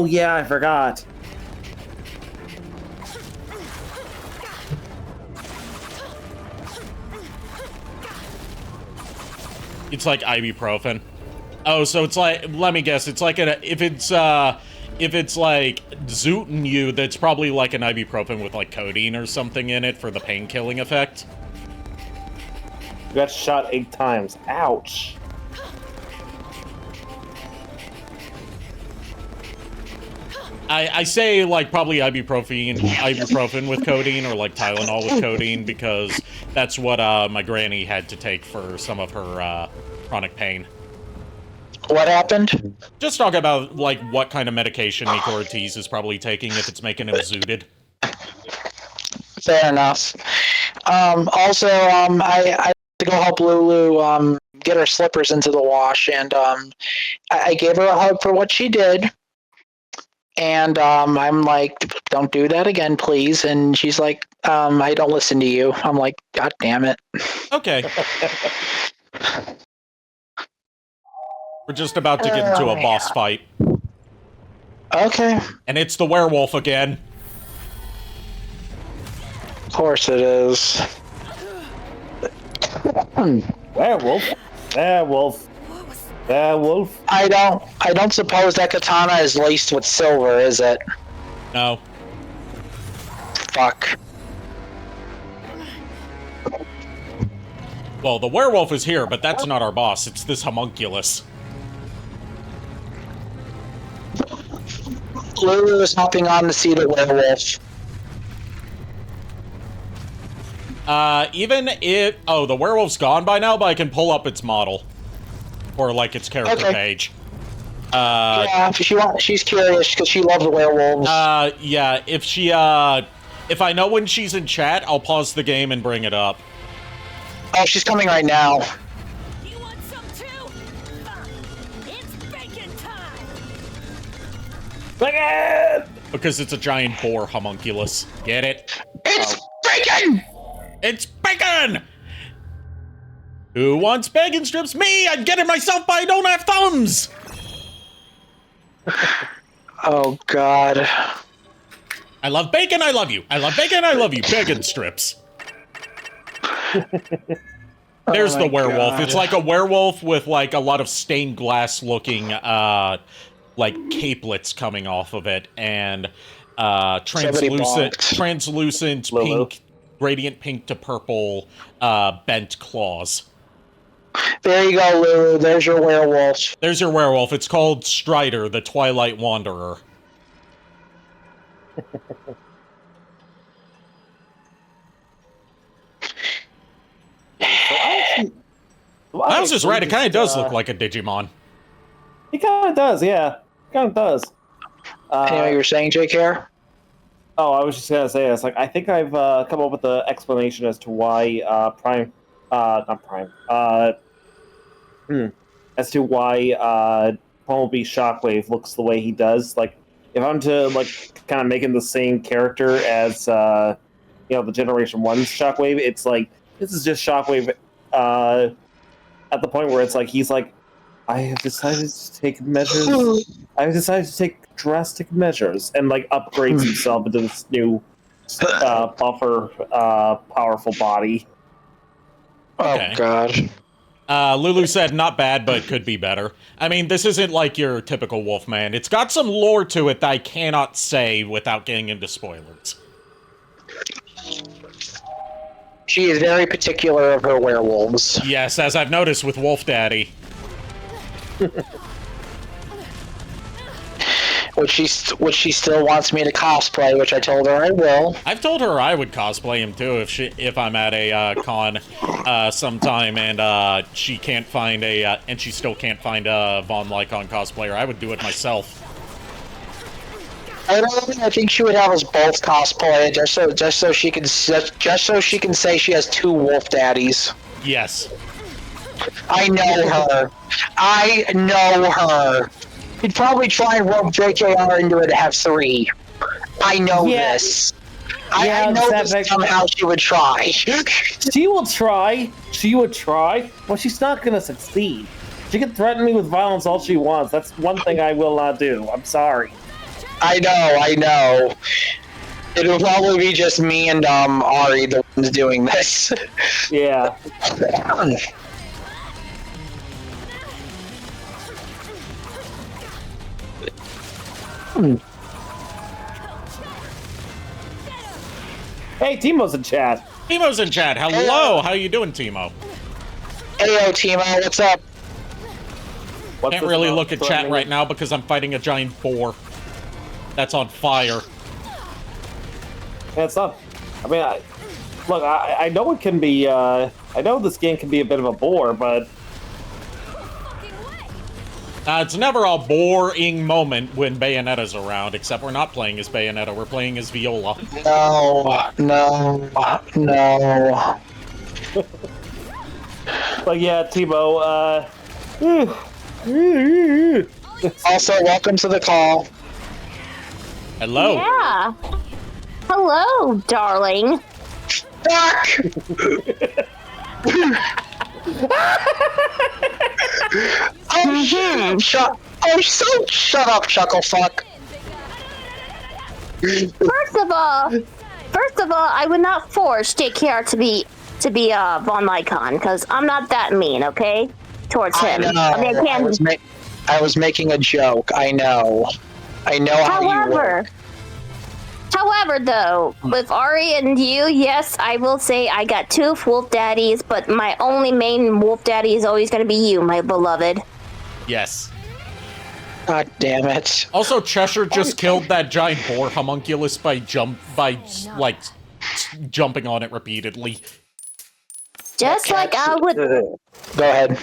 C: yeah, I forgot.
A: It's like ibuprofen. Oh, so it's like, let me guess, it's like if it's like zooting you, that's probably like an ibuprofen with like codeine or something in it for the pain-killing effect.
C: You got shot 8 times. Ouch.
A: I say, like, probably ibuprofen with codeine, or, like, Tylenol with codeine, because that's what, my granny had to take for some of her, chronic pain.
B: What happened?
A: Just talk about, like, what kind of medication Nico Ortiz is probably taking if it's making him zooted.
B: Fair enough. Also, I had to go help Lulu, get her slippers into the wash, and, I gave her a hug for what she did. And I'm like, don't do that again, please. And she's like, I don't listen to you. I'm like, God damn it.
A: Okay. We're just about to get into a boss fight.
B: Okay.
A: And it's the werewolf again.
B: Of course it is.
C: Werewolf? Werewolf. Werewolf?
B: I don't suppose that katana is laced with silver, is it?
A: No.
B: Fuck.
A: Well, the werewolf is here, but that's not our boss. It's this homunculus.
B: Lulu is hopping on to see the werewolf.
A: Even if... Oh, the werewolf's gone by now, but I can pull up its model. Or, like, its character page.
B: Yeah, she's curious, because she loves werewolves.
A: Yeah, if she, if I know when she's in chat, I'll pause the game and bring it up.
B: Oh, she's coming right now.
H: You want some too? It's bacon time!
C: Bacon!
A: Because it's a giant boar homunculus. Get it?
B: It's bacon!
A: It's bacon! Who wants bacon strips? Me! I'd get it myself, but I don't have thumbs!
B: Oh, God.
A: I love bacon, I love you. I love bacon, I love you. Bacon strips. There's the werewolf.
B: God.
A: It's like a werewolf with, like, a lot of stained glass looking, like, capelets coming off of it, and, translucent pink, gradient pink to purple, bent claws.
B: There you go, Lulu. There's your werewolf.
A: There's your werewolf. It's called Strider, the Twilight Wanderer. Miles is right. It kind of does look like a Digimon.
C: It kind of does, yeah. It kind of does.
B: Anyway, you were saying, JKR?
C: Oh, I was just gonna say, it's like I think I've come up with the explanation as to why as to why Bumblebee Shockwave looks the way he does. Like, if I'm to like kind of make him the same character as the Generation 1's Shockwave, it's like this is just Shockwave at the point where it's like he's like, I have decided to take measures. I've decided to take drastic measures, and like upgrades himself into this new buffer, powerful body.
A: Okay.
B: Oh, God.
A: Lulu said, not bad, but could be better. I mean, this isn't like your typical Wolfman. It's got some lore to it that I cannot say without getting into spoilers.
B: She is very particular of her werewolves.
A: Yes, as I've noticed with Wolf Daddy.
B: Which she still wants me to cosplay, which I told her I will.
A: I've told her I would cosplay him too if I'm at a con sometime and she can't find and she still can't find a Von Lycon cosplayer. I would do it myself.
B: I think she would have us both cosplay just so she can say she has two wolf daddies.
A: Yes.
B: I know her. I know her. He'd probably try and rope JKR into it to have three. I know this. I know this somehow she would try.
C: She will try. She would try. Well, she's not going to succeed. She can threaten me with violence all she wants. That's one thing I will not do. I'm sorry.
B: I know. It'll probably be just me and Ari the ones doing this.
C: Yeah. Hey, Timo's in chat.
A: Timo's in chat. Hello. How you doing, Timo?
B: Heyo, Timo. What's up?
A: Can't really look at chat right now because I'm fighting a giant boar. that's on fire.
C: Yeah, it's not. I mean, look, I know it can be. I know this game can be a bit of a bore, but
A: It's never a boring moment when Bayonetta's around, except we're not playing as Bayonetta, we're playing as Viola.
B: No.
C: But yeah, Tebow.
B: Also, welcome to the call.
A: Hello.
D: Yeah. Hello, darling.
B: Fuck! Shut up, Chucklefuck.
D: First of all, I would not force JKR to be Von Lycon, because I'm not that mean, okay? Towards him.
B: I was making a joke. I know how you work.
D: However, though, with Ari and you, yes, I will say I got 2 wolf daddies, but my only main wolf daddy is always going to be you, my beloved.
A: Yes.
B: God damn it.
A: Also, Cheshire just killed that giant boar homunculus by jumping on it repeatedly.
D: Just like I would...
B: Go ahead.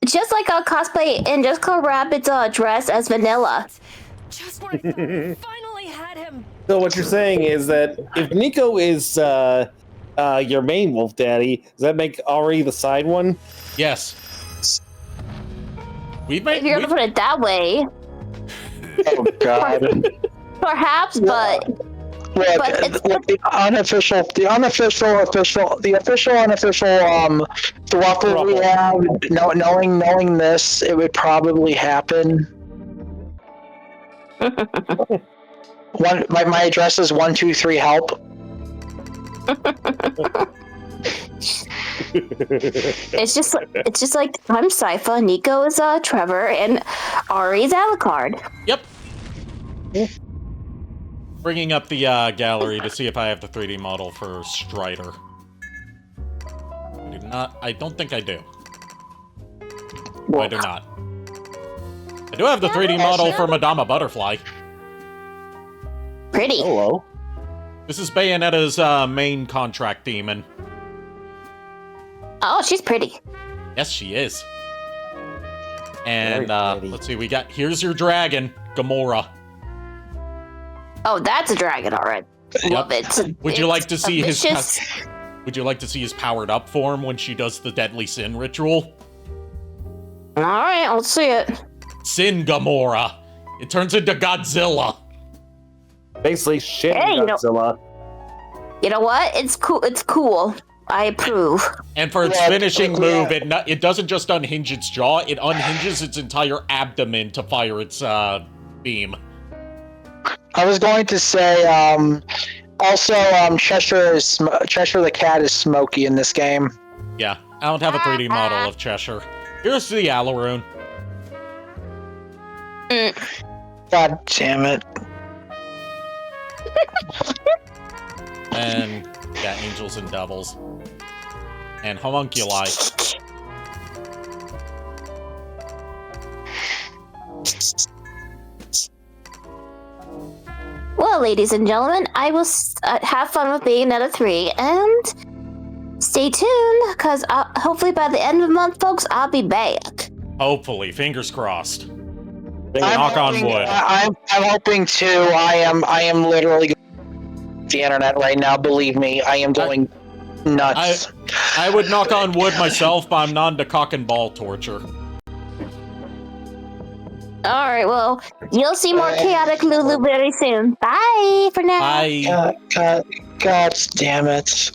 D: Just like I'll cosplay and just call Rabbit's dress as Vanilla.
H: Just when I thought I finally had him.
C: So what you're saying is that if Nico is your main wolf daddy, does that make Ari the side one?
A: Yes.
D: If you're gonna put it that way.
B: Oh God.
D: Perhaps, but
B: the unofficial thruple we have, knowing this, it would probably happen. My address is 123 help.
D: It's just like I'm Sypha, Nico is Trevor, and Ari's Alucard.
A: Yep. Bringing up the gallery to see if I have the 3D model for Strider. I don't think I do. I do not. I do have the 3D model for Madama Butterfly.
D: Pretty.
C: Hello.
A: This is Bayonetta's main contract demon.
D: Oh, she's pretty.
A: Yes, she is. And let's see, here's your dragon, Gamora.
D: Oh, that's a dragon, all right. Love it.
A: Would you like to see his powered up form when she does the Deadly Sin ritual?
D: All right, I'll see it.
A: Sin Gamora. It turns into Godzilla.
C: Basically, shit
D: Hey,
C: Godzilla.
D: You know what? It's cool. It's cool. I approve.
A: And for its finishing move, it doesn't just unhinge its jaw; it unhinges its entire abdomen to fire its beam.
B: I was going to say, also, Cheshire the cat is smoky in this game.
A: Yeah, I don't have a 3D model of Cheshire. Here's the Alaroon.
B: God damn it.
A: And yeah, angels and devils. And homunculi.
D: Well, ladies and gentlemen, I will have fun with Bayonetta 3, and stay tuned, because hopefully by the end of the month, folks, I'll be back.
A: Hopefully, fingers crossed.
B: Knock
A: on wood.
B: I'm hoping to. I am literally going the internet right now. Believe me, I am going nuts.
A: I would knock on wood myself, but I'm not into cock and ball torture.
D: Alright, well, you'll see more chaotic Lulu very soon. Bye for now.
A: Bye.
B: God damn it.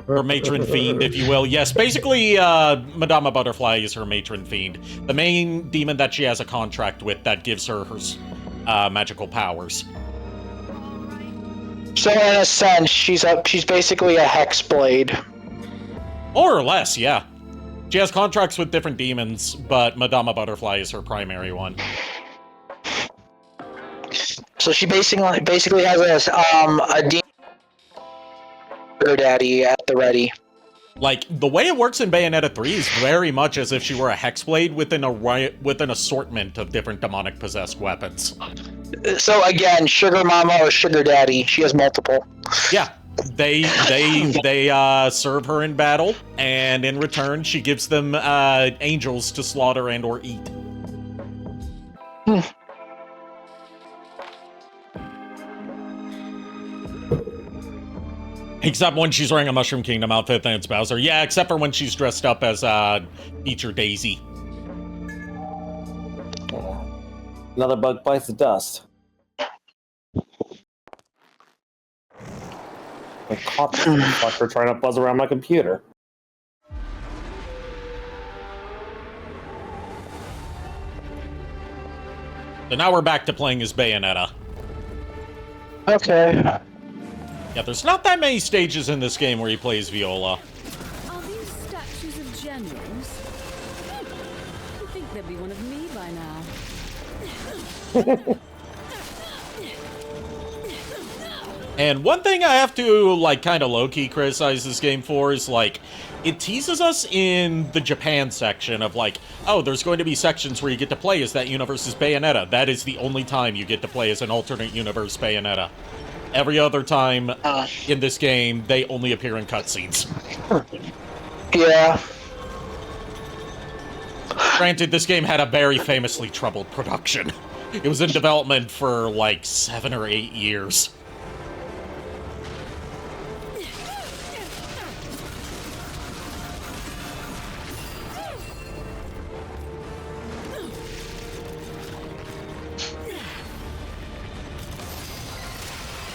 A: Her matron fiend, if you will. Yes, basically, Madama Butterfly is her matron fiend. The main demon that she has a contract with that gives her her magical powers.
B: So in a sense, she's basically a hexblade.
A: More or less, yeah. She has contracts with different demons, but Madama Butterfly is her primary one.
B: So she basically has a demon daddy at the ready.
A: Like, the way it works in Bayonetta 3 is very much as if she were a Hexblade with an assortment of different demonic-possessed weapons.
B: So again, Sugar Mama or Sugar Daddy, she has multiple.
A: Yeah, they serve her in battle, and in return, she gives them angels to slaughter and or eat. Except when she's wearing a Mushroom Kingdom outfit, then it's Bowser. Yeah, except for when she's dressed up as Feature Daisy.
C: Another bug bites the dust. I caught this fucker trying to buzz around my computer.
A: So now we're back to playing as Bayonetta.
B: Okay.
A: Yeah, there's not that many stages in this game where he plays Viola.
E: Are these statues of generals? I think there'd be one of me by now.
A: And one thing I have to, like, kind of low-key criticize this game for is, like, it teases us in the Japan section of, like, oh, there's going to be sections where you get to play as that universe's Bayonetta. That is the only time you get to play as an alternate universe Bayonetta. Every other time in this game, they only appear in cutscenes.
B: Yeah.
A: Granted, this game had a very famously troubled production. It was in development for, like, 7 or 8 years.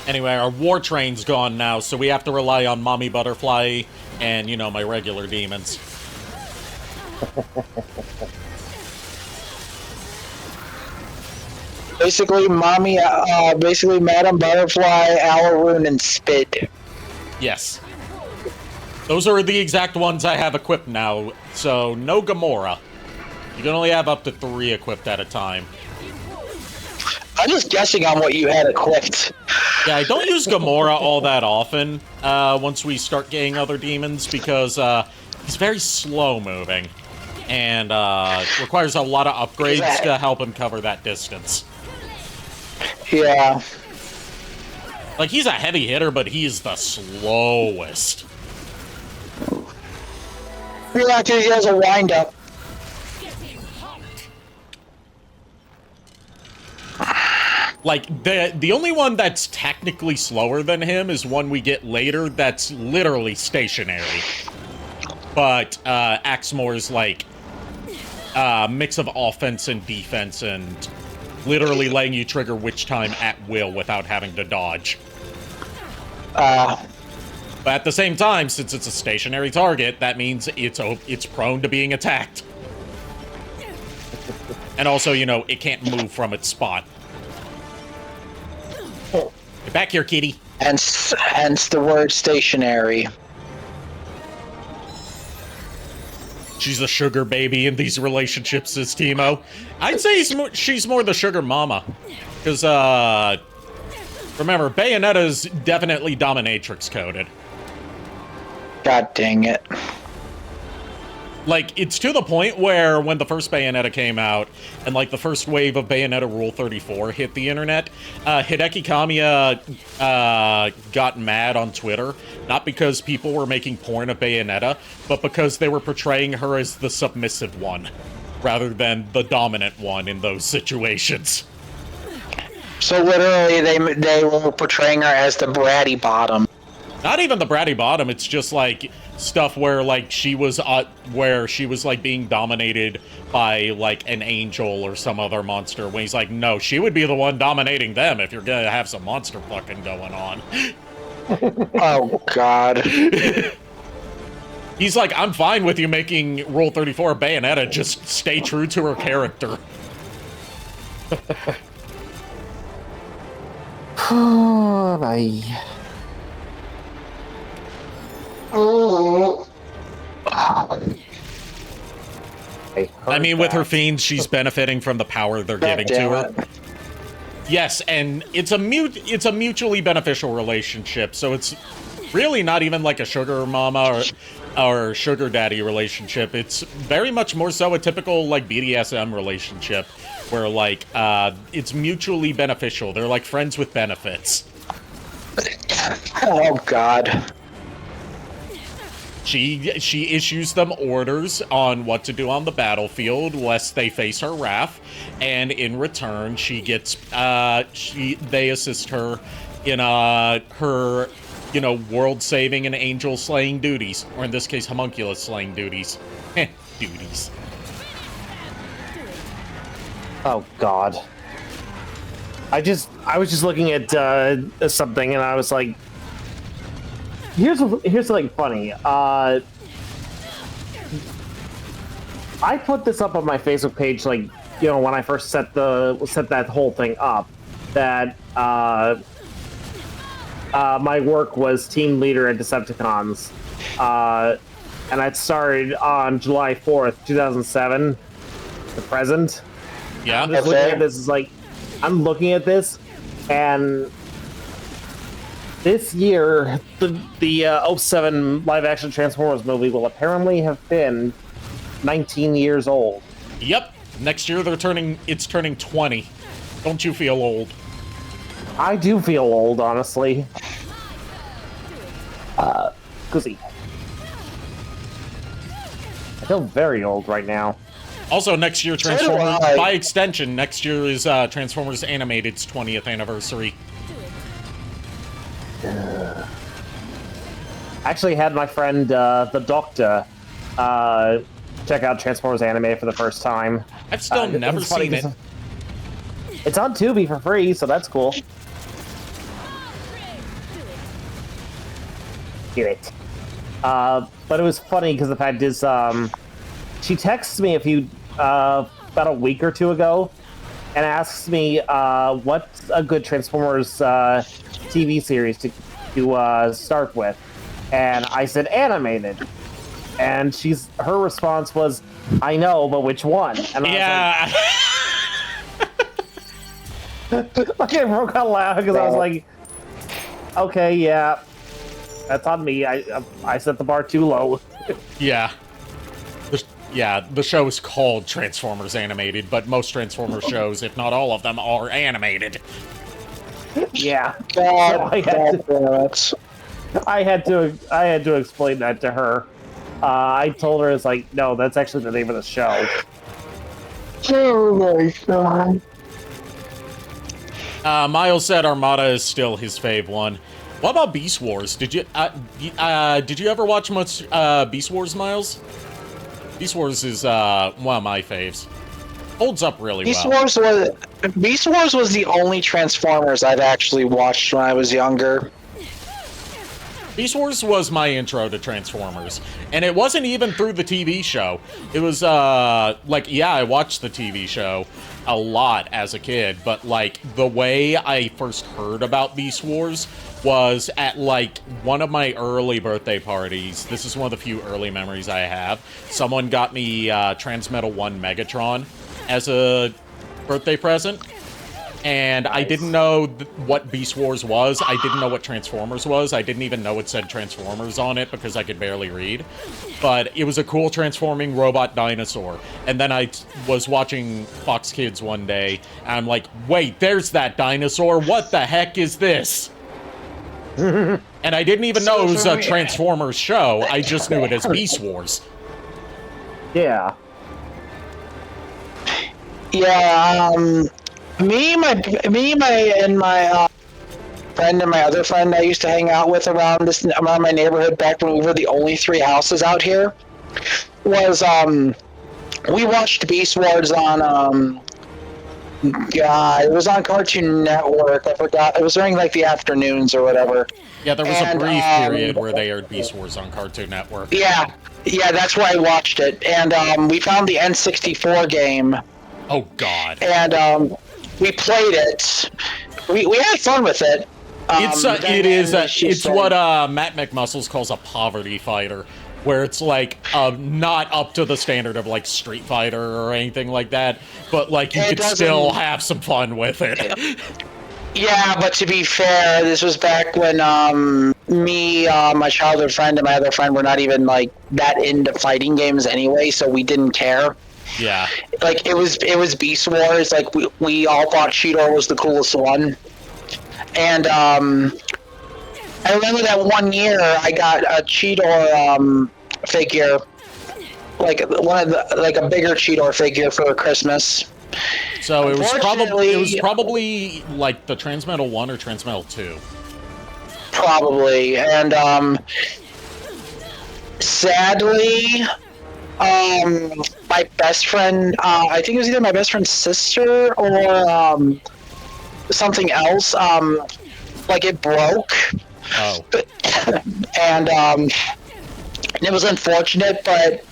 A: Anyway, our war train's gone now, so we have to rely on Mommy Butterfly and, you know, my regular demons.
B: Basically, Madame Butterfly, Alaroon, and Spit.
A: Yes. Those are the exact ones I have equipped now, so no Gamora. You can only have up to 3 equipped at a time.
B: I'm just guessing on what you had equipped.
A: Yeah, I don't use Gamora all that often once we start getting other demons because he's very slow-moving and requires a lot of upgrades to help him cover that distance.
B: Yeah.
A: Like, he's a heavy hitter, but he's the slowest.
B: Yeah, because he has a wind-up.
A: Like, the only one that's technically slower than him is one we get later that's literally stationary. But Axmore's, like, mix of offense and defense and literally letting you trigger Witch Time at will without having to dodge. But at the same time, since it's a stationary target, that means it's prone to being attacked. And also, you know, it can't move from its spot. Get back here, kitty.
B: Hence the word stationary.
A: She's a sugar baby in these relationships, says Timo. I'd say she's more the sugar mama. Because, remember, Bayonetta's definitely dominatrix coded.
B: God dang it.
A: Like, it's to the point where when the first Bayonetta came out, and, like, the first wave of Bayonetta Rule 34 hit the internet, Hideki Kamiya got mad on Twitter, not because people were making porn of Bayonetta, but because they were portraying her as the submissive one, rather than the dominant one in those situations.
B: So literally, they were portraying her as the bratty bottom.
A: Not even the bratty bottom, it's just, like, stuff where, like, she was, like, being dominated by, like, an angel or some other monster, when he's like, no, she would be the one dominating them if you're gonna have some monster fucking going on.
B: Oh, God.
A: He's like, I'm fine with you making Rule 34 Bayonetta, just stay true to her character.
C: Oh, bye.
A: I mean, with her fiends, she's benefiting from the power they're giving to her. Yes, and it's a mutually beneficial relationship, so it's really not even like a sugar mama, or or sugar daddy relationship. It's very much more so a typical like BDSM relationship where like it's mutually beneficial. They're like friends with benefits.
B: Oh God.
A: She issues them orders on what to do on the battlefield lest they face her wrath, and in return she gets they assist her in her world saving and angel slaying duties, or in this case homunculus slaying duties. Duties.
C: Oh God. I was just looking at something and I was like, here's something funny. I put this up on my Facebook page, like, when I first set that whole thing up, that my work was team leader at Decepticons, and I started on July 4th, 2007, the present.
A: Yeah.
C: I'm just looking at this, I'm looking at this, and this year, the 07 live-action Transformers movie will apparently have been 19 years old.
A: Yep. Next year it's turning 20. Don't you feel old?
C: I do feel old, honestly. Goosey. I feel very old right now.
A: Also, next year, Transformers, by extension, next year is Transformers Animated's 20th anniversary.
C: Actually had my friend, the Doctor, check out Transformers Anime for the first time.
A: I've still never seen it.
C: It's on Tubi for free, so that's cool. Get it. But it was funny because the fact is, she texts me about a week or two ago and asks me what's a good Transformers TV series to start with, and I said animated, and her response was, "I know, but which one?" And I was like, I broke out loud because I was like, "Okay, yeah, that's on me. I set the bar too low."
A: Yeah. The show is called Transformers Animated, but most Transformers shows, if not all of them, are animated.
C: Yeah.
B: God,
C: I had to explain that to her. I told her, it's like, no, that's actually the name of the show.
B: Oh my God.
A: Miles said Armada is still his fave one. What about Beast Wars? Did you ever watch much Beast Wars, Miles? Beast Wars is one of my faves. Holds up really well.
B: Beast Wars was the only Transformers I've actually watched when I was younger.
A: Beast Wars was my intro to Transformers, and it wasn't even through the TV show. It was I watched the TV show a lot as a kid, but like the way I first heard about Beast Wars was at like one of my early birthday parties. This is one of the few early memories I have. Someone got me Transmetal 1 Megatron as a birthday present, and I didn't know what Beast Wars was. I didn't know what Transformers was. I didn't even know it said Transformers on it because I could barely read. But it was a cool transforming robot dinosaur. And then I was watching Fox Kids one day, and I'm like, wait, there's that dinosaur. What the heck is this? And I didn't even know it was a Transformers show. I just knew it as Beast Wars.
C: Yeah.
B: Yeah, me, my friend and my other friend I used to hang out with around my neighborhood back when we were the only 3 houses out here was we watched Beast Wars on it was on Cartoon Network. I forgot. It was during like the afternoons or whatever.
A: Yeah, there was a brief period where they aired Beast Wars on Cartoon Network.
B: Yeah, that's where I watched it, and we found the N64 game.
A: Oh God!
B: And we played it. We had fun with it.
A: It's what Matt McMuscles calls a poverty fighter, where it's like not up to the standard of like Street Fighter or anything like that, but like you could still have some fun with it.
B: Yeah, but to be fair, this was back when me, my childhood friend, and my other friend were not even like that into fighting games anyway, so we didn't care.
A: Yeah.
B: Like it was Beast Wars. Like we all thought Cheetor was the coolest one, and I remember that one year I got a Cheetor figure, like one of the like a bigger Cheetor figure for Christmas.
A: So it was
B: Unfortunately-
A: probably like the Transmetal 1 or Transmetal 2.
B: Probably, and sadly, my best friend, I think it was either my best friend's sister or something else, like it broke.
A: Oh.
B: And it was unfortunate, but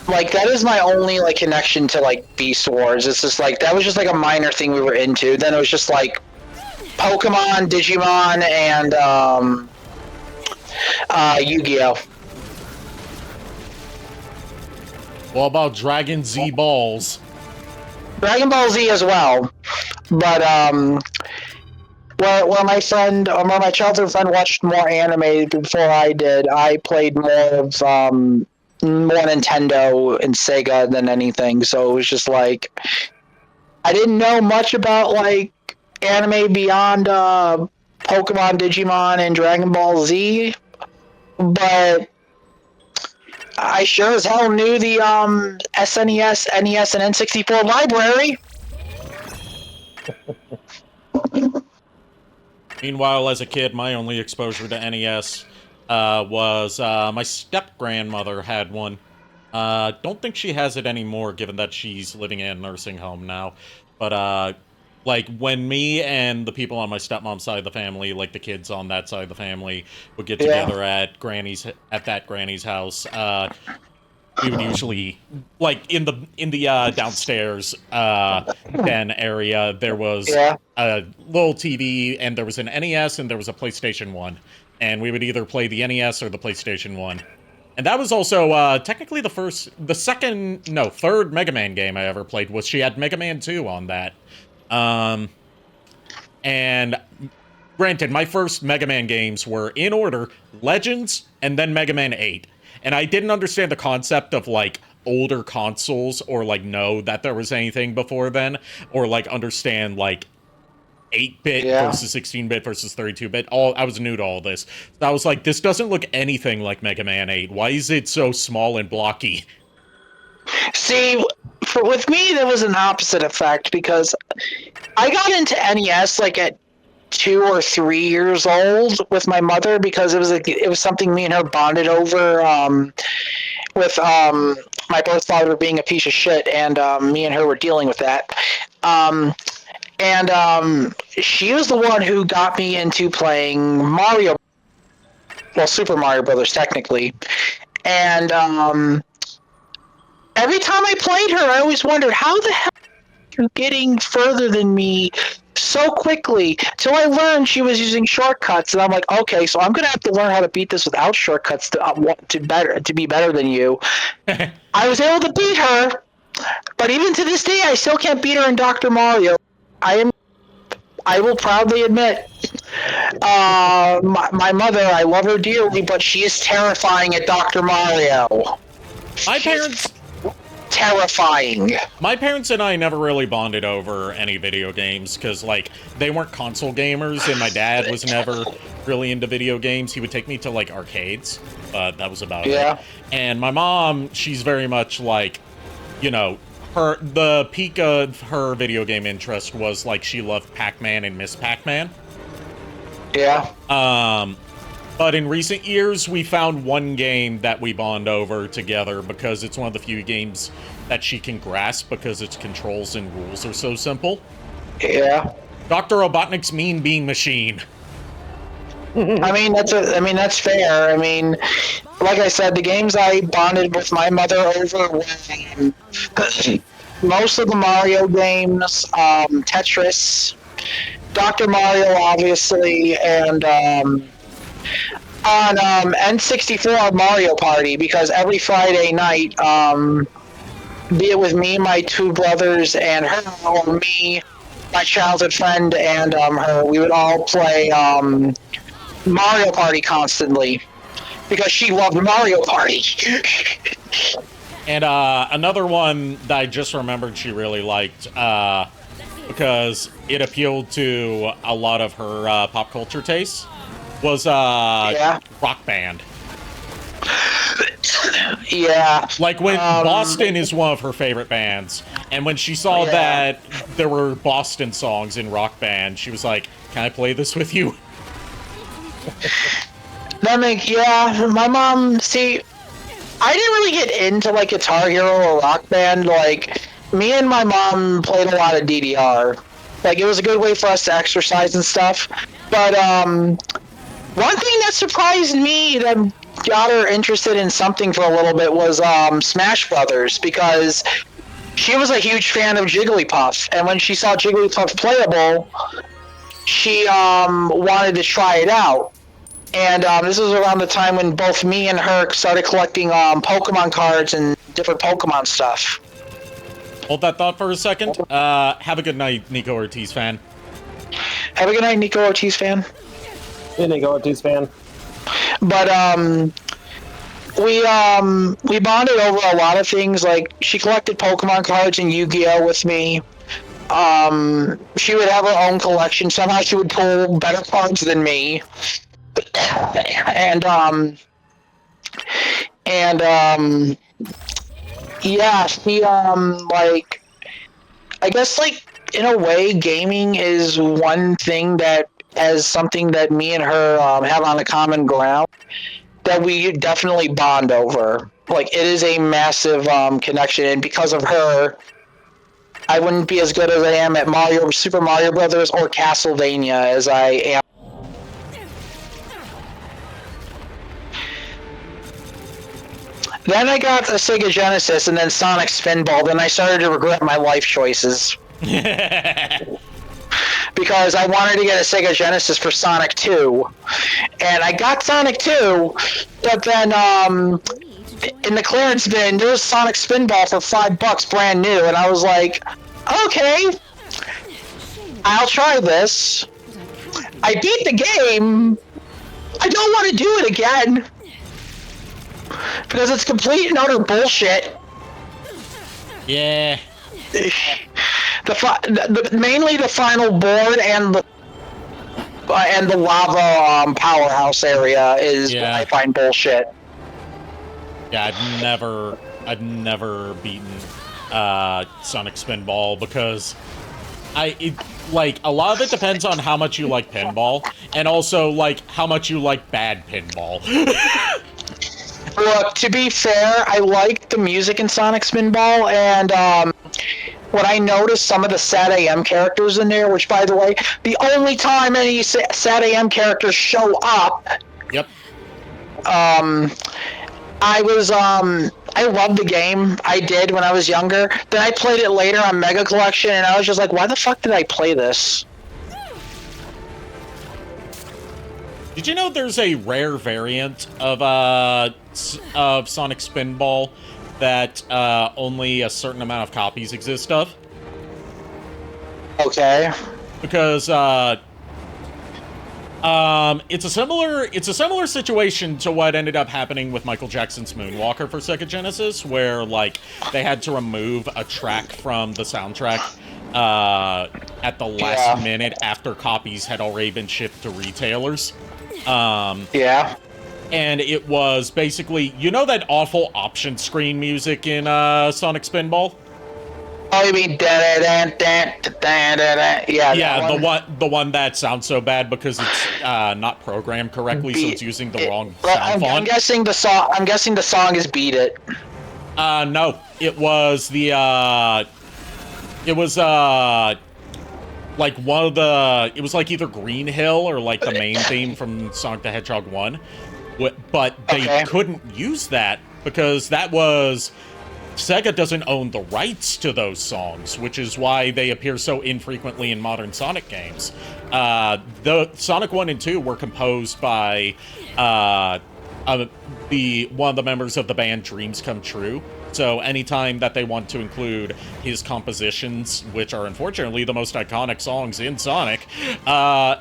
B: like that is my only like connection to like Beast Wars. It's just like that was just like a minor thing we were into. Then it was just like Pokemon, Digimon, and Yu-Gi-Oh.
A: What about Dragon Z Balls?
B: Dragon Ball Z as well, but where my friend, or my childhood friend watched more anime before I did, I played more of more Nintendo and Sega than anything. So it was just like I didn't know much about like anime beyond Pokemon, Digimon, and Dragon Ball Z, but I sure as hell knew the SNES, NES, and N64 library.
A: Meanwhile, as a kid, my only exposure to NES was my step-grandmother had one. Don't think she has it anymore, given that she's living in a nursing home now. But, like, when me and the people on my stepmom's side of the family, like the kids on that side of the family, would get together at that granny's house, we would usually, like, in the downstairs den area, there was a little TV, and there was an NES, and there was a PlayStation 1. And we would either play the NES or the PlayStation 1. And that was also, technically third Mega Man game I ever played was she had Mega Man 2 on that. And granted, my first Mega Man games were, in order, Legends, and then Mega Man 8. And I didn't understand the concept of, like, older consoles, or, like, know that there was anything before then, or, like, understand, like, 8-bit versus 16-bit versus 32-bit. I was new to all this. So I was like, this doesn't look anything like Mega Man 8. Why is it so small and blocky?
B: See, with me, there was an opposite effect, because I got into NES, like, at 2 or 3 years old with my mother, because it was something me and her bonded over, with my birth father being a piece of shit, and me and her were dealing with that. And she was the one who got me into playing Mario, well, Super Mario Brothers, technically. And every time I played her, I always wondered, how the hell are you getting further than me so quickly? Till I learned she was using shortcuts, and I'm like, okay, so I'm gonna have to learn how to beat this without shortcuts to be better than you. I was able to beat her, but even to this day, I still can't beat her in Dr. Mario. I will proudly admit, my mother, I love her dearly, but she is terrifying at Dr. Mario. Terrifying.
A: My parents and I never really bonded over any video games, because, like, they weren't console gamers, and my dad was never really into video games. He would take me to, like, arcades, but that was about it. And my mom, she's very much, like, you know, the peak of her video game interest was, like, she loved Pac-Man and Miss Pac-Man. But in recent years, we found one game that we bond over together, because it's one of the few games that she can grasp, because its controls and rules are so simple. Dr. Robotnik's Mean Bean Machine.
B: I mean, that's fair. I mean, like I said, the games I bonded with my mother over were most of the Mario games, Tetris, Dr. Mario, obviously, and on N64 Mario Party, because every Friday night, be it with me, my two brothers, and her, or me, my childhood friend and her, we would all play Mario Party constantly because she loved Mario Party.
A: And another one that I just remembered she really liked, because it appealed to a lot of her pop culture tastes, was Rock Band.
B: Yeah.
A: Like when Boston is one of her favorite bands, and when she saw that there were Boston songs in Rock Band, she was like, "Can I play this with you?"
B: My mom, see, I didn't really get into like Guitar Hero or Rock Band. Like, me and my mom played a lot of DDR. Like, it was a good way for us to exercise and stuff. But one thing that surprised me that got her interested in something for a little bit was Smash Brothers, because she was a huge fan of Jigglypuff, and when she saw Jigglypuff playable, she wanted to try it out. And this was around the time when both me and her started collecting Pokemon cards and different Pokemon stuff.
A: Hold that thought for a second. Have a good night, Nico Ortiz fan.
B: Have a good night, Nico Ortiz fan.
C: Hey, Nico Ortiz fan.
B: But we bonded over a lot of things. Like, she collected Pokemon cards and Yu-Gi-Oh with me. She would have her own collection. Somehow she would pull better cards than me. And yeah, she like, I guess, like, in a way, gaming is one thing that as something that me and her have on a common ground that we definitely bond over. Like, it is a massive connection, and because of her, I wouldn't be as good as I am at Super Mario Brothers or Castlevania as I am. Then I got a Sega Genesis and then Sonic Spinball, then I started to regret my life choices. Because I wanted to get a Sega Genesis for Sonic 2. And I got Sonic 2, but then in the clearance bin, there was Sonic Spinball for $5 brand new, and I was like, okay, I'll try this. I beat the game. I don't want to do it again. Because it's complete and utter bullshit.
A: Yeah.
B: Mainly the final board and the lava powerhouse area is what I find bullshit.
A: Yeah, I've never beaten Sonic Spinball because like, a lot of it depends on how much you like pinball, and also like how much you like bad pinball.
B: Look, to be fair, I like the music in Sonic Spinball, and when I noticed some of the Sad AM characters in there, which, by the way, the only time any Sad AM characters show up,
A: yep.
B: I loved the game. I did when I was younger. Then I played it later on Mega Collection, and I was just like, why the fuck did I play this?
A: Did you know there's a rare variant of Sonic Spinball that only a certain amount of copies exist of?
B: Okay.
A: Because it's a similar situation to what ended up happening with Michael Jackson's Moonwalker for Sega Genesis, where like they had to remove a track from the soundtrack at the last minute after copies had already been shipped to retailers.
B: Yeah.
A: And it was basically, you know that awful option screen music in Sonic Spinball?
B: Oh, you mean yeah,
A: the one that sounds so bad because it's not programmed correctly, so it's using the wrong sound font.
B: I'm guessing the song is Beat It.
A: No, it was like one of the, it was like either Green Hill or like the main theme from Sonic the Hedgehog 1, but they couldn't use that because that was, Sega doesn't own the rights to those songs, which is why they appear so infrequently in modern Sonic games. The Sonic 1 and 2 were composed by one of the members of the band Dreams Come True, So anytime that they want to include his compositions, which are unfortunately the most iconic songs in Sonic,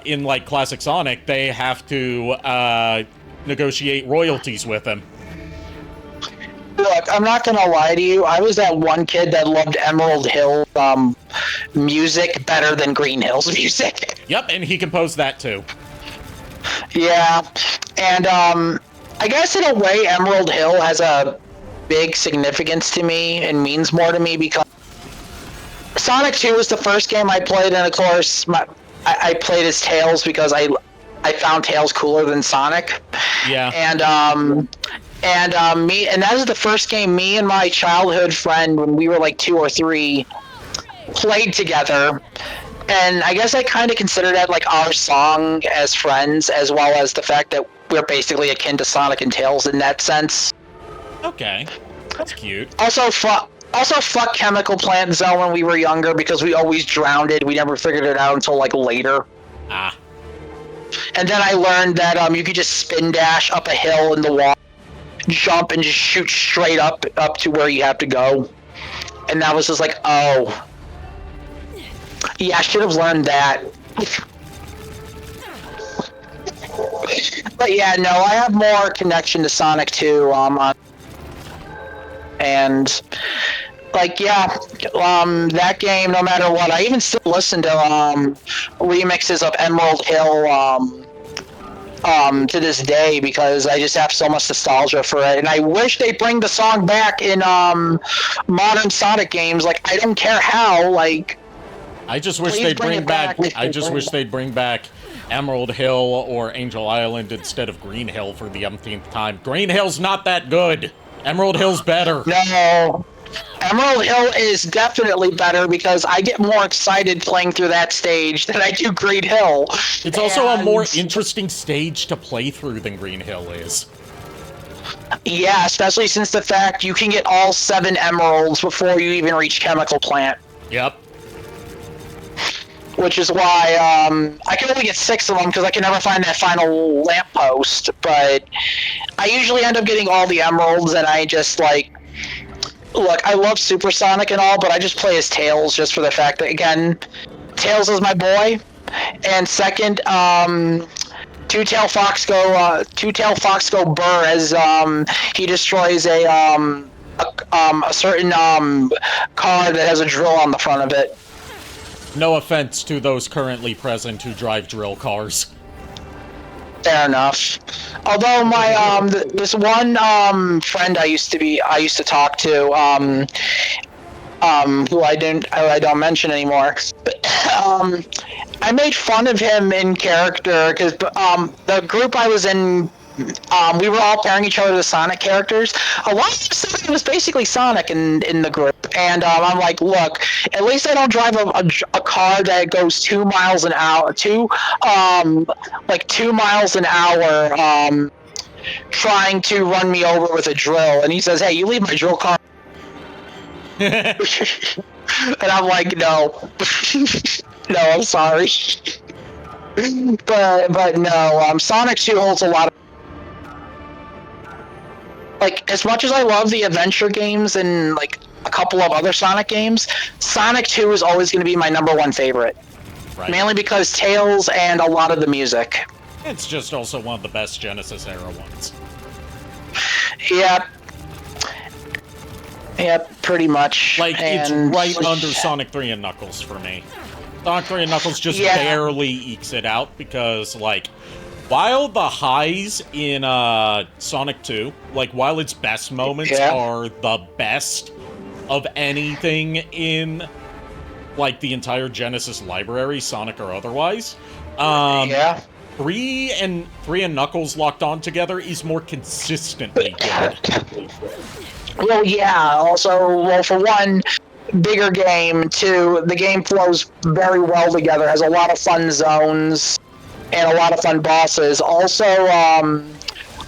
A: in like classic Sonic, they have to negotiate royalties with him.
B: Look, I'm not gonna lie to you. I was that one kid that loved Emerald Hill music better than Green Hill's music.
A: Yep, and he composed that too.
B: Yeah, and I guess in a way, Emerald Hill has a big significance to me and means more to me because Sonic 2 was the first game I played, and of course, I played as Tails because I found Tails cooler than Sonic.
A: Yeah.
B: And that was the first game me and my childhood friend, when we were like 2 or 3, played together. And I guess I kind of consider that like our song as friends, as well as the fact that we're basically akin to Sonic and Tails in that sense.
A: Okay, that's cute.
B: Also, fuck Chemical Plant Zone when we were younger because we always drowned it. We never figured it out until like later.
A: Ah.
B: And then I learned that you could just spin dash up a hill in the water, jump, and just shoot straight up to where you have to go. And that was just like, oh. Yeah, I should have learned that. But yeah, no, I have more connection to Sonic 2, and like, yeah, that game, no matter what, I even still listen to remixes of Emerald Hill to this day because I just have so much nostalgia for it, and I wish they bring the song back in modern Sonic games. Like, I don't care how, like,
A: I just wish they'd bring back Emerald Hill or Angel Island instead of Green Hill for the umpteenth time. Green Hill's not that good. Emerald Hill's better.
B: No. Emerald Hill is definitely better because I get more excited playing through that stage than I do Green Hill.
A: It's also a more interesting stage to play through than Green Hill is.
B: Yeah, especially since the fact you can get all 7 emeralds before you even reach Chemical Plant.
A: Yep.
B: Which is why I can only get 6 of them because I can never find that final lamppost. But I usually end up getting all the emeralds, and I just like, look, I love Supersonic and all, but I just play as Tails just for the fact that, again, Tails is my boy. And second, Two-Tail Fox go burr as he destroys a certain car that has a drill on the front of it.
A: No offense to those currently present who drive drill cars.
B: Fair enough. Although my this one friend I used to talk to, who I don't mention anymore, but I made fun of him in character because the group I was in, we were all pairing each other to Sonic characters. A lot of the stuff was basically Sonic in the group, and I'm like, look, at least I don't drive a car that goes 2 miles an hour, 2 miles an hour, trying to run me over with a drill. And he says, "Hey, you leave my drill car." And I'm like, no, no, I'm sorry, but no, Sonic 2 holds a lot of. Like, as much as I love the adventure games and, like, a couple of other Sonic games, Sonic 2 is always going to be my #1 favorite. Right. Mainly because Tails and a lot of the music.
A: It's just also one of the best Genesis-era ones.
B: Yep. Yep, pretty much.
A: Like, it's right under Sonic 3 and Knuckles for me. Sonic 3 and Knuckles just barely ekes it out because, like, while the highs in Sonic 2, like, while its best moments are the best of anything in, like, the entire Genesis library, Sonic or otherwise, 3 and Knuckles locked on together is more consistently good.
B: Well, yeah, also, well, for one, bigger game, 2, the game flows very well together, has a lot of fun zones, and a lot of fun bosses. Also,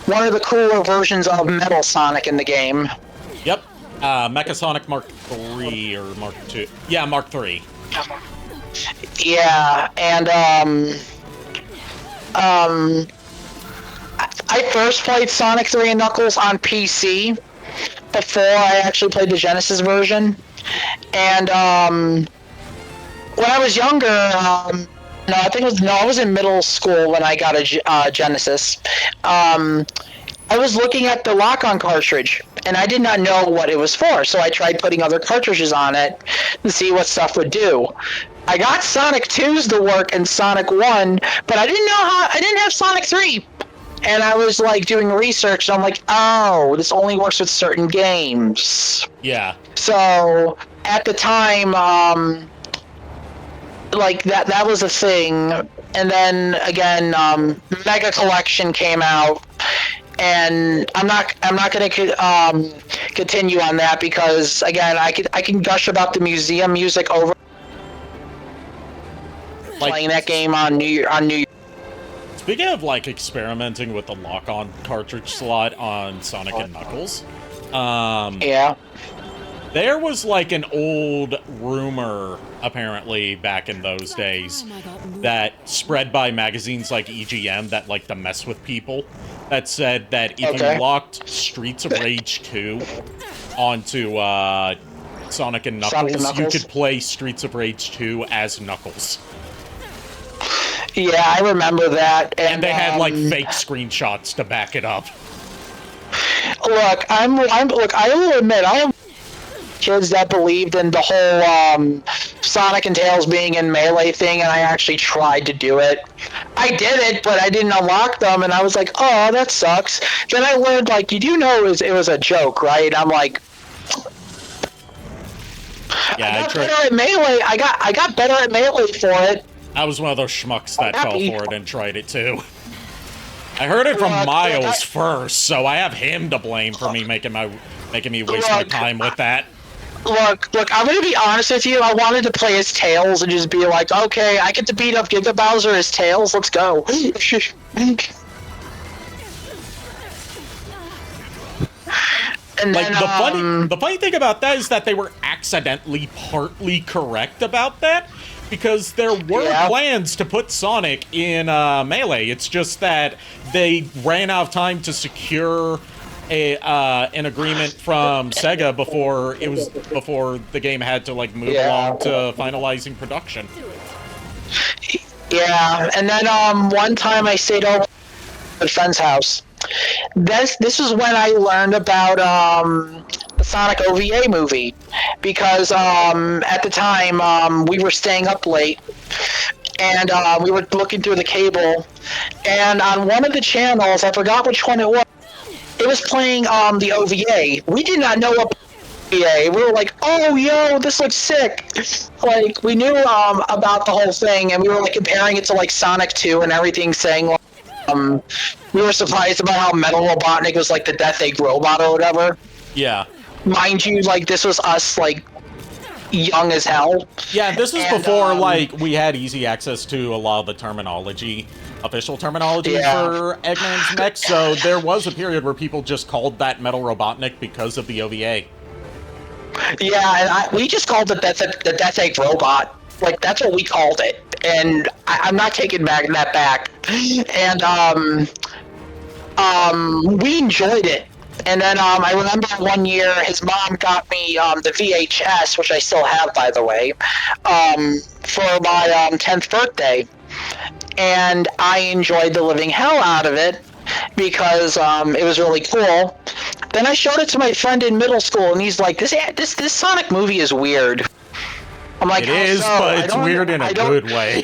B: one of the cooler versions of Metal Sonic in the game.
A: Yep. Mecha Sonic Mark 3 or Mark 2. Yeah, Mark 3.
B: Yeah, and I first played Sonic 3 and Knuckles on PC, before I actually played the Genesis version. And when I was younger, no, I think it was I was in middle school when I got a Genesis. I was looking at the lock-on cartridge, and I did not know what it was for, so I tried putting other cartridges on it to see what stuff would do. I got Sonic 2's to work and Sonic 1, but I didn't have Sonic 3. And I was like doing research, and I'm like, oh, this only works with certain games.
A: Yeah.
B: So at the time, like that was a thing. And then again, Mega Collection came out, and I'm not going to continue on that because again, I can gush about the museum music over playing that game on New Year.
A: Speaking of, like, experimenting with the lock-on cartridge slot on Sonic and Knuckles,
B: yeah.
A: There was, like, an old rumor, apparently, back in those days, that spread by magazines like EGM that like to mess with people, that said that if you locked Streets of Rage 2 onto, Sonic and Knuckles, you could play Streets of Rage 2 as Knuckles.
B: Yeah, I remember that.
A: And they had, like, fake screenshots to back it up.
B: Look, I will admit, I am kids that believed in the whole Sonic and Tails being in Melee thing, and I actually tried to do it. I did it, but I didn't unlock them, and I was like, oh, that sucks. Then I learned, like, you do know it was a joke, right? I'm like...
A: Yeah,
B: I got better at Melee. I got better at Melee for it.
A: I was one of those schmucks that fell for it and tried it too. I heard it from Miles first, so I have him to blame for me making me waste my time with that.
B: Look, I'm gonna be honest with you, I wanted to play as Tails and just be like, okay, I get to beat up Giga Bowser as Tails, let's go. And
A: like,
B: then,
A: the funny thing about that is that they were accidentally partly correct about that, because there were plans to put Sonic in Melee. It's just that they ran out of time to secure an agreement from Sega before the game had to like move along to finalizing production.
B: Yeah, and then one time I stayed over at a friend's house. This was when I learned about the Sonic OVA movie, because at the time we were staying up late, and we were looking through the cable, and on one of the channels, I forgot which one it was playing the OVA. We did not know what OVA. We were like, oh, yo, this looks sick. Like, we knew about the whole thing, and we were like comparing it to like Sonic 2 and everything, saying like, we were surprised about how Metal Robotnik was like the Death Egg robot or whatever.
A: Yeah.
B: Mind you, like, this was us, like, young as hell.
A: Yeah, this was before, like, we had easy access to a lot of the terminology, official terminology for Eggman's mech, so there was a period where people just called that Metal Robotnik because of the OVA.
B: Yeah, and we just called it the Death Egg robot. Like, that's what we called it. And I'm not taking that back. And, we enjoyed it. And then, I remember one year his mom got me, the VHS, which I still have, by the way, for my, 10th birthday. And I enjoyed the living hell out of it, because, it was really cool. Then I showed it to my friend in middle school, and he's like, this Sonic movie is weird. I'm like,
A: it is, but it's weird in a good way.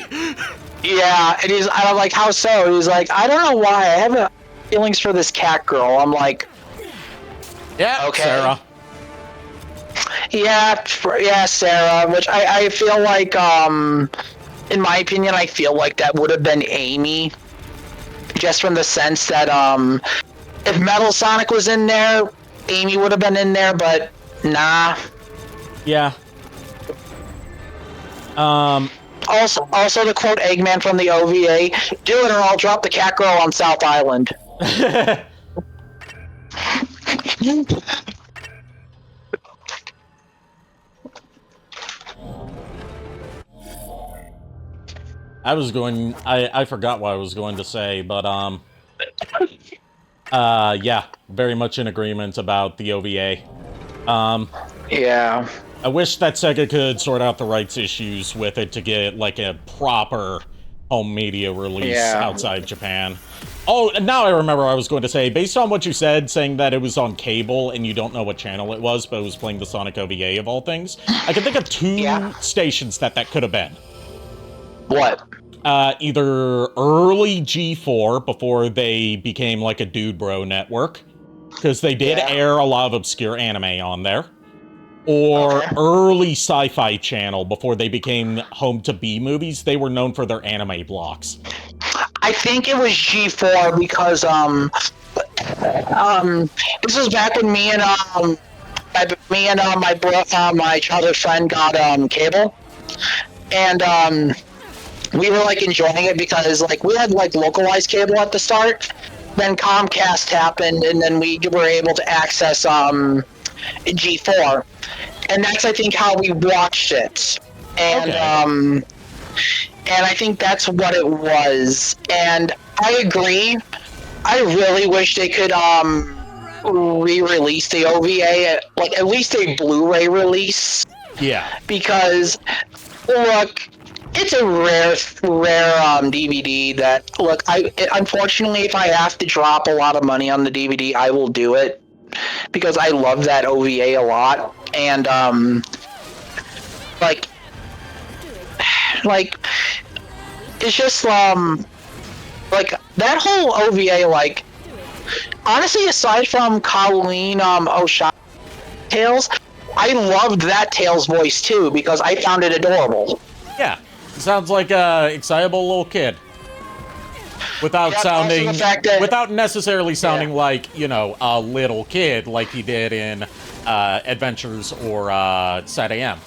B: Yeah, and I'm like, how so? He's like, I don't know why. I have feelings for this cat girl. I'm like,
A: yeah, okay. Sarah.
B: Yeah, Sarah. Which I feel like, in my opinion, I feel like that would have been Amy, just from the sense that if Metal Sonic was in there, Amy would have been in there, but nah.
A: Yeah.
B: Also to quote Eggman from the OVA, do it or I'll drop the cat girl on South Island.
A: I forgot what I was going to say, but, yeah, very much in agreement about the OVA.
B: Yeah.
A: I wish that Sega could sort out the rights issues with it to get, like, a proper home media release outside Japan. Oh, and now I remember what I was going to say. Based on what you said, saying that it was on cable and you don't know what channel it was, but it was playing the Sonic OVA of all things, I can think of two stations that could have been.
B: What?
A: Either early G4, before they became, like, a Dude Bro network, because they did air a lot of obscure anime on there. Or early Sci-Fi Channel, before they became home to B-movies. They were known for their anime blocks.
B: I think it was G4 because this was back when me and my childhood friend got cable, and we were like enjoying it because like we had like localized cable at the start. Then Comcast happened, and then we were able to access G4, and that's I think how we watched it, and and I think that's what it was. And I agree. I really wish they could re-release the OVA, like at least a Blu-ray release.
A: Yeah.
B: Because look, it's a rare DVD that unfortunately if I have to drop a lot of money on the DVD, I will do it because I love that OVA a lot. And like it's just like that whole OVA, like honestly aside from Colleen O'Shea Tails, I loved that Tails voice too because I found it adorable.
A: Yeah, sounds like a excitable little kid. Without sounding, without necessarily sounding like, you know, a little kid like he did in Adventures or Sad AM.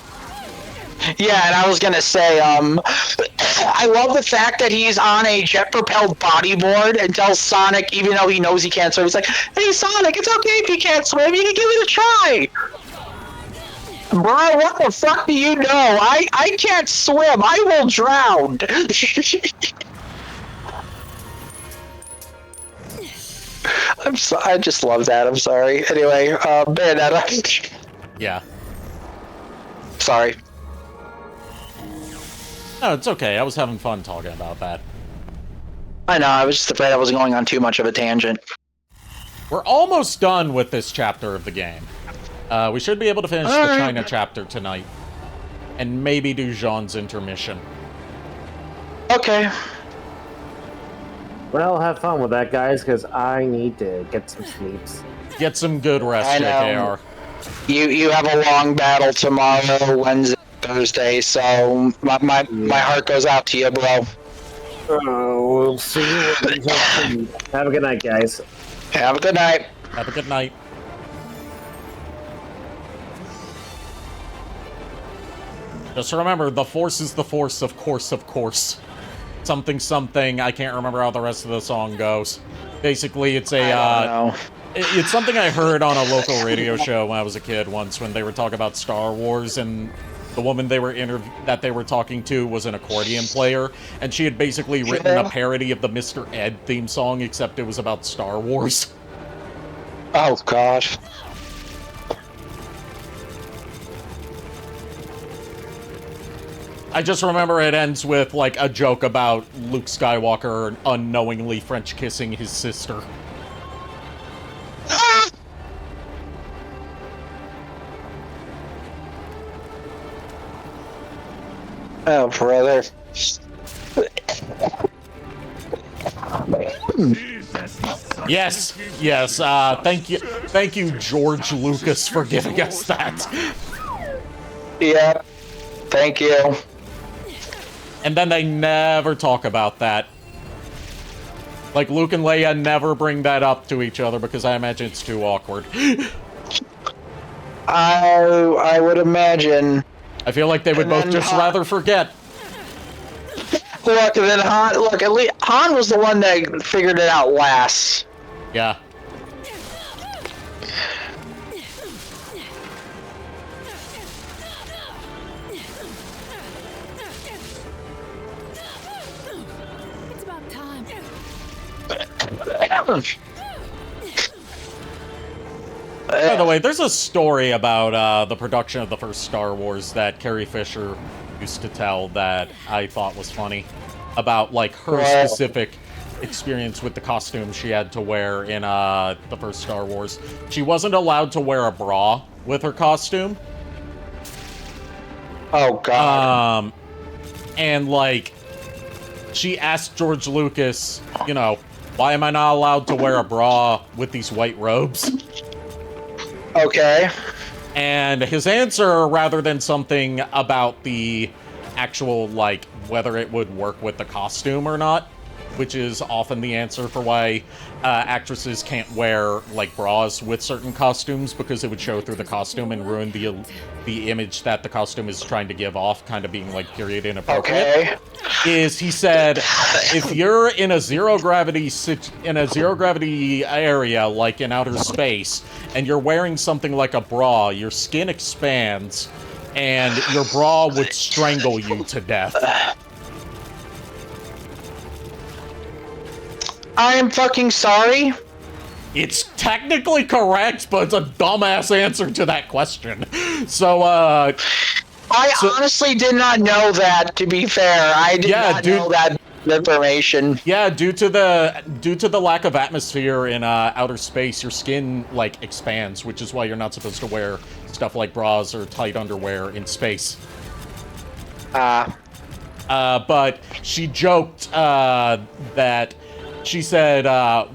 B: Yeah, and I was gonna say, I love the fact that he's on a jet-propelled bodyboard and tells Sonic, even though he knows he can't swim, he's like, "Hey, Sonic, it's okay if you can't swim. You can give it a try." Bro, what the fuck do you know? I can't swim. I will drown. I just love that. I'm sorry. Anyway, Bayonetta.
A: Yeah.
B: Sorry.
A: No, it's okay. I was having fun talking about that.
B: I know. I was just afraid I was going on too much of a tangent.
A: We're almost done with this chapter of the game. We should be able to finish the China chapter tonight. And maybe do Jean's intermission.
B: Okay.
C: Well, have fun with that, guys, because I need to get some sleeps.
A: Get some good rest, JKR.
B: You have a long battle tomorrow, Wednesday, Thursday, so my heart goes out to you, bro.
C: Oh, we'll see you. Have a good night, guys.
B: Have a good night.
A: Have a good night. Just remember, the Force is the Force, of course. Something, something, I can't remember how the rest of the song goes. Basically, it's a, it's something I heard on a local radio show when I was a kid once, when they were talking about Star Wars, and the woman they were talking to was an accordion player, and she had basically written a parody of the Mr. Ed theme song, except it was about Star Wars.
B: Oh, gosh.
A: I just remember it ends with, like, a joke about Luke Skywalker unknowingly French kissing his sister.
B: Oh, brother.
A: Yes, thank you, George Lucas, for giving us that.
B: Yeah, thank you.
A: And then they never talk about that. Like, Luke and Leia never bring that up to each other because I imagine it's too awkward.
B: I would imagine.
A: I feel like they would both just rather forget.
B: Look, and then Han was the one that figured it out last.
A: Yeah.
E: It's about time.
A: By the way, there's a story about the production of the first Star Wars that Carrie Fisher used to tell that I thought was funny. About, like, her specific experience with the costume she had to wear in the first Star Wars. She wasn't allowed to wear a bra with her costume.
B: Oh, God.
A: And, like, she asked George Lucas, you know, why am I not allowed to wear a bra with these white robes?
B: Okay.
A: And his answer, rather than something about the actual, like, whether it would work with the costume or not, which is often the answer for why actresses can't wear, like, bras with certain costumes, because it would show through the costume and ruin the image that the costume is trying to give off, kind of being, like, period inappropriate.
B: Okay.
A: Is he said, if you're in a zero gravity area, like in outer space, and you're wearing something like a bra, your skin expands, and your bra would strangle you to death.
B: I am fucking sorry.
A: It's technically correct, but it's a dumbass answer to that question. So, I
B: honestly did not know that, to be fair. I did not know that information.
A: Yeah, due to the lack of atmosphere in outer space, your skin, like, expands, which is why you're not supposed to wear stuff like bras or tight underwear in space. But she joked that she said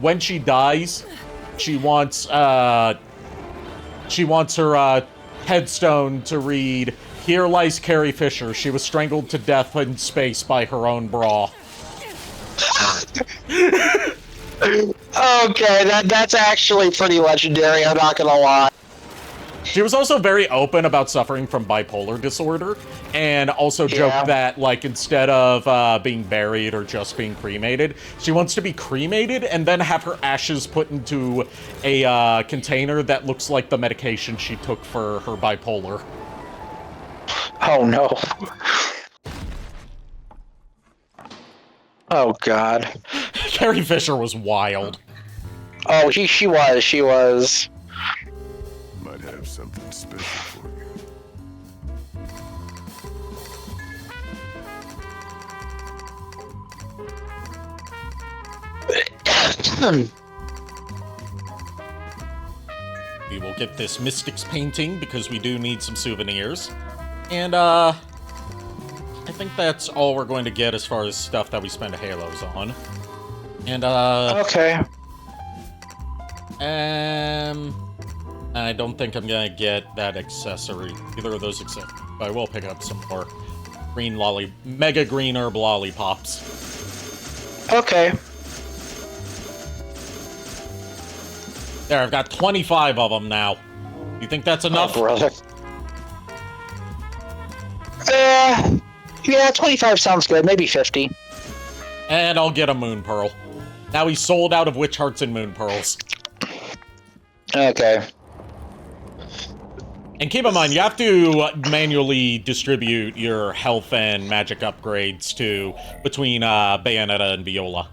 A: when she dies, she wants her headstone to read, "Here lies Carrie Fisher. She was strangled to death in space by her own bra."
B: Okay, that's actually pretty legendary, I'm not gonna lie.
A: She was also very open about suffering from bipolar disorder, and also joked that, like, instead of being buried or just being cremated, she wants to be cremated and then have her ashes put into a container that looks like the medication she took for her bipolar.
B: Oh, no. Oh, God.
A: Carrie Fisher was wild.
B: Oh, she was.
G: Might have something special for you.
A: We will get this Mystics painting because we do need some souvenirs. And, I think that's all we're going to get as far as stuff that we spend Halos on. And,
B: okay.
A: I don't think I'm gonna get that accessory. Either of those accessories. But I will pick up some more Mega Green Herb Lollipops.
B: Okay.
A: There, I've got 25 of them now. You think that's enough?
B: Oh, brother. Yeah, 25 sounds good. Maybe 50.
A: And I'll get a Moon Pearl. Now he's sold out of Witch Hearts and Moon Pearls.
B: Okay.
A: And keep in mind, you have to manually distribute your health and magic upgrades between Bayonetta and Viola.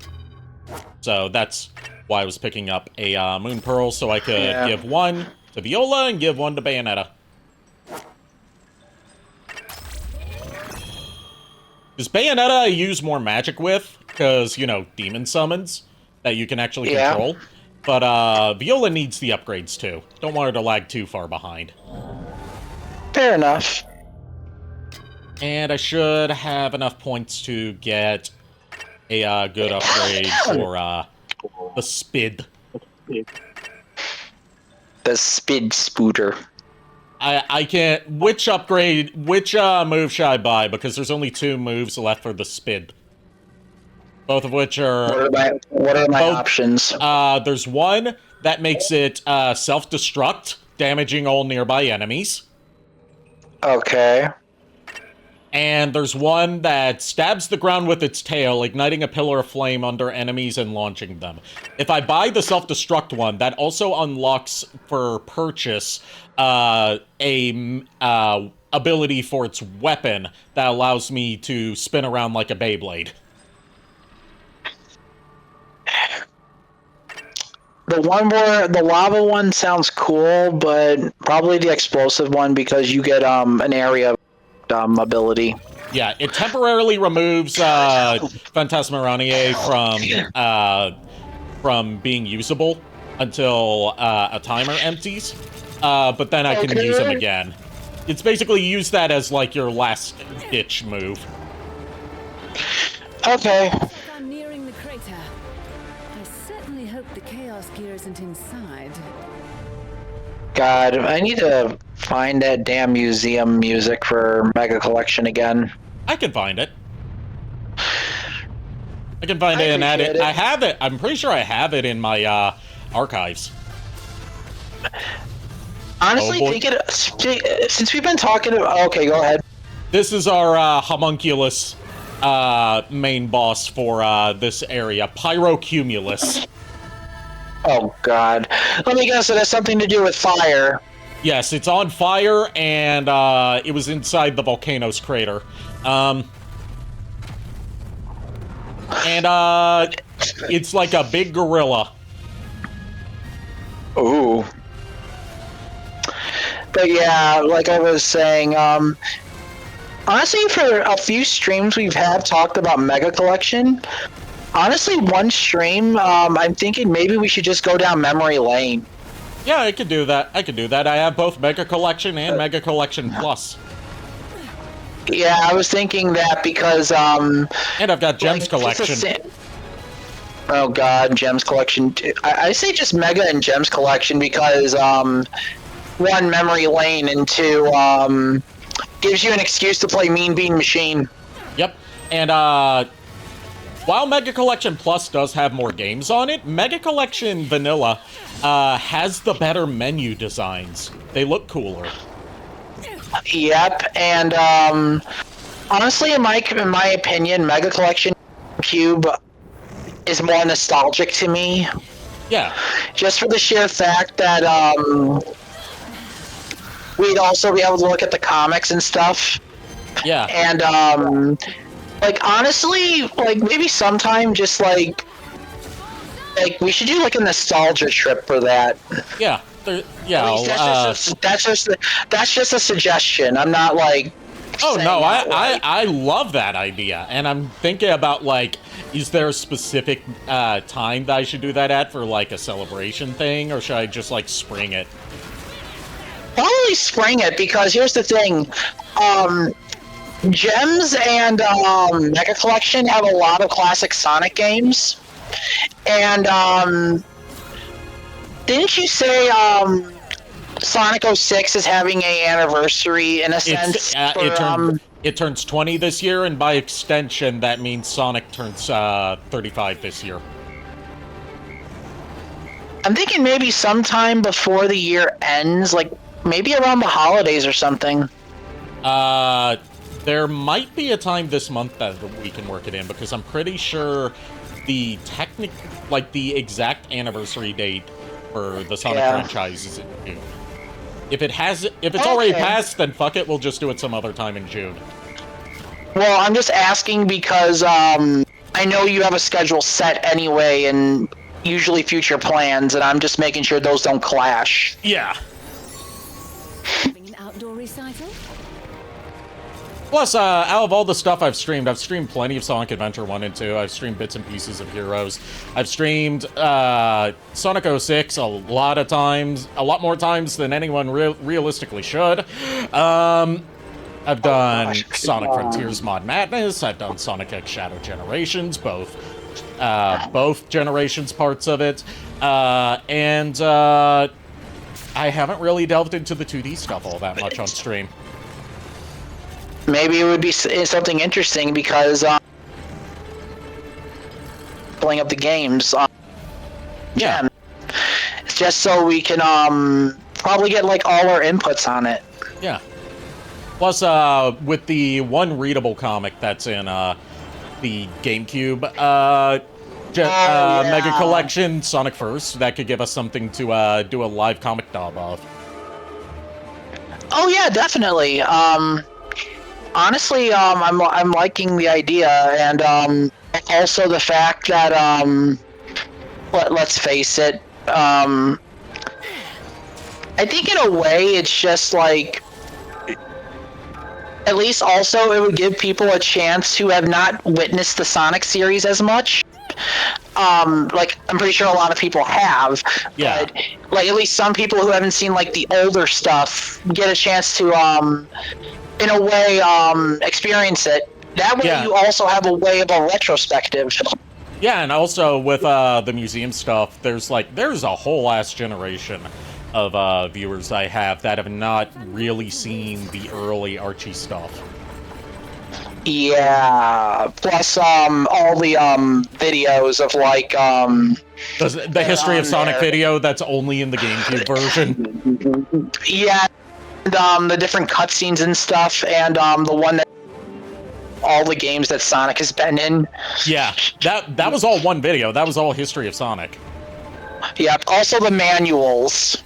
A: So that's why I was picking up a Moon Pearl, so I could give one to Viola and give one to Bayonetta. Because Bayonetta I use more magic with, because, you know, demon summons that you can actually control. But Viola needs the upgrades too. Don't want her to lag too far behind.
B: Fair enough.
A: And I should have enough points to get a good upgrade for the Spid.
B: The Spid Spooter.
A: I can't... Which move should I buy? Because there's only 2 moves left for the Spid. Both of which are...
B: What are my options?
A: There's one that makes it self-destruct, damaging all nearby enemies.
B: Okay.
A: And there's one that stabs the ground with its tail, igniting a pillar of flame under enemies and launching them. If I buy the self-destruct one, that also unlocks for purchase a ability for its weapon that allows me to spin around like a Beyblade.
B: The one where the lava one sounds cool, but probably the explosive one because you get an area ability.
A: Yeah, it temporarily removes Phantasmaronier from being usable until a timer empties, but then I can use him again. It's basically use that as like your last ditch move.
B: Okay.
E: I'm nearing the crater. I certainly hope the Chaos Gear isn't inside.
B: God, I need to find that damn museum music for Mega Collection again.
A: I can find it. I can find it and add it. I have it. I'm pretty sure I have it in my archives.
B: Honestly, since we've been talking about... Okay, go ahead.
A: This is our homunculus main boss for this area, Pyrocumulus.
B: Oh, God. Let me guess, it has something to do with fire.
A: Yes, it's on fire, and it was inside the volcano's crater. It's like a big gorilla.
B: Ooh. But yeah, like I was saying, honestly, for a few streams we've had talked about Mega Collection. Honestly, one stream, I'm thinking maybe we should just go down memory lane.
A: Yeah, I could do that. I have both Mega Collection and Mega Collection Plus.
B: Yeah, I was thinking that because,
A: And I've got Gems Collection.
B: Oh god, Gems Collection. I say just Mega and Gems Collection because, one, memory lane, and two, gives you an excuse to play Mean Bean Machine.
A: Yep, and, while Mega Collection Plus does have more games on it, Mega Collection Vanilla, has the better menu designs. They look cooler.
B: Yep, and, honestly, in my opinion, Mega Collection Cube is more nostalgic to me.
A: Yeah.
B: Just for the sheer fact that, we'd also be able to look at the comics and stuff.
A: Yeah.
B: And, like, honestly, like, maybe sometime just, like, we should do, like, a nostalgia trip for that.
A: Yeah.
B: That's just a suggestion. I'm not, like...
A: Oh, no, I love that idea. And I'm thinking about, like, is there a specific time that I should do that at for, like, a celebration thing? Or should I just, like, spring it?
B: Probably spring it, because here's the thing. Gems and Mega Collection have a lot of classic Sonic games. And, didn't you say, Sonic 06 is having an anniversary, in a sense?
A: It turns 20 this year, and by extension, that means Sonic turns 35 this year.
B: I'm thinking maybe sometime before the year ends, like, maybe around the holidays or something.
A: There might be a time this month that we can work it in, because I'm pretty sure the exact anniversary date for the Sonic franchise is in June. If it's already passed, then fuck it, we'll just do it some other time in June.
B: Well, I'm just asking because, I know you have a schedule set anyway, and usually future plans, and I'm just making sure those don't clash.
A: Yeah.
E: Having an outdoor recital?
A: Plus, out of all the stuff I've streamed plenty of Sonic Adventure 1 and 2. I've streamed bits and pieces of Heroes. I've streamed Sonic 06 a lot more times than anyone realistically should. I've done Sonic Frontiers Mod Madness. I've done Sonic X Shadow Generations, both generations parts of it. And I haven't really delved into the 2D stuff all that much on stream.
B: Maybe it would be something interesting because pulling up the games.
A: Yeah.
B: Just so we can probably get like all our inputs on it.
A: Yeah. Plus, with the one readable comic that's in the GameCube Mega Collection, Sonic First, that could give us something to do a live comic dub of.
B: Oh yeah, definitely. Honestly, I'm liking the idea, and also the fact that let's face it, I think in a way it's just like, at least also it would give people a chance who have not witnessed the Sonic series as much. Like, I'm pretty sure a lot of people have.
A: Yeah.
B: But, like, at least some people who haven't seen, like, the older stuff get a chance to, in a way, experience it. That way you also have a way of a retrospective.
A: Yeah, and also with the museum stuff, there's a whole ass generation of viewers I have that have not really seen the early Archie stuff.
B: Yeah, plus all the videos of like
A: the history of Sonic video that's only in the GameCube version.
B: Yeah, and the different cutscenes and stuff, and the one that all the games that Sonic has been in.
A: Yeah, that was all one video. That was all history of Sonic.
B: Yeah, also the manuals.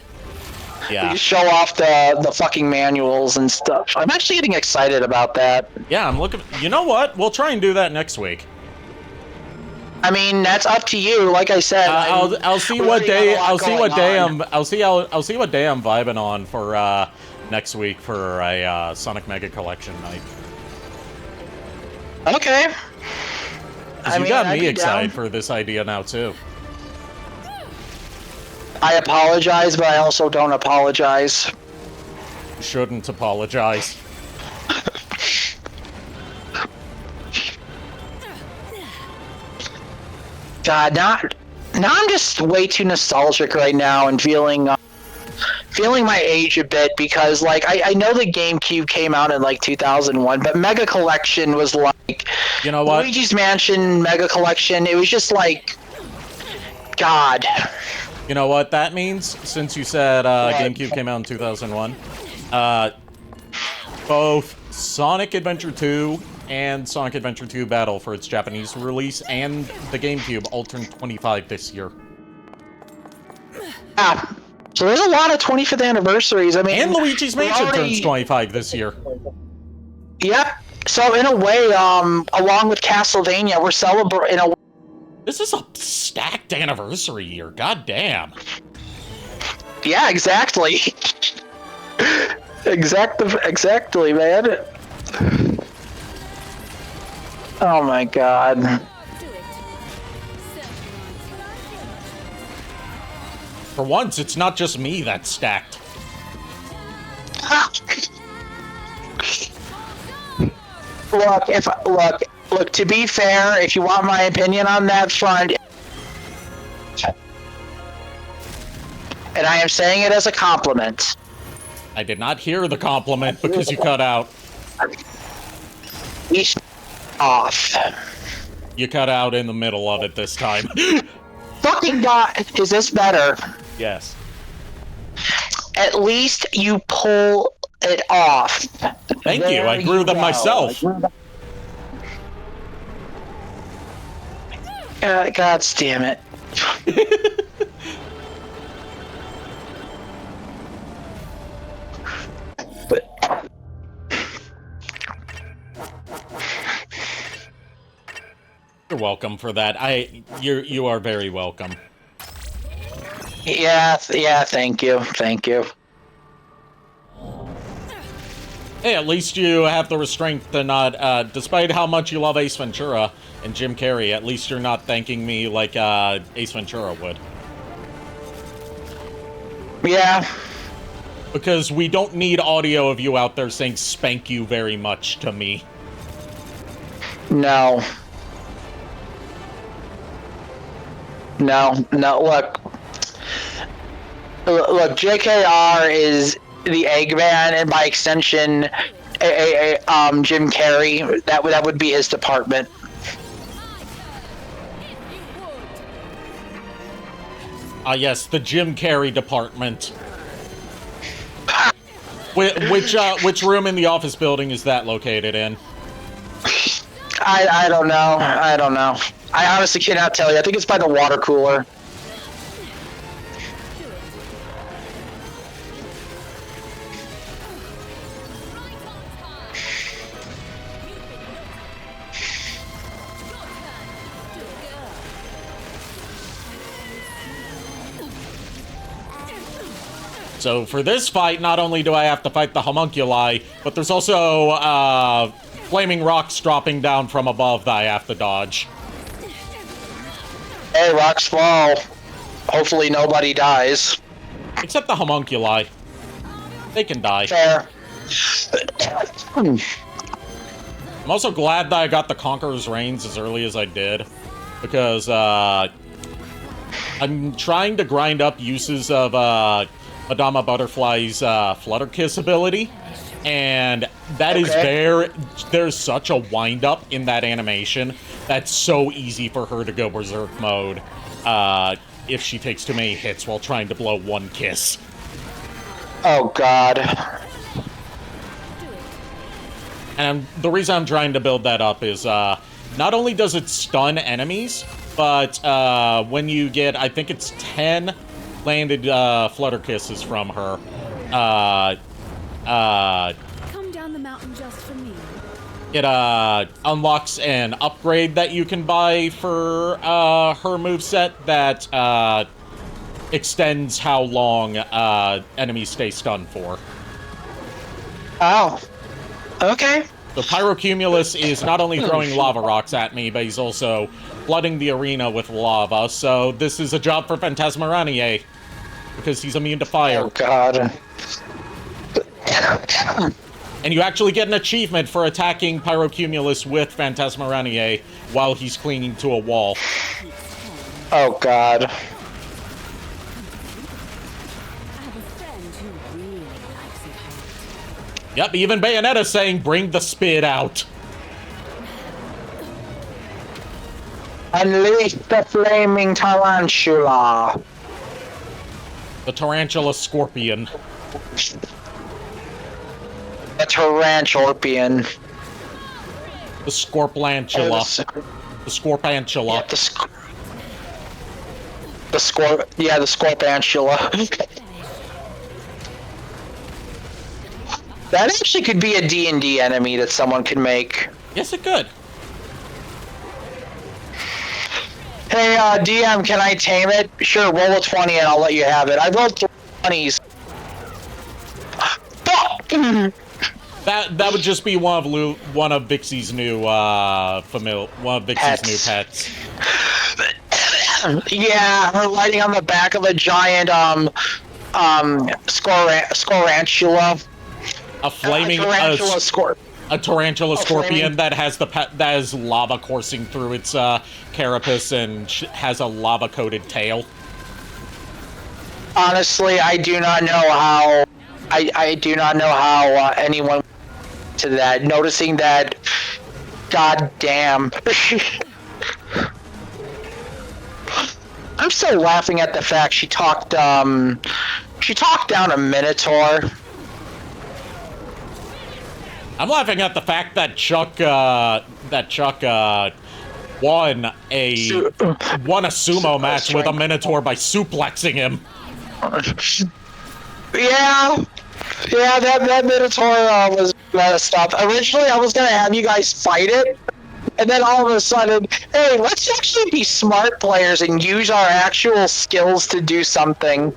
A: Yeah.
B: You show off the fucking manuals and stuff. I'm actually getting excited about that.
A: Yeah, I'm looking. You know what? We'll try and do that next week.
B: I mean, that's up to you. Like I said,
A: I'll see what day. I'll see what day I'm vibing on for next week for a Sonic Mega Collection night.
B: Okay.
A: You got me excited for this idea now too.
B: I apologize, but I also don't apologize.
A: Shouldn't apologize.
B: God, now I'm just way too nostalgic right now and feeling my age a bit, because like I know the GameCube came out in like 2001, but Mega Collection was like,
A: you know what?
B: Luigi's Mansion Mega Collection. It was just like, God.
A: You know what that means? Since you said GameCube came out in 2001, both Sonic Adventure 2 and Sonic Adventure 2 Battle for its Japanese release and the GameCube all turned 25 this year.
B: Yeah. So there's a lot of 25th anniversaries. I mean,
A: and Luigi's Mansion turns 25 this year.
B: Yep. So in a way, along with Castlevania, we're celebrating.
A: This is a stacked anniversary year. God damn.
B: Yeah, exactly. Exactly, man. Oh my God.
A: For once, it's not just me that's stacked.
B: Look, to be fair, if you want my opinion on that front, and I am saying it as a compliment.
A: I did not hear the compliment because you cut out.
B: He's off.
A: You cut out in the middle of it this time.
B: Fucking God, is this better?
A: Yes.
B: At least you pull it off.
A: Thank you, I grew them myself.
B: God damn it.
A: You're welcome for that. You are very welcome.
B: Yeah, thank you.
A: Hey, at least you have the restraint to not, despite how much you love Ace Ventura and Jim Carrey, at least you're not thanking me like Ace Ventura would.
B: Yeah.
A: Because we don't need audio of you out there saying "spank you very much" to me.
B: No, look, JKR is the Eggman, and by extension, Jim Carrey. That would be his department.
A: Yes, the Jim Carrey department. Which room in the office building is that located in?
B: I don't know. I honestly cannot tell you. I think it's by the water cooler.
A: So for this fight, not only do I have to fight the homunculi, but there's also flaming rocks dropping down from above that I have to dodge.
B: Hey, rocks fall. Hopefully nobody dies.
A: Except the homunculi. They can die.
B: Fair.
A: I'm also glad that I got the Conqueror's Reigns as early as I did, because I'm trying to grind up uses of Madama Butterfly's Flutter Kiss ability, and that is there's such a wind-up in that animation that's so easy for her to go berserk mode if she takes too many hits while trying to blow one kiss.
B: Oh, God.
A: And the reason I'm trying to build that up is, not only does it stun enemies, but when you get, I think it's 10 landed Flutter Kisses from her,
E: Come down the mountain just for me.
A: it unlocks an upgrade that you can buy for her moveset that extends how long enemies stay stunned for.
B: Oh. Okay.
A: So Pyrocumulus is not only throwing lava rocks at me, but he's also flooding the arena with lava. So this is a job for Phantasmaranier, because he's immune to fire.
B: Oh, God.
A: And you actually get an achievement for attacking Pyrocumulus with Phantasmaranier while he's clinging to a wall.
B: Oh, God.
E: I have a friend who really likes it hot.
A: Yep, even Bayonetta saying, bring the spit out.
B: Unleash the flaming tarantula.
A: The Tarantula Scorpion.
B: The taranturpian.
A: The Scorplantula. The Scorpantula.
B: Yeah, the Scorpantula. That actually could be a D&D enemy that someone could make.
A: Yes, it could.
B: Hey, DM, can I tame it? Sure, roll a 20 and I'll let you have it. I rolled 20s.
A: That would just be one of Vixie's new new pets.
B: Yeah, her lighting on the back of a giant scorantula.
A: A flaming
B: tarantula
A: a tarantula scorpion
B: flaming...
A: that has that has lava coursing through its carapace and has a lava coated tail.
B: Honestly, I do not know how. I do not know how anyone to that. Noticing that, god damn. I'm still laughing at the fact she talked down a Minotaur.
A: I'm laughing at the fact that Chuck won a sumo match with a Minotaur by suplexing him.
B: Yeah, that Minotaur was messed up. Originally, I was gonna have you guys fight it, and then all of a sudden, hey, let's actually be smart players and use our actual skills to do something.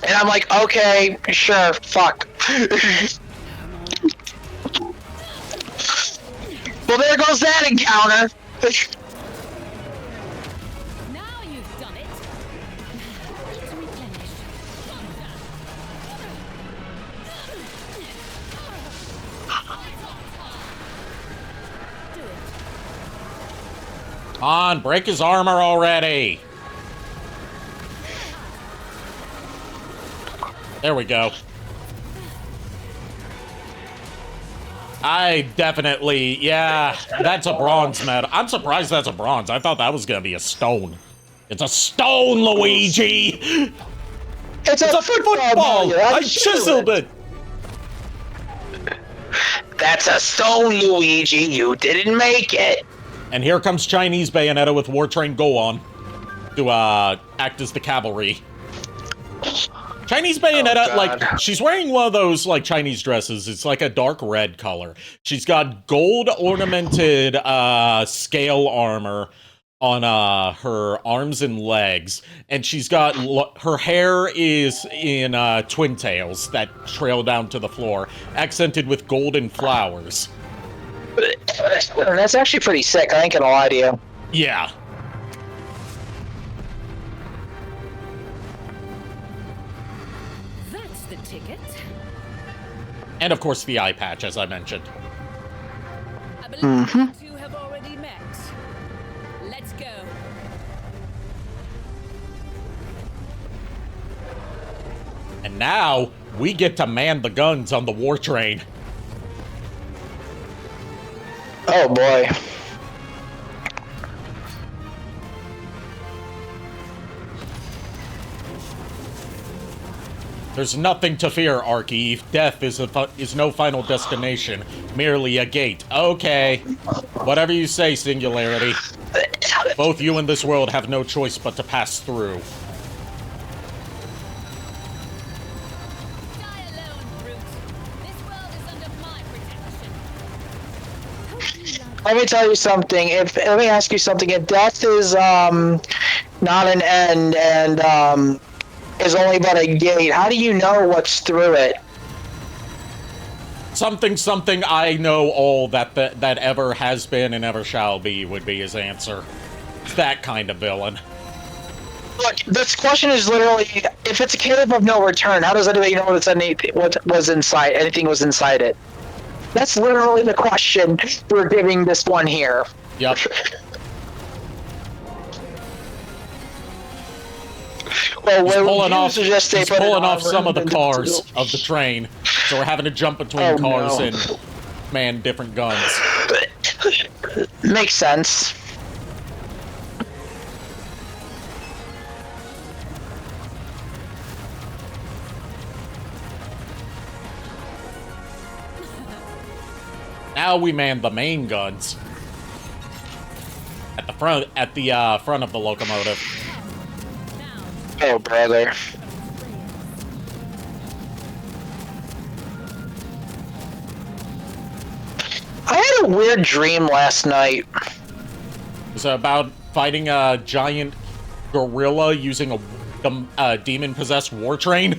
B: And I'm like, okay, sure, fuck. Well, there goes that encounter.
E: Now you've done it. Let's replenish. Do it.
A: Come on, break his armor already. There we go. I definitely, yeah, that's a bronze medal. I'm surprised that's a bronze. I thought that was gonna be a stone. It's a stone, Luigi!
B: It's a
A: football! I chiseled it!
B: That's a stone, Luigi. You didn't make it.
A: And here comes Chinese Bayonetta with War Train Gohan to act as the cavalry. Chinese Bayonetta, like, she's wearing one of those, like, Chinese dresses. It's like a dark red color. She's got gold ornamented scale armor on her arms and legs, and she's got her hair is in twin tails that trail down to the floor, accented with golden flowers.
B: That's actually pretty sick. I ain't gonna lie to you.
A: Yeah.
E: That's the ticket.
A: And of course the eye patch, as I mentioned.
E: I believe you two have already met. Let's go.
A: And now we get to man the guns on the war train.
B: Oh boy.
A: There's nothing to fear, Archie. Death is no final destination, merely a gate. Okay. Whatever you say, Singularity. Both you and this world have no choice but to pass through.
E: Die alone, brute. This world is under my protection.
B: Let me tell you something. Let me ask you something. If death is not an end and is only but a gate, how do you know what's through it?
A: Something I know all that ever has been and ever shall be would be his answer. It's that kind of villain.
B: Look, this question is literally, if it's a cave of no return, how does anybody know what was inside? Anything was inside it? That's literally the question we're giving this one here.
A: Yep.
B: Well,
A: He's pulling
B: he's
A: pulling off some of the cars of the train, so we're having to jump between cars and man different guns.
B: Makes sense.
A: Now we man the main guns at the front of the locomotive.
B: Oh, brother. I had a weird dream last night.
A: It was about fighting a giant gorilla using a demon-possessed war train.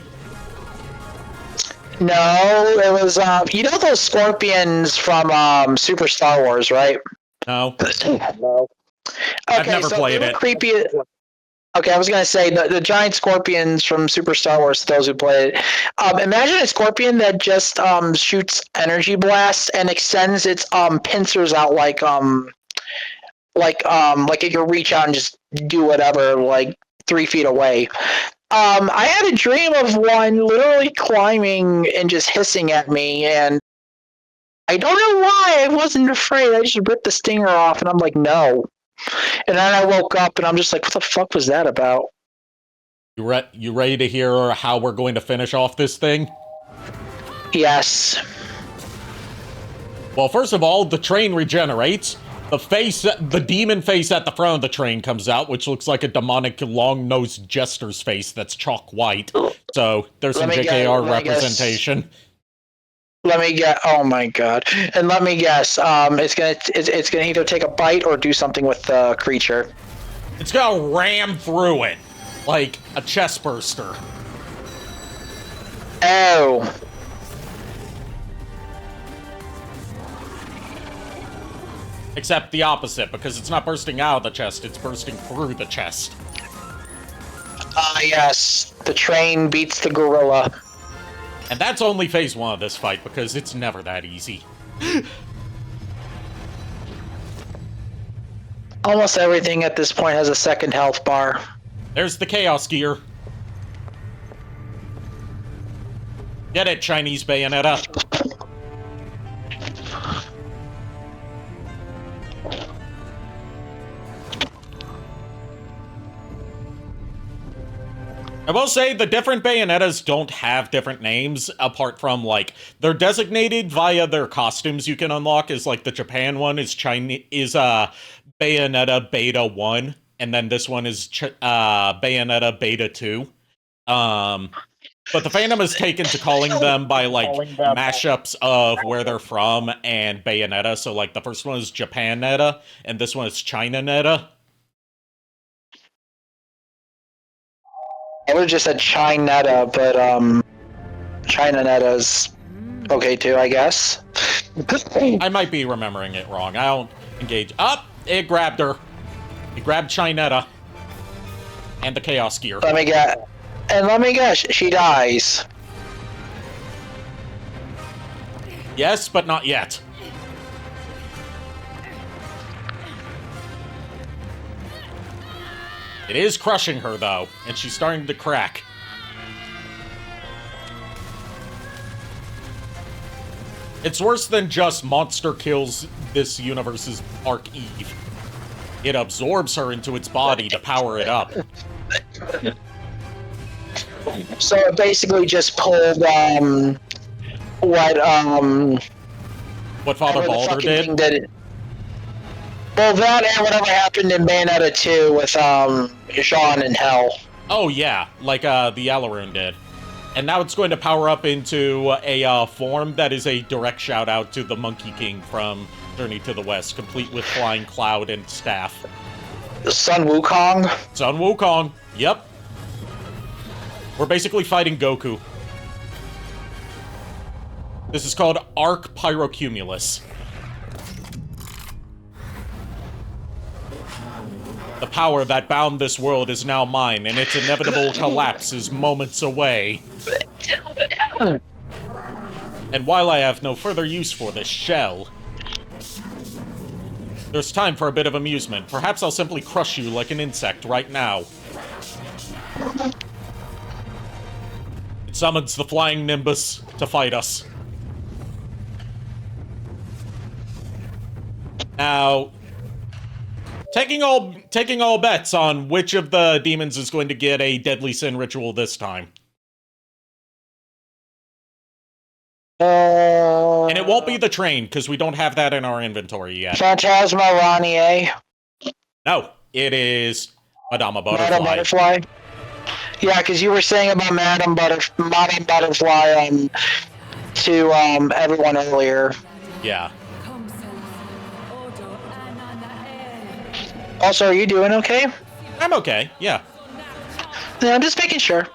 B: No, it was, you know those scorpions from, Super Star Wars, right?
A: No.
B: No.
A: I've never played it.
B: Creepy. Okay, I was gonna say the giant scorpions from Super Star Wars. Those who play it, imagine a scorpion that just shoots energy blasts and extends its pincers out like it can reach out and just do whatever like 3 feet away. I had a dream of one literally climbing and just hissing at me, and I don't know why I wasn't afraid. I just ripped the stinger off, and I'm like, no. And then I woke up, and I'm just like, what the fuck was that about?
A: You ready to hear how we're going to finish off this thing?
B: Yes.
A: Well, first of all, the train regenerates. The demon face at the front of the train comes out, which looks like a demonic long-nosed jester's face that's chalk white. So there's some JKR representation.
B: Let me guess. Oh my god! And let me guess. It's gonna either take a bite or do something with the creature.
A: It's gonna ram through it like a chest burster.
B: Oh.
A: Except the opposite, because it's not bursting out of the chest, it's bursting through the chest.
B: Yes. The train beats the gorilla.
A: And that's only phase 1 of this fight, because it's never that easy.
B: Almost everything at this point has a second health bar.
A: There's the Chaos Gear. Get it, Chinese Bayonetta. I will say the different Bayonettas don't have different names apart from, like, they're designated via their costumes you can unlock. Is like the Japan one is Bayonetta Beta 1, and then this one is Bayonetta Beta 2. But the fandom has taken to calling them by, like, mashups of where they're from and Bayonetta. So, like, the first one is Japanetta, and this one is Chinanetta.
B: I would have just said Chinetta, but Chinanetta's okay too, I guess.
A: I might be remembering it wrong. I don't engage. Up! It grabbed her. It grabbed Chinetta. And the Chaos Gear.
B: Let me guess, she dies.
A: Yes, but not yet. It is crushing her, though, and she's starting to crack. It's worse than just monster kills this universe's Arc Eve. It absorbs her into its body to power it up.
B: So it basically just pulled, what
A: Father Balder did?
B: Well, that and whatever happened in Bayonetta 2 with, Jean in Hell.
A: Oh, yeah, like, the Alaroon did. And now it's going to power up into a, form that is a direct shout-out to the Monkey King from Journey to the West, complete with flying cloud and staff.
B: Sun Wukong?
A: Sun Wukong, yep. We're basically fighting Goku. This is called Arc Pyrocumulus. The power that bound this world is now mine, and its inevitable collapse is moments away. And while I have no further use for this shell, there's time for a bit of amusement. Perhaps I'll simply crush you like an insect right now. It summons the flying Nimbus to fight us. Now, taking all bets on which of the demons is going to get a Deadly Sin ritual this time. And it won't be the train, because we don't have that in our inventory yet.
B: Phantasma Ranier.
A: No, it is Madama Butterfly.
B: Madame Butterfly. Yeah, because you were saying about Madame Butterfly to everyone earlier.
A: Yeah.
B: Also, are you doing okay?
A: I'm okay, yeah.
B: Yeah, I'm just making sure.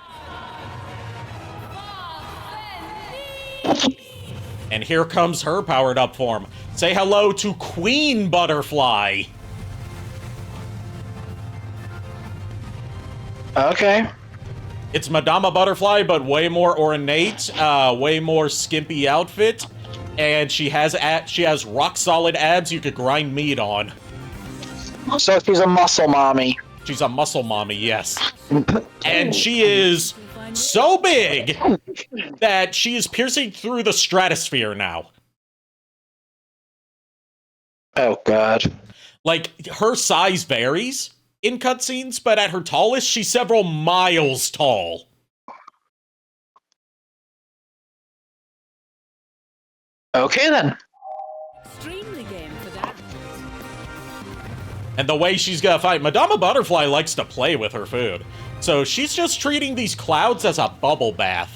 A: And here comes her powered up form. Say hello to Queen Butterfly.
B: Okay.
A: It's Madama Butterfly, but way more ornate, way more skimpy outfit, and she has rock solid abs you could grind meat on.
B: So she's a muscle mommy.
A: She's a muscle mommy, yes. And she is so big that she is piercing through the stratosphere now.
B: Oh, God.
A: Like, her size varies in cutscenes, but at her tallest, she's several miles tall.
B: Okay, then.
E: Extremely game for that.
A: And the way she's gonna fight, Madama Butterfly likes to play with her food. So she's just treating these clouds as a bubble bath.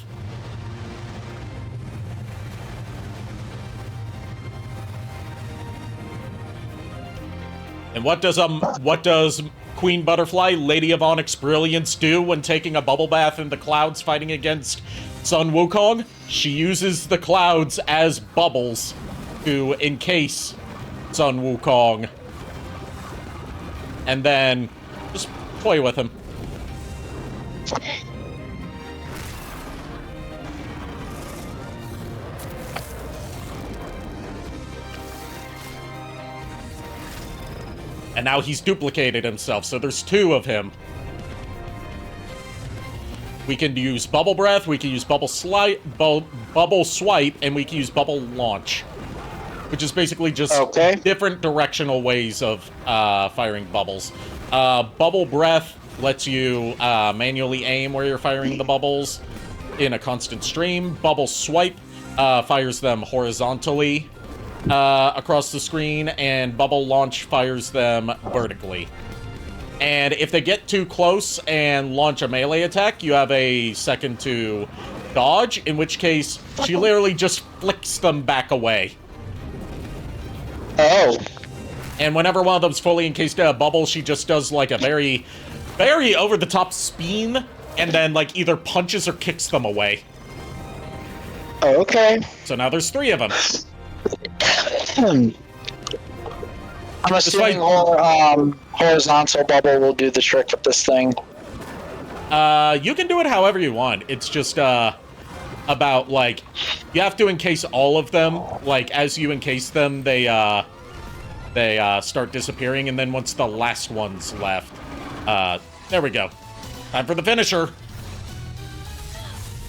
A: And what does Queen Butterfly, Lady of Onyx Brilliance, do when taking a bubble bath in the clouds fighting against Sun Wukong? She uses the clouds as bubbles to encase Sun Wukong. And then just play with him. And now he's duplicated himself, so there's two of him. We can use Bubble Breath, we can use Bubble Swipe, and we can use Bubble Launch. Which is basically just different directional ways of firing bubbles. Bubble Breath lets you manually aim where you're firing the bubbles in a constant stream. Bubble Swipe fires them horizontally across the screen, and Bubble Launch fires them vertically. And if they get too close and launch a melee attack, you have a second to dodge, in which case she literally just flicks them back away.
B: Oh.
A: And whenever one of them's fully encased in a bubble, she just does like a very, very over-the-top spin and then, like, either punches or kicks them away.
B: Oh, okay.
A: So now there's 3 of them.
B: I'm assuming horizontal bubble will do the trick with this thing.
A: You can do it however you want. It's just, about, like, you have to encase all of them. Like, as you encase them, they start disappearing, and then once the last one's left, there we go. Time for the finisher.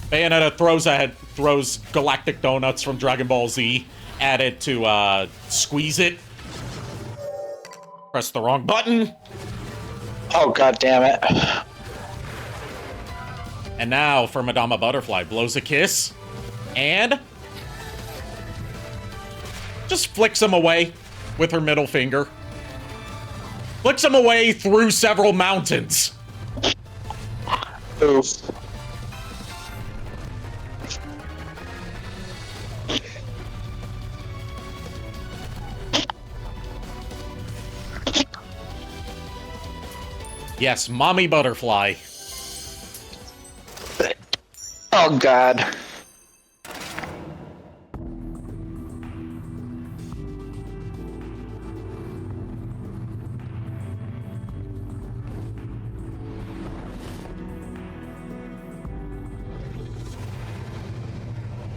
A: Bayonetta throws galactic donuts from Dragon Ball Z at it to, squeeze it. Press the wrong button.
B: Oh, god damn it.
A: And now for Madama Butterfly. Blows a kiss. And just flicks him away with her middle finger. Flicks him away through several mountains.
B: Oof.
A: Yes, Mommy Butterfly.
B: Oh god.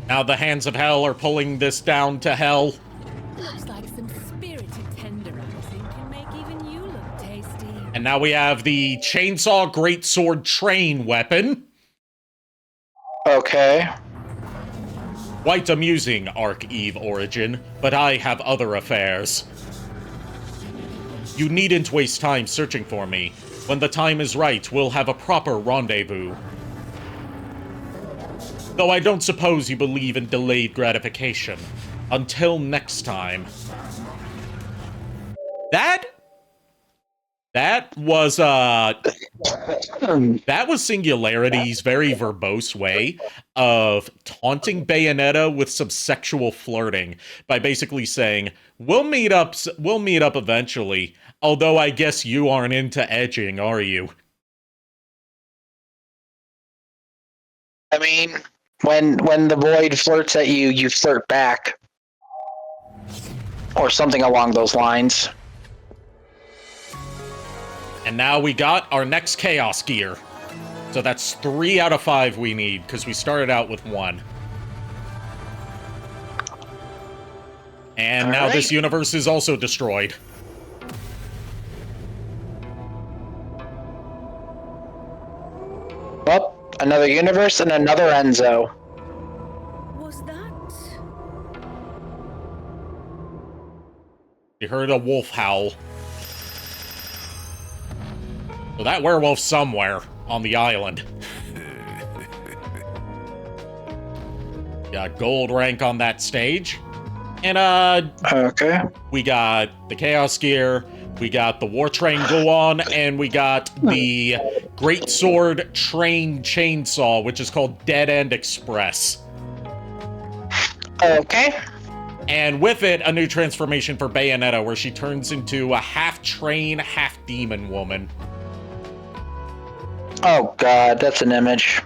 A: Now the hands of hell are pulling this down to hell.
E: Looks like some spirited tenderizing can make even you look tasty.
A: And now we have the Chainsaw Greatsword Train weapon.
B: Okay.
A: Quite amusing, Arc Eve Origin, but I have other affairs. You needn't waste time searching for me. When the time is right, we'll have a proper rendezvous. Though I don't suppose you believe in delayed gratification. Until next time. That was Singularity's very verbose way of taunting Bayonetta with some sexual flirting by basically saying, we'll meet up eventually, although I guess you aren't into edging, are you?
B: I mean, when the void flirts at you, you flirt back. Or something along those lines.
A: And now we got our next Chaos Gear. So that's 3 out of 5 we need, because we started out with 1. And now this universe is also destroyed.
B: Well, another universe and another Enzo.
E: Was that?
A: You heard a wolf howl. So that werewolf's somewhere on the island. Got gold rank on that stage. And,
B: okay.
A: We got the Chaos Gear, we got the War Train Go On, and we got the Great Sword Train Chainsaw, which is called Dead End Express.
B: Okay.
A: And with it, a new transformation for Bayonetta, where she turns into a half-train, half-demon woman.
B: Oh god, that's an image.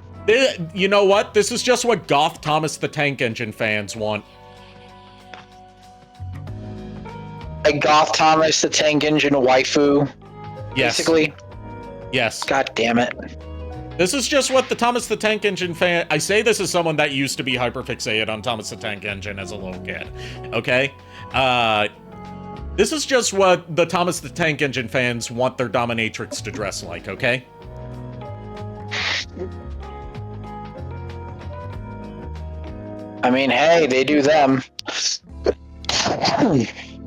A: You know what? This is just what Goth Thomas the Tank Engine fans want.
B: A Goth Thomas the Tank Engine waifu.
A: Yes.
B: Basically.
A: Yes.
B: God damn it.
A: This is just what the Thomas the Tank Engine fan... I say this as someone that used to be hyperfixated on Thomas the Tank Engine as a little kid. Okay? This is just what the Thomas the Tank Engine fans want their dominatrix to dress like, okay?
B: I mean, hey, they do them.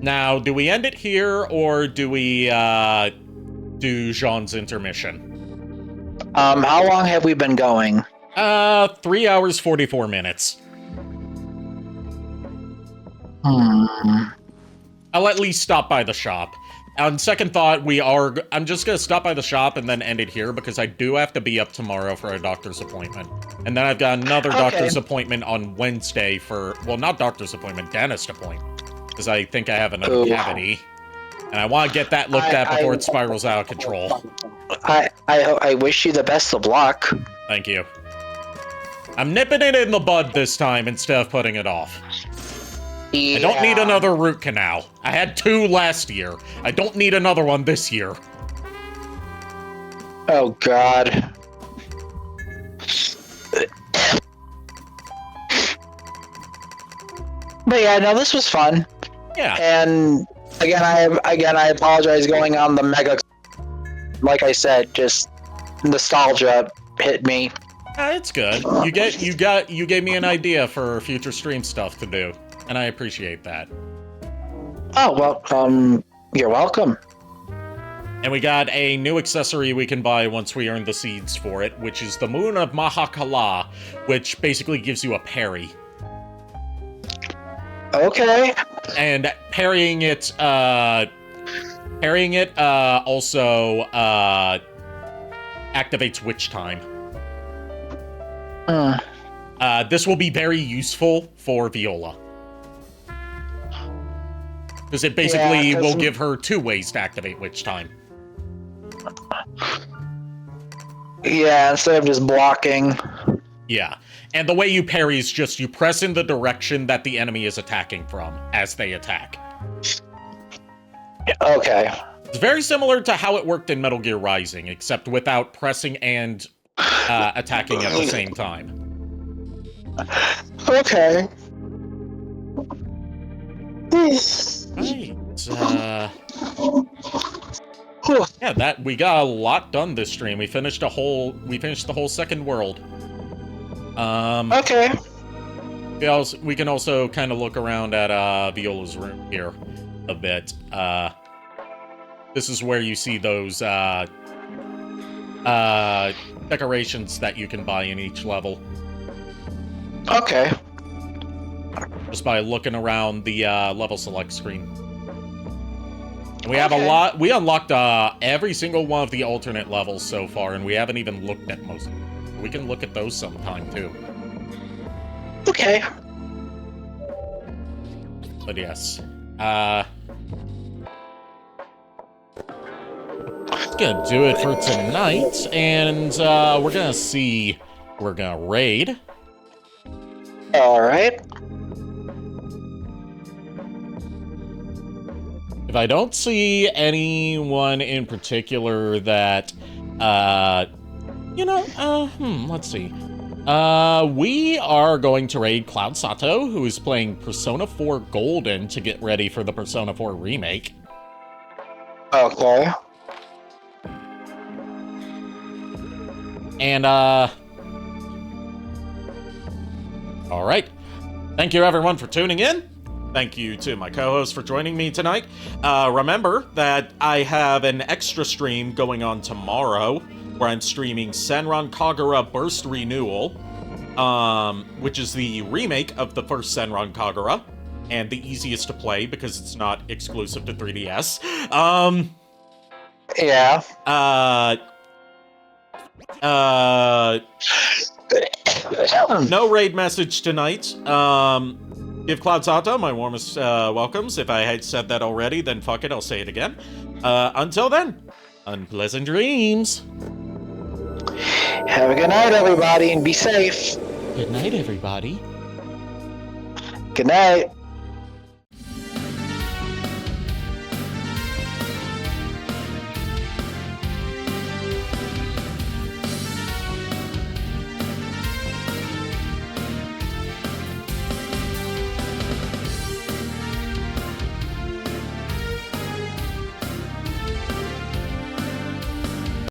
A: Now, do we end it here, or do we, do Jean's intermission?
B: How long have we been going?
A: 3 hours, 44 minutes. I'll at least stop by the shop. On second thought, I'm just gonna stop by the shop and then end it here, because I do have to be up tomorrow for a doctor's appointment. And then I've got another doctor's appointment on Wednesday for, well, not doctor's appointment, dentist appointment. Because I think I have another cavity. And I want to get that looked at before it spirals out of control.
B: I wish you the best of luck.
A: Thank you. I'm nipping it in the bud this time instead of putting it off.
B: Yeah.
A: I don't need another root canal. I had 2 last year. I don't need another one this year.
B: Oh God. But yeah, no, this was fun.
A: Yeah.
B: And again, I apologize going on the mega. Like I said, just nostalgia hit me.
A: It's good. You gave me an idea for future stream stuff to do, and I appreciate that.
B: Oh well, you're welcome.
A: And we got a new accessory we can buy once we earn the seeds for it, which is the Moon of Mahakala, which basically gives you a parry.
B: Okay.
A: And parrying it also activates Witch Time. This will be very useful for Viola. Because it basically will give her 2 ways to activate Witch Time.
B: Yeah, instead of just blocking.
A: Yeah. And the way you parry is just you press in the direction that the enemy is attacking from as they attack.
B: Okay.
A: It's very similar to how it worked in Metal Gear Rising, except without pressing and attacking at the same time.
B: Okay.
A: Right. Yeah, we got a lot done this stream. We finished the whole second world.
B: Okay.
A: We can also kind of look around at Viola's room here a bit. This is where you see those decorations that you can buy in each level.
B: Okay.
A: Just by looking around the level select screen. And we have a lot. We unlocked every single one of the alternate levels so far, and we haven't even looked at most of them. We can look at those sometime too.
B: Okay.
A: But yes. Gonna do it for tonight, and we're gonna raid.
B: Alright.
A: If I don't see anyone in particular that, let's see. We are going to raid Cloud Sato, who is playing Persona 4 Golden to get ready for the Persona 4 remake.
B: Okay.
A: And, alright. Thank you everyone for tuning in. Thank you to my co-host for joining me tonight. Remember that I have an extra stream going on tomorrow, where I'm streaming Senran Kagura Burst Renewal, which is the remake of the first Senran Kagura, and the easiest to play because it's not exclusive to 3DS.
B: Yeah.
A: No raid message tonight. Give Cloud Sato my warmest welcomes. If I had said that already, then fuck it, I'll say it again. Until then, unpleasant dreams.
B: Have a good night, everybody, and be safe.
A: Good night, everybody.
B: Good night.